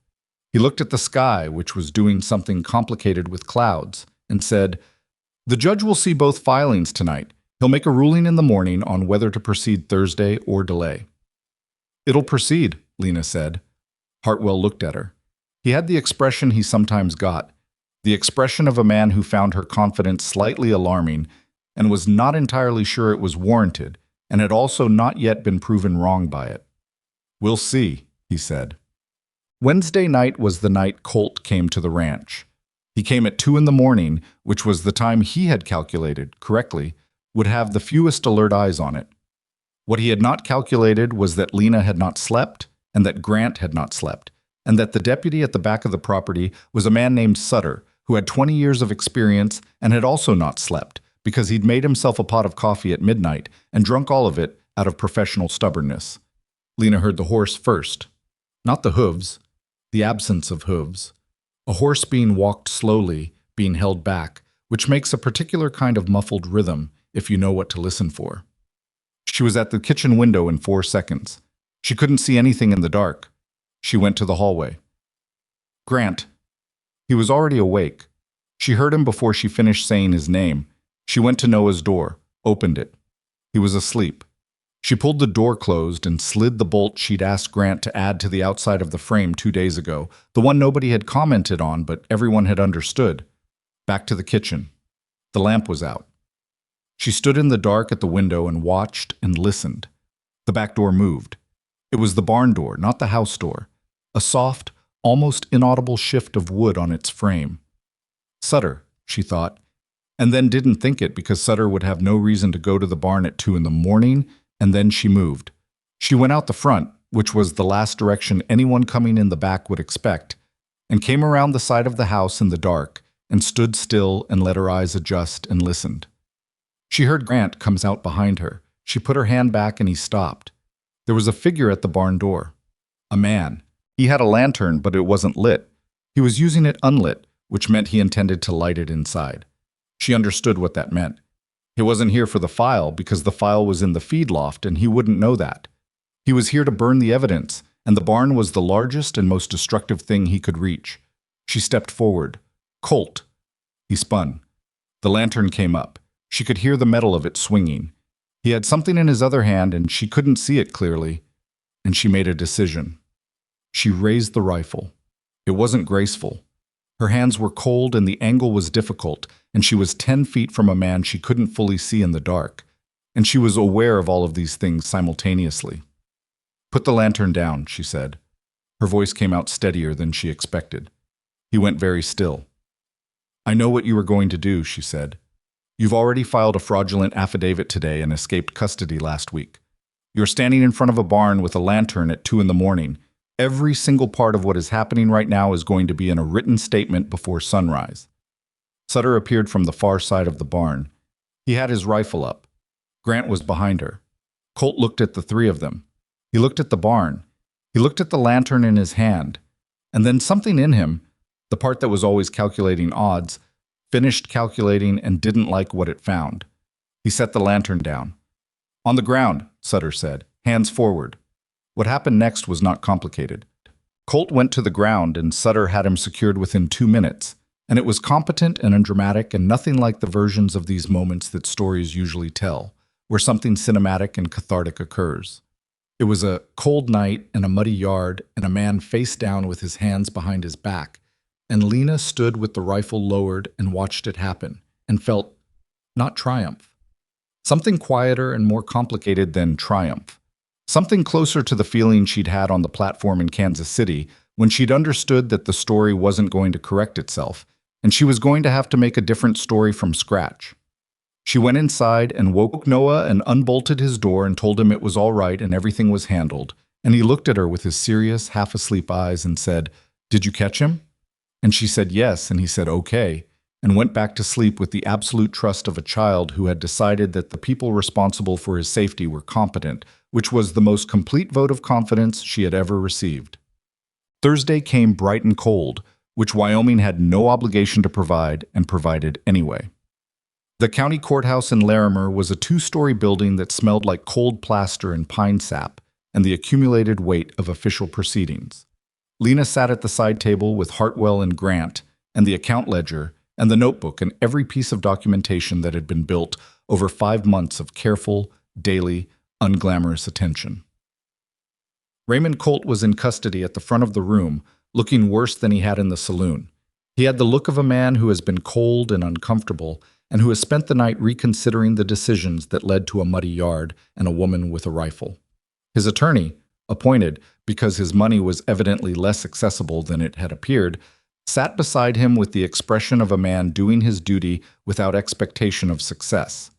He looked at the sky, which was doing something complicated with clouds, and said, The judge will see both filings tonight. He'll make a ruling in the morning on whether to proceed Thursday or delay. It'll proceed, Lena said. Hartwell looked at her. He had the expression he sometimes got, the expression of a man who found her confidence slightly alarming and was not entirely sure it was warranted, and had also not yet been proven wrong by it. We'll see, he said. Wednesday night was the night Colt came to the ranch. He came at 2 in the morning, which was the time he had calculated, correctly, would have the fewest alert eyes on it. What he had not calculated was that Lena had not slept, and that Grant had not slept, and that the deputy at the back of the property was a man named Sutter, who had 20 years of experience and had also not slept, because he'd made himself a pot of coffee at midnight and drunk all of it out of professional stubbornness. Lena heard the horse first. Not the hooves, the absence of hooves. A horse being walked slowly, being held back, which makes a particular kind of muffled rhythm if you know what to listen for. She was at the kitchen window in 4 seconds. She couldn't see anything in the dark. She went to the hallway. Grant. He was already awake. She heard him before she finished saying his name. She went to Noah's door, opened it. He was asleep. She pulled the door closed and slid the bolt she'd asked Grant to add to the outside of the frame 2 days ago, the one nobody had commented on but everyone had understood. Back to the kitchen. The lamp was out. She stood in the dark at the window and watched and listened. The back door moved. It was the barn door, not the house door. A soft, almost inaudible shift of wood on its frame. Sutter, she thought, and then didn't think it because Sutter would have no reason to go to the barn at 2 in the morning, and then she moved. She went out the front, which was the last direction anyone coming in the back would expect, and came around the side of the house in the dark, and stood still and let her eyes adjust and listened. She heard Grant comes out behind her. She put her hand back and he stopped. There was a figure at the barn door. A man. He had a lantern, but it wasn't lit. He was using it unlit, which meant he intended to light it inside. She understood what that meant. He wasn't here for the file because the file was in the feed loft and he wouldn't know that. He was here to burn the evidence, and the barn was the largest and most destructive thing he could reach. She stepped forward. Colt. He spun. The lantern came up. She could hear the metal of it swinging. He had something in his other hand and she couldn't see it clearly, and she made a decision. She raised the rifle. It wasn't graceful. Her hands were cold and the angle was difficult, and she was 10 feet from a man she couldn't fully see in the dark, and she was aware of all of these things simultaneously. Put the lantern down, she said. Her voice came out steadier than she expected. He went very still. I know what you were going to do, she said. You've already filed a fraudulent affidavit today and escaped custody last week. You're standing in front of a barn with a lantern at 2 in the morning. Every single part of what is happening right now is going to be in a written statement before sunrise. Sutter appeared from the far side of the barn. He had his rifle up. Grant was behind her. Colt looked at the three of them. He looked at the barn. He looked at the lantern in his hand. And then something in him, the part that was always calculating odds, finished calculating and didn't like what it found. He set the lantern down. "On the ground," Sutter said, "hands forward." What happened next was not complicated. Colt went to the ground and Sutter had him secured within 2 minutes, and it was competent and undramatic and nothing like the versions of these moments that stories usually tell, where something cinematic and cathartic occurs. It was a cold night and a muddy yard and a man face down with his hands behind his back, and Lena stood with the rifle lowered and watched it happen, and felt, not triumph, something quieter and more complicated than triumph. Something closer to the feeling she'd had on the platform in Kansas City when she'd understood that the story wasn't going to correct itself, and she was going to have to make a different story from scratch. She went inside and woke Noah and unbolted his door and told him it was all right and everything was handled, and he looked at her with his serious, half-asleep eyes and said, "Did you catch him?" And she said yes, and he said okay, and went back to sleep with the absolute trust of a child who had decided that the people responsible for his safety were competent, which was the most complete vote of confidence she had ever received. Thursday came bright and cold, which Wyoming had no obligation to provide and provided anyway. The county courthouse in Larimer was a 2-story building that smelled like cold plaster and pine sap and the accumulated weight of official proceedings. Lena sat at the side table with Hartwell and Grant and the account ledger and the notebook and every piece of documentation that had been built over 5 months of careful, daily, unglamorous attention. Raymond Colt was in custody at the front of the room, looking worse than he had in the saloon. He had the look of a man who has been cold and uncomfortable and who has spent the night reconsidering the decisions that led to a muddy yard and a woman with a rifle. His attorney, appointed because his money was evidently less accessible than it had appeared, sat beside him with the expression of a man doing his duty without expectation of success.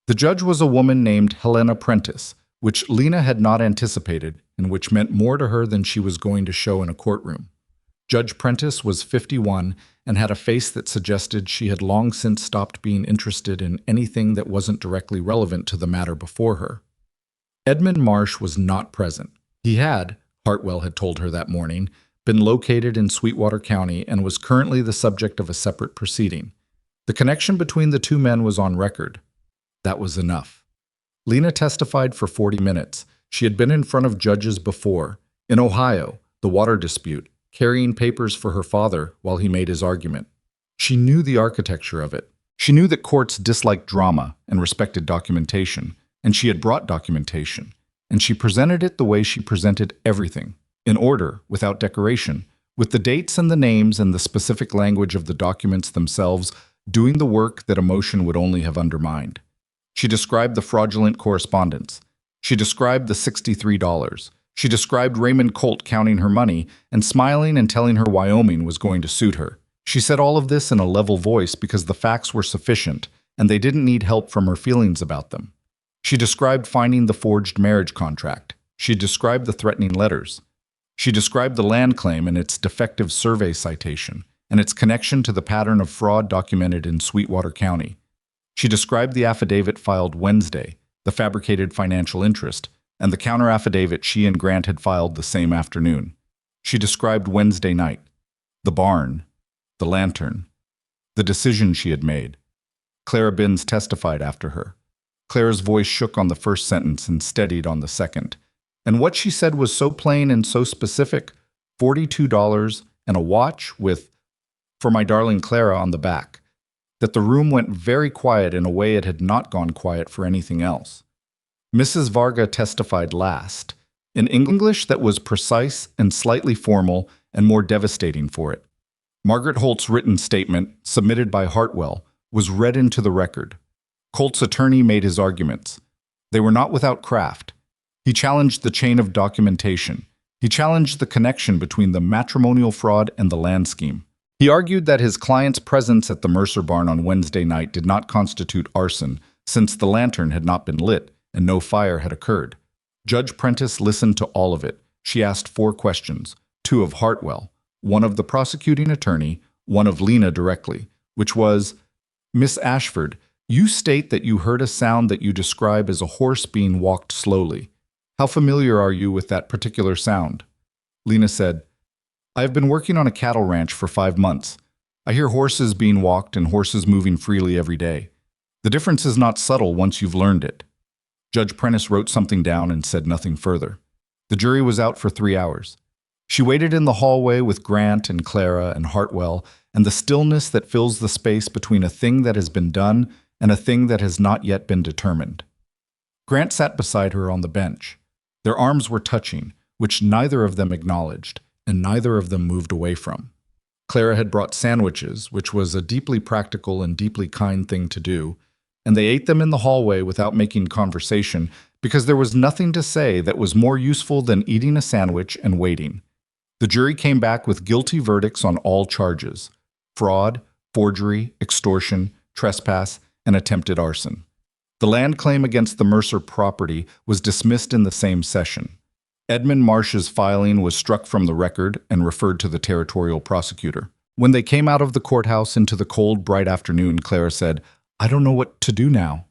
The judge was a woman named Helena Prentice, which Lena had not anticipated and which meant more to her than she was going to show in a courtroom. Judge Prentice was 51 and had a face that suggested she had long since stopped being interested in anything that wasn't directly relevant to the matter before her. Edmund Marsh was not present. He had, Hartwell had told her that morning, been located in Sweetwater County and was currently the subject of a separate proceeding. The connection between the two men was on record. That was enough. Lena testified for 40 minutes. She had been in front of judges before, in Ohio, the water dispute, carrying papers for her father while he made his argument. She knew the architecture of it. She knew that courts disliked drama and respected documentation, and she had brought documentation, and she presented it the way she presented everything, in order, without decoration, with the dates and the names and the specific language of the documents themselves, doing the work that emotion would only have undermined. She described the fraudulent correspondence. She described the $63. She described Raymond Colt counting her money and smiling and telling her Wyoming was going to suit her. She said all of this in a level voice because the facts were sufficient, and they didn't need help from her feelings about them. She described finding the forged marriage contract. She described the threatening letters. She described the land claim and its defective survey citation, and its connection to the pattern of fraud documented in Sweetwater County. She described the affidavit filed Wednesday, the fabricated financial interest, and the counter-affidavit she and Grant had filed the same afternoon. She described Wednesday night, the barn, the lantern, the decision she had made. Clara Binns testified after her. Clara's voice shook on the first sentence and steadied on the second. And what she said was so plain and so specific, $42 and a watch with, "For my darling Clara" on the back, that the room went very quiet in a way it had not gone quiet for anything else. Mrs. Varga testified last, in English that was precise and slightly formal and more devastating for it. Margaret Holt's written statement, submitted by Hartwell, was read into the record. Colt's attorney made his arguments. They were not without craft. He challenged the chain of documentation. He challenged the connection between the matrimonial fraud and the land scheme. He argued that his client's presence at the Mercer barn on Wednesday night did not constitute arson, since the lantern had not been lit and no fire had occurred. Judge Prentice listened to all of it. She asked 4 questions, 2 of Hartwell, 1 of the prosecuting attorney, 1 of Lena directly, which was, "Miss Ashford, you state that you heard a sound that you describe as a horse being walked slowly. How familiar are you with that particular sound?" Lena said, "I have been working on a cattle ranch for 5 months. I hear horses being walked and horses moving freely every day. The difference is not subtle once you've learned it." Judge Prentice wrote something down and said nothing further. The jury was out for 3 hours. She waited in the hallway with Grant and Clara and Hartwell, and the stillness that fills the space between a thing that has been done and a thing that has not yet been determined. Grant sat beside her on the bench. Their arms were touching, which neither of them acknowledged, and neither of them moved away from. Clara had brought sandwiches, which was a deeply practical and deeply kind thing to do, and they ate them in the hallway without making conversation because there was nothing to say that was more useful than eating a sandwich and waiting. The jury came back with guilty verdicts on all charges: fraud, forgery, extortion, trespass, and attempted arson. The land claim against the Mercer property was dismissed in the same session. Edmund Marsh's filing was struck from the record and referred to the territorial prosecutor. When they came out of the courthouse into the cold, bright afternoon, Clara said, "I don't know what to do now."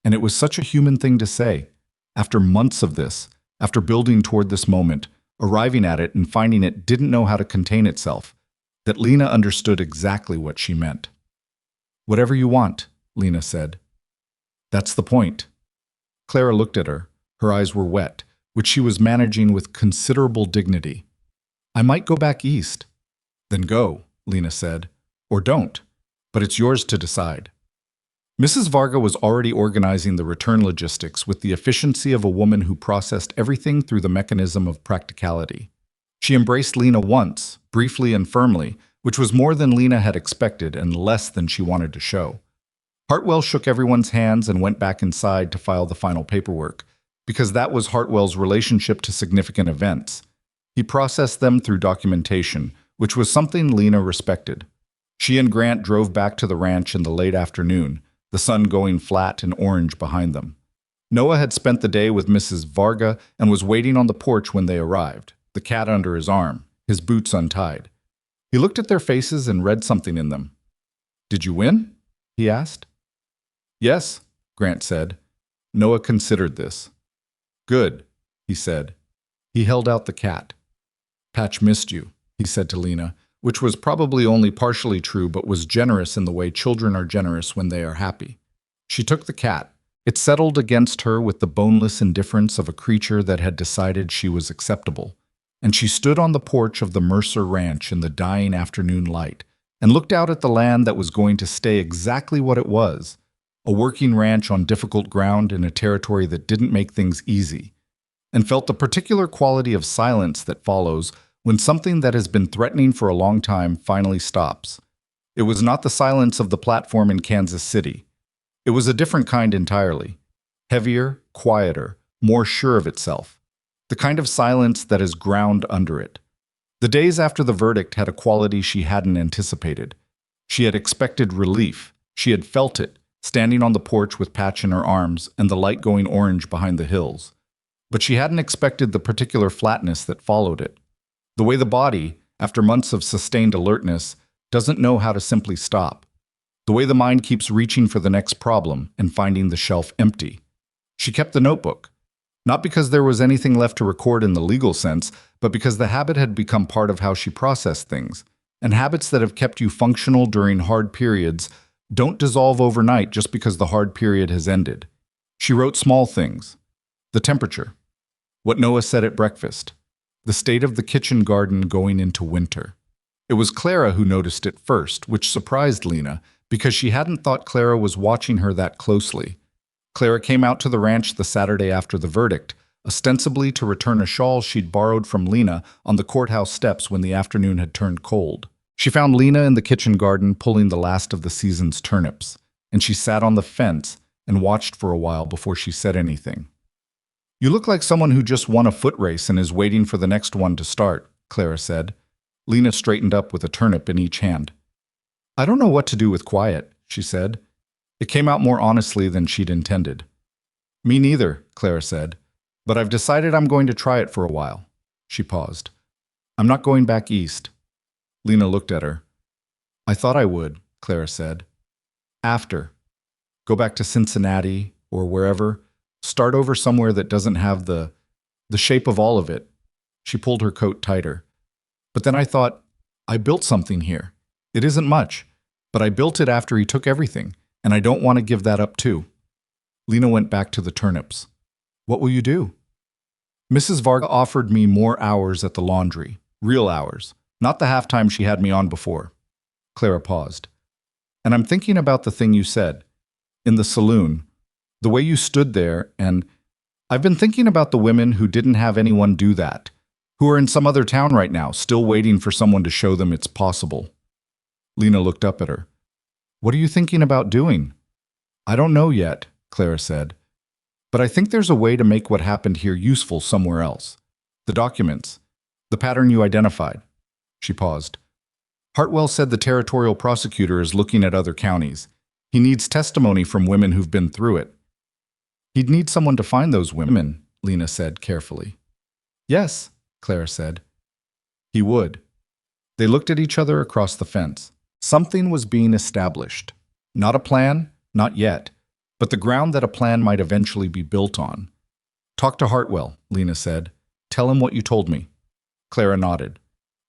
And it was such a human thing to say. After months of this, after building toward this moment, arriving at it and finding it didn't know how to contain itself, that Lena understood exactly what she meant. "Whatever you want," Lena said. "That's the point." Clara looked at her. Her eyes were wet, which she was managing with considerable dignity. "I might go back east." "Then go," Lena said. "Or don't. But it's yours to decide." Mrs. Varga was already organizing the return logistics with the efficiency of a woman who processed everything through the mechanism of practicality. She embraced Lena once, briefly and firmly, which was more than Lena had expected and less than she wanted to show. Hartwell shook everyone's hands and went back inside to file the final paperwork, because that was Hartwell's relationship to significant events. He processed them through documentation, which was something Lena respected. She and Grant drove back to the ranch in the late afternoon, the sun going flat and orange behind them. Noah had spent the day with Mrs. Varga and was waiting on the porch when they arrived, the cat under his arm, his boots untied. He looked at their faces and read something in them. "Did you win?" he asked. "Yes," Grant said. Noah considered this. "Good," he said. He held out the cat. "Patch missed you," he said to Lena, which was probably only partially true but was generous in the way children are generous when they are happy. She took the cat. It settled against her with the boneless indifference of a creature that had decided she was acceptable, and she stood on the porch of the Mercer Ranch in the dying afternoon light and looked out at the land that was going to stay exactly what it was, a working ranch on difficult ground in a territory that didn't make things easy, and felt the particular quality of silence that follows when something that has been threatening for a long time finally stops. It was not the silence of the platform in Kansas City. It was a different kind entirely. Heavier, quieter, more sure of itself. The kind of silence that is ground under it. The days after the verdict had a quality she hadn't anticipated. She had expected relief. She had felt it, standing on the porch with Patch in her arms and the light going orange behind the hills. But she hadn't expected the particular flatness that followed it. The way the body, after months of sustained alertness, doesn't know how to simply stop. The way the mind keeps reaching for the next problem and finding the shelf empty. She kept the notebook, not because there was anything left to record in the legal sense, but because the habit had become part of how she processed things, and habits that have kept you functional during hard periods don't dissolve overnight just because the hard period has ended. She wrote small things. The temperature. What Noah said at breakfast. The state of the kitchen garden going into winter. It was Clara who noticed it first, which surprised Lena, because she hadn't thought Clara was watching her that closely. Clara came out to the ranch the Saturday after the verdict, ostensibly to return a shawl she'd borrowed from Lena on the courthouse steps when the afternoon had turned cold. She found Lena in the kitchen garden pulling the last of the season's turnips, and she sat on the fence and watched for a while before she said anything. "You look like someone who just won a foot race and is waiting for the next one to start," Clara said. Lena straightened up with a turnip in each hand. "I don't know what to do with quiet," she said. It came out more honestly than she'd intended. "Me neither," Clara said. "But I've decided I'm going to try it for a while." She paused. "I'm not going back east." Lena looked at her. "I thought I would," Clara said. After. Go back to Cincinnati or wherever. Start over somewhere that doesn't have the shape of all of it. She pulled her coat tighter. But then I thought, I built something here. It isn't much, but I built it after he took everything, and I don't want to give that up too. Lena went back to the turnips. What will you do? Mrs. Varga offered me more hours at the laundry. Real hours. Not the half-time she had me on before. Clara paused. And I'm thinking about the thing you said. In the saloon. The way you stood there, and I've been thinking about the women who didn't have anyone do that, who are in some other town right now, still waiting for someone to show them it's possible. Lena looked up at her. What are you thinking about doing? I don't know yet, Clara said. But I think there's a way to make what happened here useful somewhere else. The documents. The pattern you identified. She paused. Hartwell said the territorial prosecutor is looking at other counties. He needs testimony from women who've been through it. He'd need someone to find those women, Lena said carefully. Yes, Clara said. He would. They looked at each other across the fence. Something was being established. Not a plan, not yet, but the ground that a plan might eventually be built on. Talk to Hartwell, Lena said. Tell him what you told me. Clara nodded.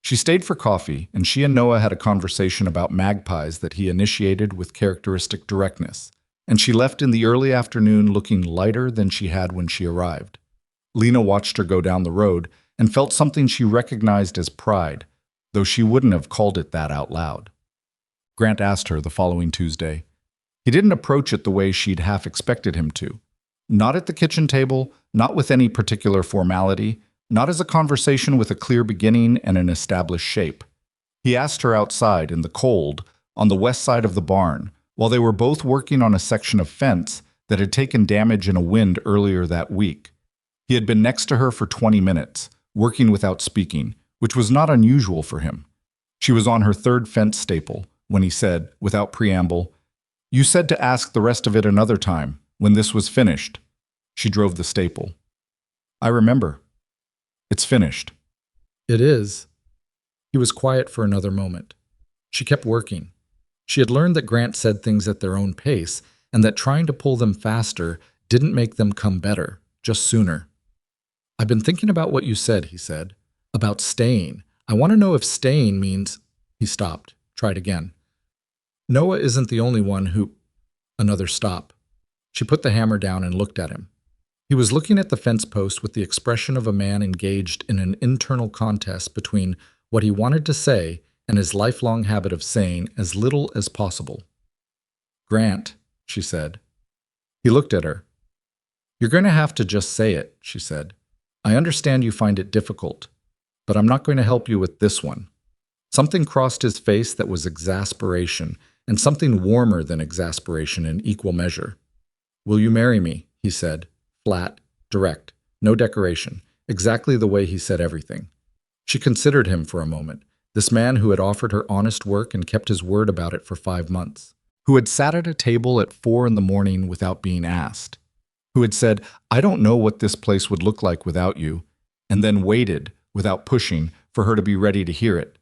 She stayed for coffee, and she and Noah had a conversation about magpies that he initiated with characteristic directness, and she left in the early afternoon looking lighter than she had when she arrived. Lena watched her go down the road and felt something she recognized as pride, though she wouldn't have called it that out loud. Grant asked her the following Tuesday. He didn't approach it the way she'd half expected him to. Not at the kitchen table, not with any particular formality, not as a conversation with a clear beginning and an established shape. He asked her outside in the cold, on the west side of the barn, while they were both working on a section of fence that had taken damage in a wind earlier that week. He had been next to her for 20 minutes, working without speaking, which was not unusual for him. She was on her third fence staple when he said, without preamble, "You said to ask the rest of it another time, when this was finished." She drove the staple. "I remember. It's finished." "It is." He was quiet for another moment. She kept working. She had learned that Grant said things at their own pace, and that trying to pull them faster didn't make them come better, just sooner. "I've been thinking about what you said," he said. "About staying. I want to know if staying means—" He stopped, tried again. "Noah isn't the only one who—" Another stop. She put the hammer down and looked at him. He was looking at the fence post with the expression of a man engaged in an internal contest between what he wanted to say and his lifelong habit of saying as little as possible. "Grant," she said. He looked at her. "You're going to have to just say it," she said. "I understand you find it difficult, but I'm not going to help you with this one." Something crossed his face that was exasperation, and something warmer than exasperation in equal measure. "Will you marry me?" he said. Flat, direct, no decoration, exactly the way he said everything. She considered him for a moment, this man who had offered her honest work and kept his word about it for 5 months, who had sat at a table at 4 in the morning without being asked, who had said, "I don't know what this place would look like without you," and then waited, without pushing, for her to be ready to hear it.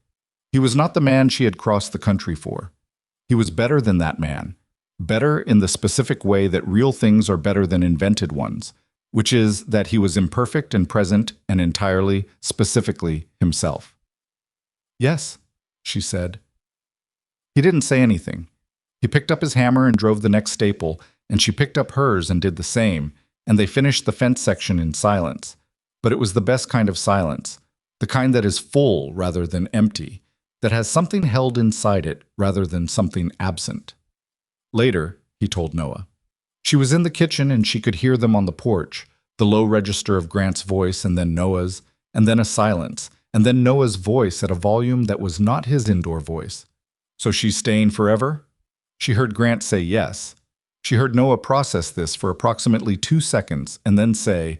He was not the man she had crossed the country for. He was better than that man. Better in the specific way that real things are better than invented ones, which is that he was imperfect and present and entirely, specifically, himself. "Yes," she said. He didn't say anything. He picked up his hammer and drove the next staple, and she picked up hers and did the same, and they finished the fence section in silence. But it was the best kind of silence, the kind that is full rather than empty, that has something held inside it rather than something absent. Later, he told Noah. She was in the kitchen and she could hear them on the porch, the low register of Grant's voice and then Noah's, and then a silence, and then Noah's voice at a volume that was not his indoor voice. "So she's staying forever?" She heard Grant say yes. She heard Noah process this for approximately 2 seconds and then say,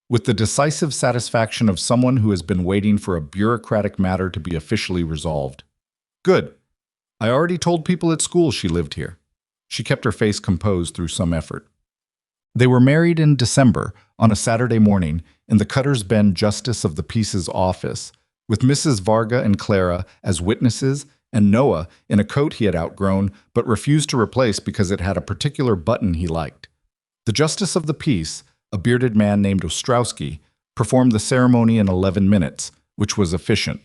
with the decisive satisfaction of someone who has been waiting for a bureaucratic matter to be officially resolved, "Good. I already told people at school she lived here." She kept her face composed through some effort. They were married in December, on a Saturday morning, in the Cutter's Bend Justice of the Peace's office, with Mrs. Varga and Clara as witnesses and Noah in a coat he had outgrown but refused to replace because it had a particular button he liked. The justice of the peace, a bearded man named Ostrowski, performed the ceremony in 11 minutes, which was efficient.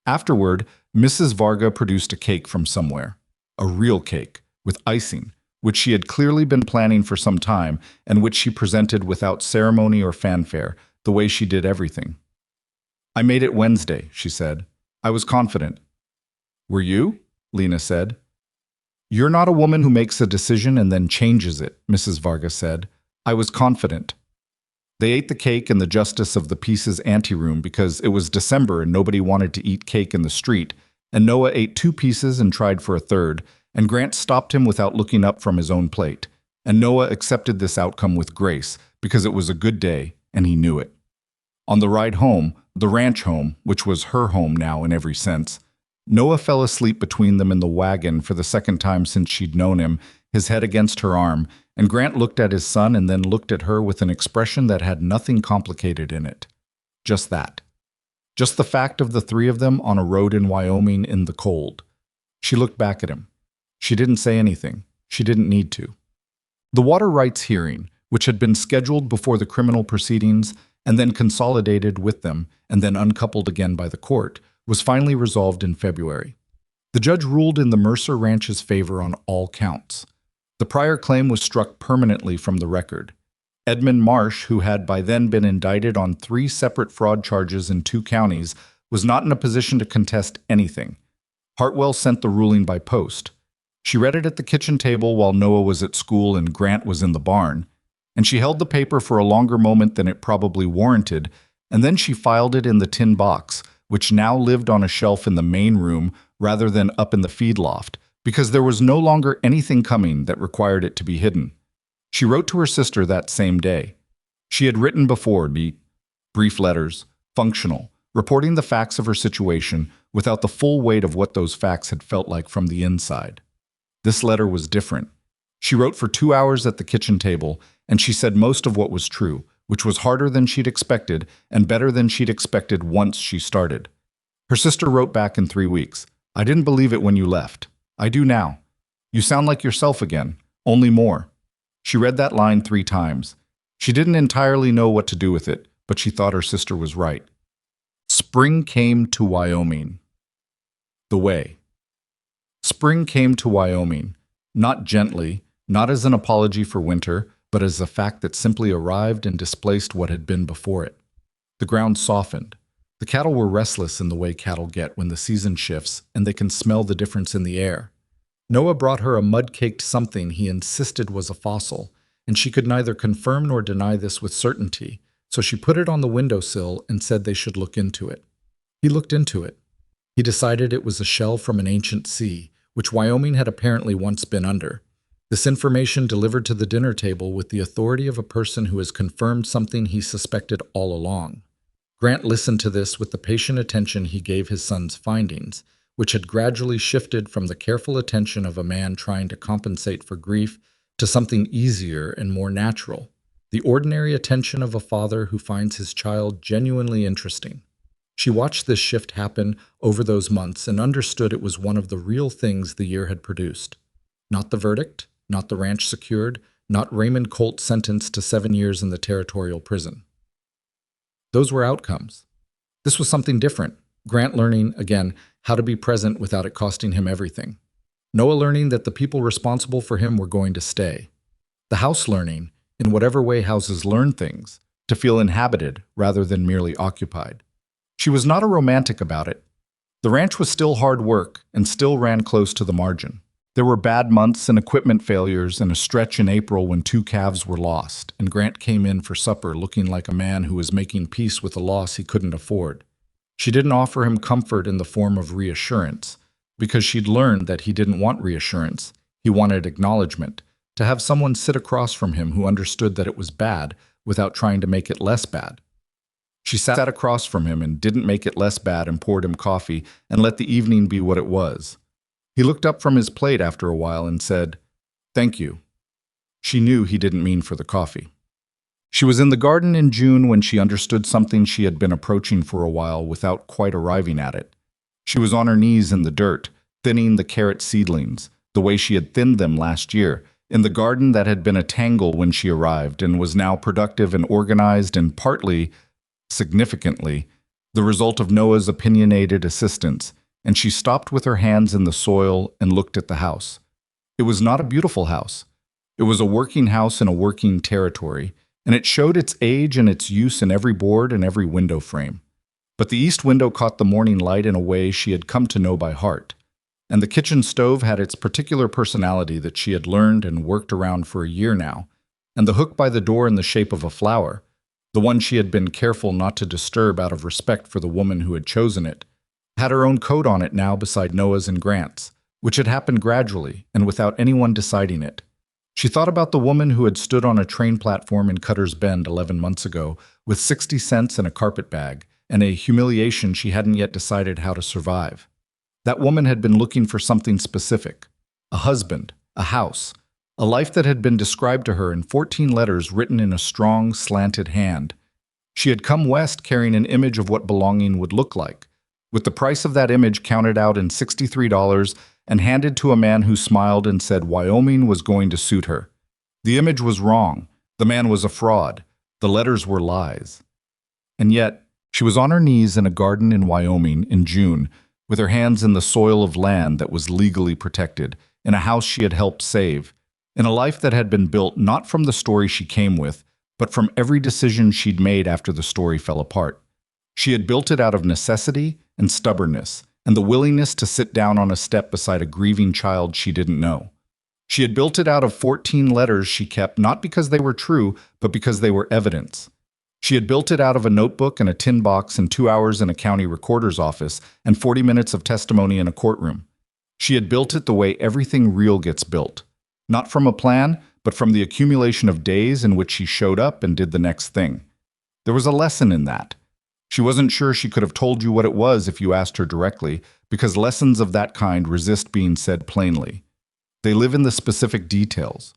Afterward, Mrs. Varga produced a cake from somewhere. A real cake, with icing, which she had clearly been planning for some time and which she presented without ceremony or fanfare, the way she did everything. "I made it Wednesday," she said. "I was confident." "Were you?" Lena said. "You're not a woman who makes a decision and then changes it," Mrs. Varga said. "I was confident." They ate the cake in the justice of the peace's anteroom because it was December and nobody wanted to eat cake in the street, and Noah ate 2 pieces and tried for a third, and Grant stopped him without looking up from his own plate, and Noah accepted this outcome with grace because it was a good day and he knew it. On the ride home, the ranch home, which was her home now in every sense, Noah fell asleep between them in the wagon for the second time since she'd known him, his head against her arm, and Grant looked at his son and then looked at her with an expression that had nothing complicated in it. Just that. Just the fact of the 3 of them on a road in Wyoming in the cold. She looked back at him. She didn't say anything. She didn't need to. The water rights hearing, which had been scheduled before the criminal proceedings and then consolidated with them and then uncoupled again by the court, was finally resolved in February. The judge ruled in the Mercer Ranch's favor on all counts. The prior claim was struck permanently from the record. Edmund Marsh, who had by then been indicted on 3 separate fraud charges in 2 counties, was not in a position to contest anything. Hartwell sent the ruling by post. She read it at the kitchen table while Noah was at school and Grant was in the barn, and she held the paper for a longer moment than it probably warranted, and then she filed it in the tin box, which now lived on a shelf in the main room rather than up in the feed loft, because there was no longer anything coming that required it to be hidden. She wrote to her sister that same day. She had written before, neat, brief letters, functional, reporting the facts of her situation without the full weight of what those facts had felt like from the inside. This letter was different. She wrote for 2 hours at the kitchen table, and she said most of what was true, which was harder than she'd expected and better than she'd expected once she started. Her sister wrote back in 3 weeks. "I didn't believe it when you left. I do now. You sound like yourself again, only more." She read that line 3 times. She didn't entirely know what to do with it, but she thought her sister was right. Spring came to Wyoming. The way. Spring came to Wyoming, not gently, not as an apology for winter, but as a fact that simply arrived and displaced what had been before it. The ground softened. The cattle were restless in the way cattle get when the season shifts and they can smell the difference in the air. Noah brought her a mud-caked something he insisted was a fossil, and she could neither confirm nor deny this with certainty, so she put it on the windowsill and said they should look into it. He looked into it. He decided it was a shell from an ancient sea, which Wyoming had apparently once been under. This information delivered to the dinner table with the authority of a person who has confirmed something he suspected all along. Grant listened to this with the patient attention he gave his son's findings, which had gradually shifted from the careful attention of a man trying to compensate for grief to something easier and more natural, the ordinary attention of a father who finds his child genuinely interesting. She watched this shift happen over those months and understood it was one of the real things the year had produced. Not the verdict, not the ranch secured, not Raymond Colt sentenced to 7 years in the territorial prison. Those were outcomes. This was something different. Grant learning, again, how to be present without it costing him everything. Noah learning that the people responsible for him were going to stay. The house learning, in whatever way houses learn things, to feel inhabited rather than merely occupied. She was not a romantic about it. The ranch was still hard work and still ran close to the margin. There were bad months and equipment failures and a stretch in April when 2 calves were lost, and Grant came in for supper looking like a man who was making peace with a loss he couldn't afford. She didn't offer him comfort in the form of reassurance, because she'd learned that he didn't want reassurance. He wanted acknowledgement, to have someone sit across from him who understood that it was bad without trying to make it less bad. She sat across from him and didn't make it less bad and poured him coffee and let the evening be what it was. He looked up from his plate after a while and said, "Thank you." She knew he didn't mean for the coffee. She was in the garden in June when she understood something she had been approaching for a while without quite arriving at it. She was on her knees in the dirt, thinning the carrot seedlings, the way she had thinned them last year, in the garden that had been a tangle when she arrived and was now productive and organized and partly, significantly, the result of Noah's opinionated assistance, and she stopped with her hands in the soil and looked at the house. It was not a beautiful house. It was a working house in a working territory, and it showed its age and its use in every board and every window frame. But the east window caught the morning light in a way she had come to know by heart, and the kitchen stove had its particular personality that she had learned and worked around for a year now, and the hook by the door in the shape of a flower, the one she had been careful not to disturb out of respect for the woman who had chosen it, had her own coat on it now beside Noah's and Grant's, which had happened gradually and without anyone deciding it. She thought about the woman who had stood on a train platform in Cutter's Bend 11 months ago with 60 cents and a carpet bag and a humiliation she hadn't yet decided how to survive. That woman had been looking for something specific: a husband, a house, a life that had been described to her in 14 letters written in a strong, slanted hand. She had come west carrying an image of what belonging would look like, with the price of that image counted out in $63 and handed to a man who smiled and said Wyoming was going to suit her. The image was wrong. The man was a fraud. The letters were lies. And yet, she was on her knees in a garden in Wyoming in June, with her hands in the soil of land that was legally protected, in a house she had helped save, in a life that had been built not from the story she came with, but from every decision she'd made after the story fell apart. She had built it out of necessity and stubbornness, and the willingness to sit down on a step beside a grieving child she didn't know. She had built it out of 14 letters she kept not because they were true, but because they were evidence. She had built it out of a notebook and a tin box and 2 hours in a county recorder's office and 40 minutes of testimony in a courtroom. She had built it the way everything real gets built. Not from a plan, but from the accumulation of days in which she showed up and did the next thing. There was a lesson in that. She wasn't sure she could have told you what it was if you asked her directly, because lessons of that kind resist being said plainly. They live in the specific details,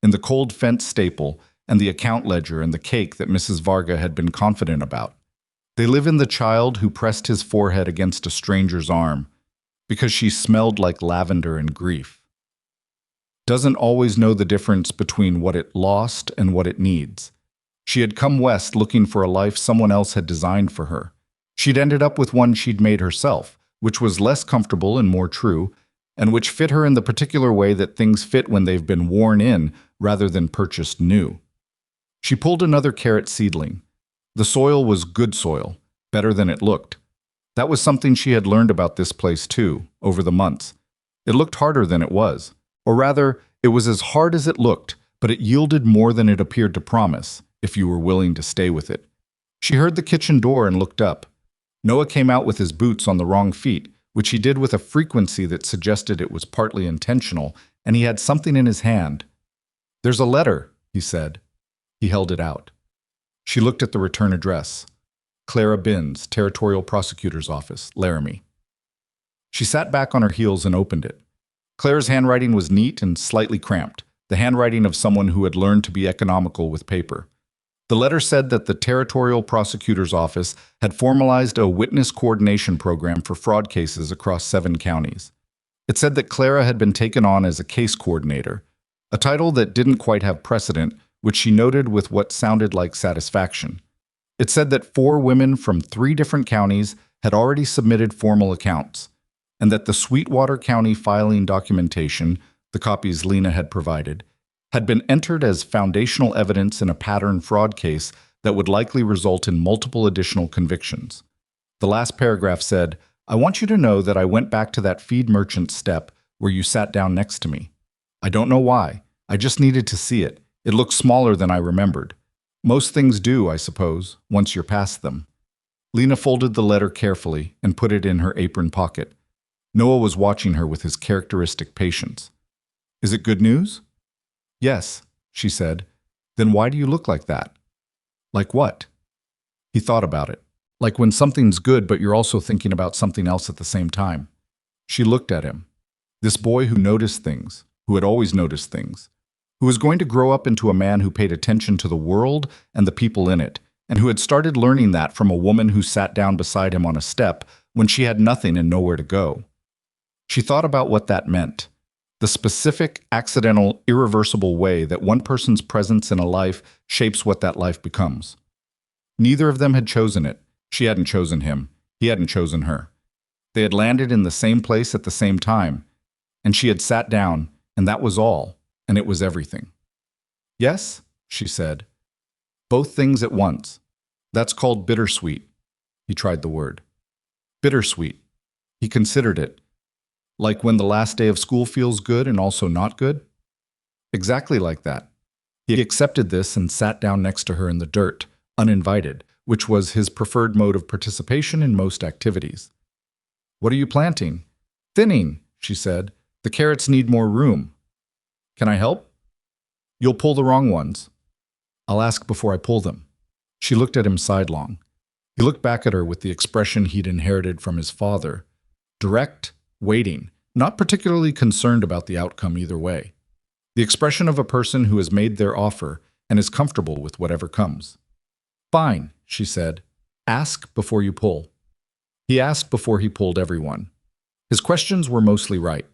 in the cold fence staple and the account ledger and the cake that Mrs. Varga had been confident about. They live in the child who pressed his forehead against a stranger's arm, because she smelled like lavender and grief. Doesn't always know the difference between what it lost and what it needs. She had come west looking for a life someone else had designed for her. She'd ended up with one she'd made herself, which was less comfortable and more true, and which fit her in the particular way that things fit when they've been worn in rather than purchased new. She pulled another carrot seedling. The soil was good soil, better than it looked. That was something she had learned about this place too, over the months. It looked harder than it was. Or rather, it was as hard as it looked, but it yielded more than it appeared to promise, if you were willing to stay with it. She heard the kitchen door and looked up. Noah came out with his boots on the wrong feet, which he did with a frequency that suggested it was partly intentional, and he had something in his hand. "There's a letter," he said. He held it out. She looked at the return address. Clara Binns, Territorial Prosecutor's Office, Laramie. She sat back on her heels and opened it. Clara's handwriting was neat and slightly cramped, the handwriting of someone who had learned to be economical with paper. The letter said that the Territorial Prosecutor's Office had formalized a witness coordination program for fraud cases across 7 counties. It said that Clara had been taken on as a case coordinator, a title that didn't quite have precedent, which she noted with what sounded like satisfaction. It said that 4 women from 3 different counties had already submitted formal accounts, and that the Sweetwater County filing documentation, the copies Lena had provided, had been entered as foundational evidence in a pattern fraud case that would likely result in multiple additional convictions. The last paragraph said, "I want you to know that I went back to that feed merchant step where you sat down next to me. I don't know why. I just needed to see it. It looked smaller than I remembered. Most things do, I suppose, once you're past them." Lena folded the letter carefully and put it in her apron pocket. Noah was watching her with his characteristic patience. "Is it good news?" "Yes," she said. "Then why do you look like that?" "Like what?" He thought about it. Like when something's good but you're also thinking about something else at the same time. She looked at him. This boy who noticed things, who had always noticed things, who was going to grow up into a man who paid attention to the world and the people in it, and who had started learning that from a woman who sat down beside him on a step when she had nothing and nowhere to go. She thought about what that meant. The specific, accidental, irreversible way that one person's presence in a life shapes what that life becomes. Neither of them had chosen it. She hadn't chosen him. He hadn't chosen her. They had landed in the same place at the same time, and she had sat down, and that was all, and it was everything. Yes, she said. Both things at once. That's called bittersweet. He tried the word. Bittersweet. He considered it. Like when the last day of school feels good and also not good? Exactly like that. He accepted this and sat down next to her in the dirt, uninvited, which was his preferred mode of participation in most activities. What are you planting? Thinning, she said. The carrots need more room. Can I help? You'll pull the wrong ones. I'll ask before I pull them. She looked at him sidelong. He looked back at her with the expression he'd inherited from his father. Direct, waiting, not particularly concerned about the outcome either way. The expression of a person who has made their offer and is comfortable with whatever comes. Fine, she said. Ask before you pull. He asked before he pulled everyone. His questions were mostly right.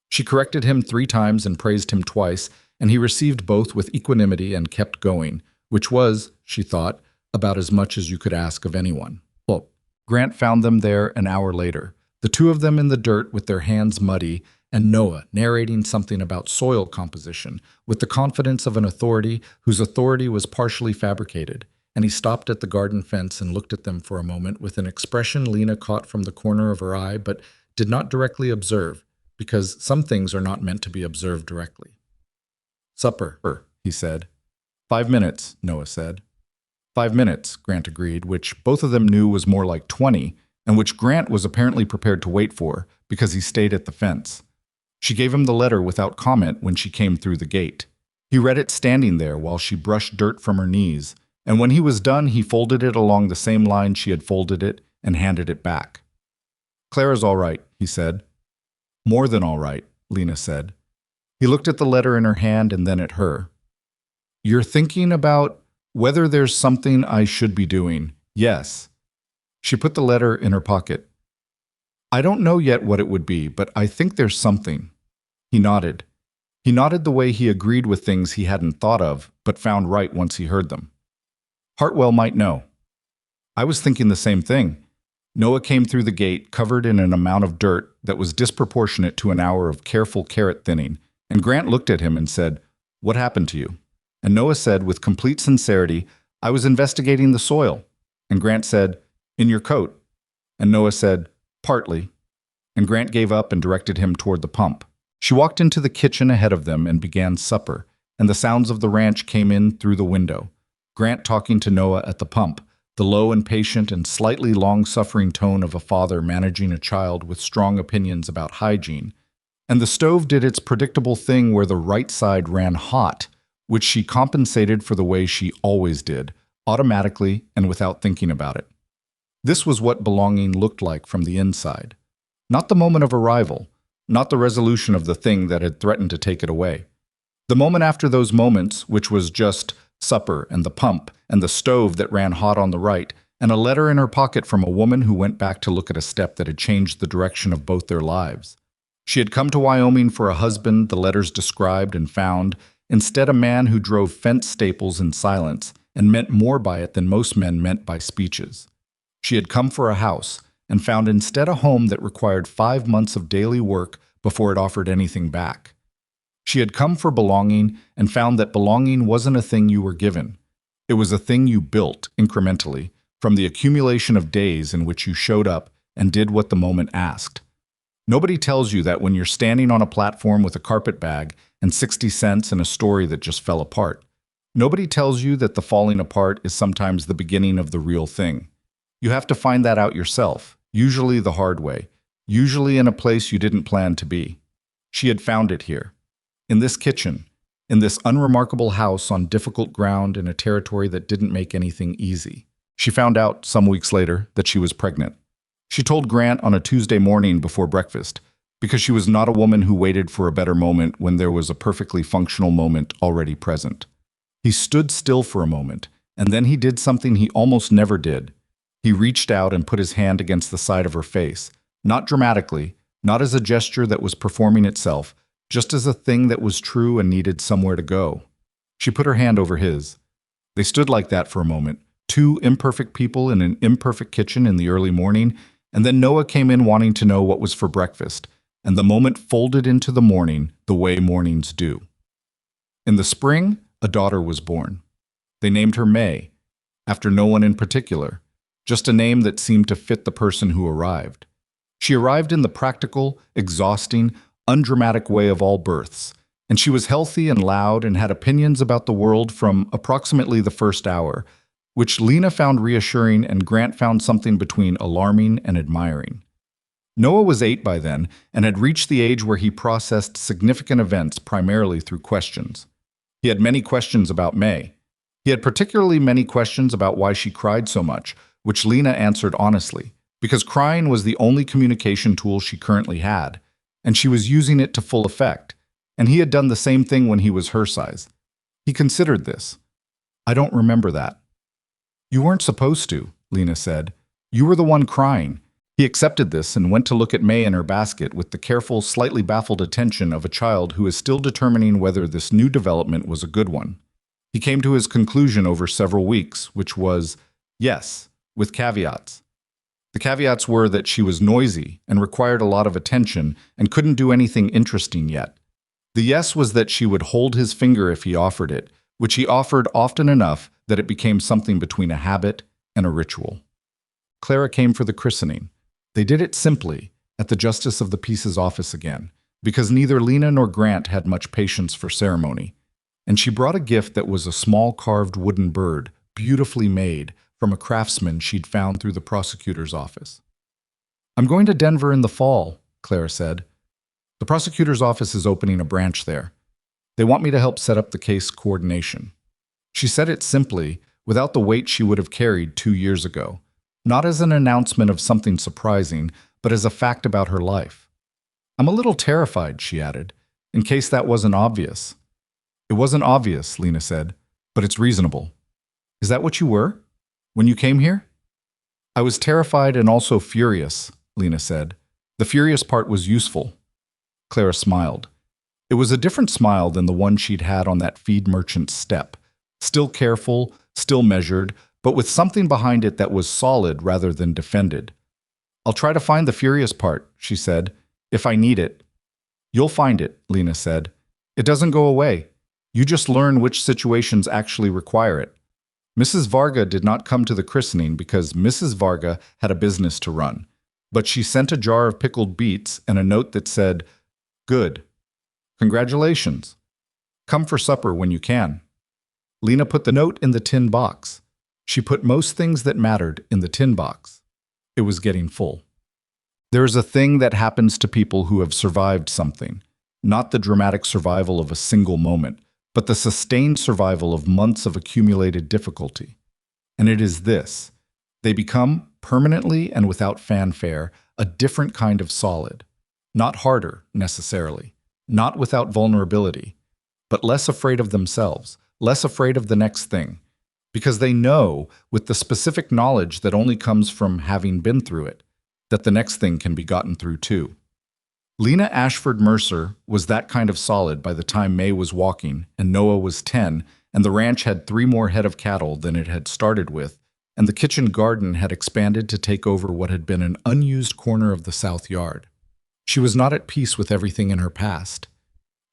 She corrected him 3 times and praised him twice, and he received both with equanimity and kept going, which was, she thought, about as much as you could ask of anyone. Well, Grant found them there an hour later, the two of them in the dirt with their hands muddy, and Noah narrating something about soil composition with the confidence of an authority whose authority was partially fabricated, and he stopped at the garden fence and looked at them for a moment with an expression Lena caught from the corner of her eye but did not directly observe, because some things are not meant to be observed directly. Supper, he said. 5 minutes, Noah said. 5 minutes, Grant agreed, which both of them knew was more like 20, and which Grant was apparently prepared to wait for, because he stayed at the fence. She gave him the letter without comment when she came through the gate. He read it standing there while she brushed dirt from her knees, and when he was done, he folded it along the same line she had folded it and handed it back. Clara's all right, he said. More than all right, Lena said. He looked at the letter in her hand and then at her. You're thinking about whether there's something I should be doing. Yes. She put the letter in her pocket. I don't know yet what it would be, but I think there's something. He nodded. He nodded the way he agreed with things he hadn't thought of, but found right once he heard them. Hartwell might know. I was thinking the same thing. Noah came through the gate, covered in an amount of dirt that was disproportionate to an hour of careful carrot thinning, and Grant looked at him and said, What happened to you? And Noah said with complete sincerity, I was investigating the soil. And Grant said, In your coat. And Noah said, Partly. And Grant gave up and directed him toward the pump. She walked into the kitchen ahead of them and began supper, and the sounds of the ranch came in through the window. Grant talking to Noah at the pump, the low and patient and slightly long-suffering tone of a father managing a child with strong opinions about hygiene. And the stove did its predictable thing where the right side ran hot, which she compensated for the way she always did, automatically and without thinking about it. This was what belonging looked like from the inside. Not the moment of arrival, not the resolution of the thing that had threatened to take it away. The moment after those moments, which was just supper and the pump and the stove that ran hot on the right, and a letter in her pocket from a woman who went back to look at a step that had changed the direction of both their lives. She had come to Wyoming for a husband the letters described and found, instead a man who drove fence staples in silence and meant more by it than most men meant by speeches. She had come for a house and found instead a home that required 5 months of daily work before it offered anything back. She had come for belonging and found that belonging wasn't a thing you were given. It was a thing you built incrementally from the accumulation of days in which you showed up and did what the moment asked. Nobody tells you that when you're standing on a platform with a carpet bag and 60 cents and a story that just fell apart. Nobody tells you that the falling apart is sometimes the beginning of the real thing. You have to find that out yourself, usually the hard way, usually in a place you didn't plan to be. She had found it here. In this kitchen, in this unremarkable house on difficult ground in a territory that didn't make anything easy. She found out, some weeks later, that she was pregnant. She told Grant on a Tuesday morning before breakfast, because she was not a woman who waited for a better moment when there was a perfectly functional moment already present. He stood still for a moment, and then he did something he almost never did. He reached out and put his hand against the side of her face, not dramatically, not as a gesture that was performing itself, just as a thing that was true and needed somewhere to go. She put her hand over his. They stood like that for a moment, two imperfect people in an imperfect kitchen in the early morning, and then Noah came in wanting to know what was for breakfast, and the moment folded into the morning the way mornings do. In the spring, a daughter was born. They named her May, after no one in particular, just a name that seemed to fit the person who arrived. She arrived in the practical, exhausting, undramatic way of all births, and she was healthy and loud and had opinions about the world from approximately the first hour, which Lena found reassuring and Grant found something between alarming and admiring. Noah was 8 by then and had reached the age where he processed significant events primarily through questions. He had many questions about May. He had particularly many questions about why she cried so much, which Lena answered honestly, because crying was the only communication tool she currently had, and she was using it to full effect, and he had done the same thing when he was her size. He considered this. "I don't remember that." "You weren't supposed to," Lena said. "You were the one crying." He accepted this and went to look at May in her basket with the careful, slightly baffled attention of a child who is still determining whether this new development was a good one. He came to his conclusion over several weeks, which was, yes, with caveats. The caveats were that she was noisy and required a lot of attention and couldn't do anything interesting yet. The yes was that she would hold his finger if he offered it, which he offered often enough that it became something between a habit and a ritual. Clara came for the christening. They did it simply, at the Justice of the Peace's office again, because neither Lena nor Grant had much patience for ceremony. And she brought a gift that was a small carved wooden bird, beautifully made, from a craftsman she'd found through the prosecutor's office. "I'm going to Denver in the fall," Clara said. "The prosecutor's office is opening a branch there. They want me to help set up the case coordination." She said it simply, without the weight she would have carried 2 years ago, not as an announcement of something surprising, but as a fact about her life. "I'm a little terrified," she added, in case that wasn't obvious. "It wasn't obvious," Lena said, "but it's reasonable." "Is that what you were? When you came here?" "I was terrified and also furious," Lena said. "The furious part was useful." Clara smiled. It was a different smile than the one she'd had on that feed merchant's step. Still careful, still measured, but with something behind it that was solid rather than defended. "I'll try to find the furious part," she said, "if I need it." "You'll find it," Lena said. "It doesn't go away. You just learn which situations actually require it." Mrs. Varga did not come to the christening because Mrs. Varga had a business to run, but she sent a jar of pickled beets and a note that said, "Good. Congratulations. Come for supper when you can." Lena put the note in the tin box. She put most things that mattered in the tin box. It was getting full. There is a thing that happens to people who have survived something, not the dramatic survival of a single moment, but the sustained survival of months of accumulated difficulty. And it is this. They become, permanently and without fanfare, a different kind of solid. Not harder, necessarily. Not without vulnerability. But less afraid of themselves, less afraid of the next thing. Because they know, with the specific knowledge that only comes from having been through it, that the next thing can be gotten through too. Lena Ashford Mercer was that kind of solid by the time May was walking and Noah was 10, and the ranch had 3 more head of cattle than it had started with, and the kitchen garden had expanded to take over what had been an unused corner of the south yard. She was not at peace with everything in her past.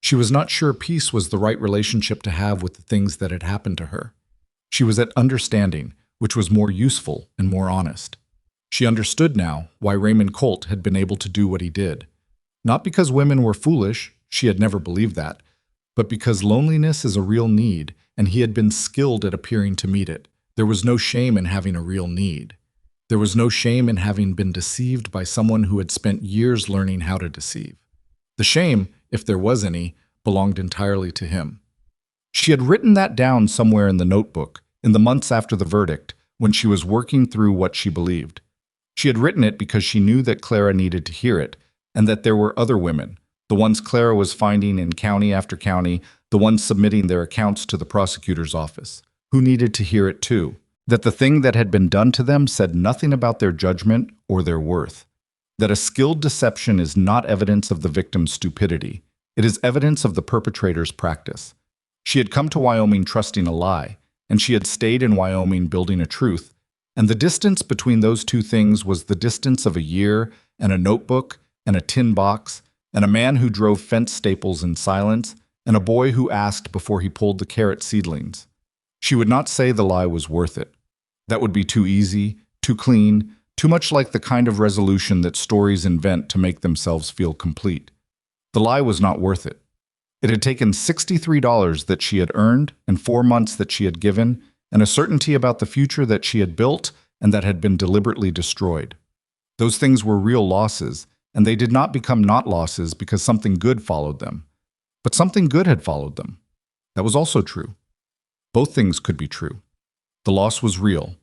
She was not sure peace was the right relationship to have with the things that had happened to her. She was at understanding, which was more useful and more honest. She understood now why Raymond Colt had been able to do what he did. Not because women were foolish, she had never believed that, but because loneliness is a real need, and he had been skilled at appearing to meet it. There was no shame in having a real need. There was no shame in having been deceived by someone who had spent years learning how to deceive. The shame, if there was any, belonged entirely to him. She had written that down somewhere in the notebook, in the months after the verdict, when she was working through what she believed. She had written it because she knew that Clara needed to hear it, and that there were other women, the ones Clara was finding in county after county, the ones submitting their accounts to the prosecutor's office, who needed to hear it too, that the thing that had been done to them said nothing about their judgment or their worth. that a skilled deception is not evidence of the victim's stupidity. It is evidence of the perpetrator's practice. She had come to Wyoming trusting a lie, and she had stayed in Wyoming building a truth, and the distance between those two things was the distance of a year and a notebook and a tin box and a man who drove fence staples in silence and a boy who asked before he pulled the carrot seedlings. She would not say the lie was worth it. That would be too easy, too clean, too much like the kind of resolution that stories invent to make themselves feel complete. The lie was not worth it. It had taken $63 that she had earned and 4 months that she had given, and a certainty about the future that she had built and that had been deliberately destroyed. Those things were real losses, and they did not become not losses because something good followed them. But something good had followed them. That was also true. Both things could be true. The loss was real,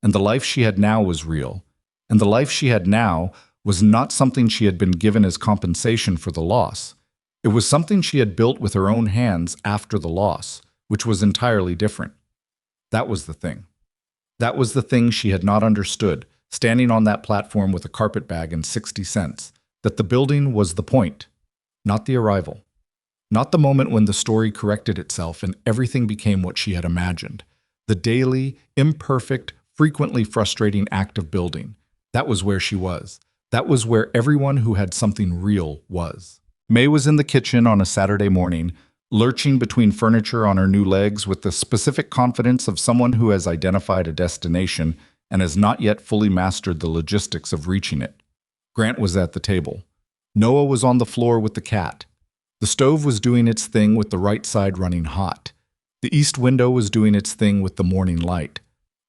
and the life she had now was real, and the life she had now was not something she had been given as compensation for the loss. It was something she had built with her own hands after the loss, which was entirely different. That was the thing. That was the thing she had not understood, standing on that platform with a carpet bag and 60 cents, that the building was the point, not the arrival. Not the moment when the story corrected itself and everything became what she had imagined. The daily, imperfect, frequently frustrating act of building. That was where she was. That was where everyone who had something real was. May was in the kitchen on a Saturday morning, lurching between furniture on her new legs with the specific confidence of someone who has identified a destination and has not yet fully mastered the logistics of reaching it. Grant was at the table. Noah was on the floor with the cat. The stove was doing its thing with the right side running hot. The east window was doing its thing with the morning light.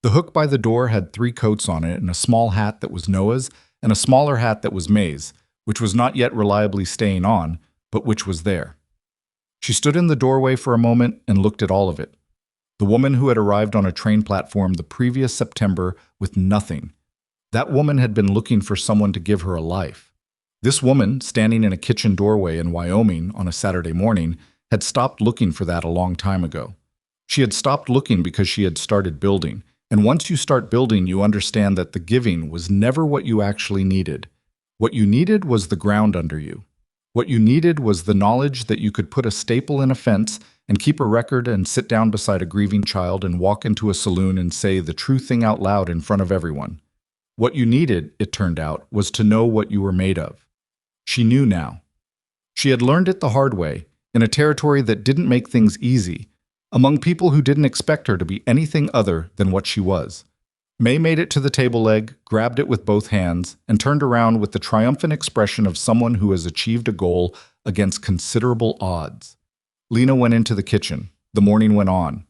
The hook by the door had 3 coats on it and a small hat that was Noah's and a smaller hat that was May's, which was not yet reliably staying on, but which was there. She stood in the doorway for a moment and looked at all of it. The woman who had arrived on a train platform the previous September with nothing. That woman had been looking for someone to give her a life. This woman, standing in a kitchen doorway in Wyoming on a Saturday morning, had stopped looking for that a long time ago. She had stopped looking because she had started building, and once you start building, you understand that the giving was never what you actually needed. What you needed was the ground under you. What you needed was the knowledge that you could put a staple in a fence and keep a record and sit down beside a grieving child and walk into a saloon and say the true thing out loud in front of everyone. What you needed, it turned out, was to know what you were made of. She knew now. She had learned it the hard way, in a territory that didn't make things easy, among people who didn't expect her to be anything other than what she was. May made it to the table leg, grabbed it with both hands, and turned around with the triumphant expression of someone who has achieved a goal against considerable odds. Lena went into the kitchen. The morning went on.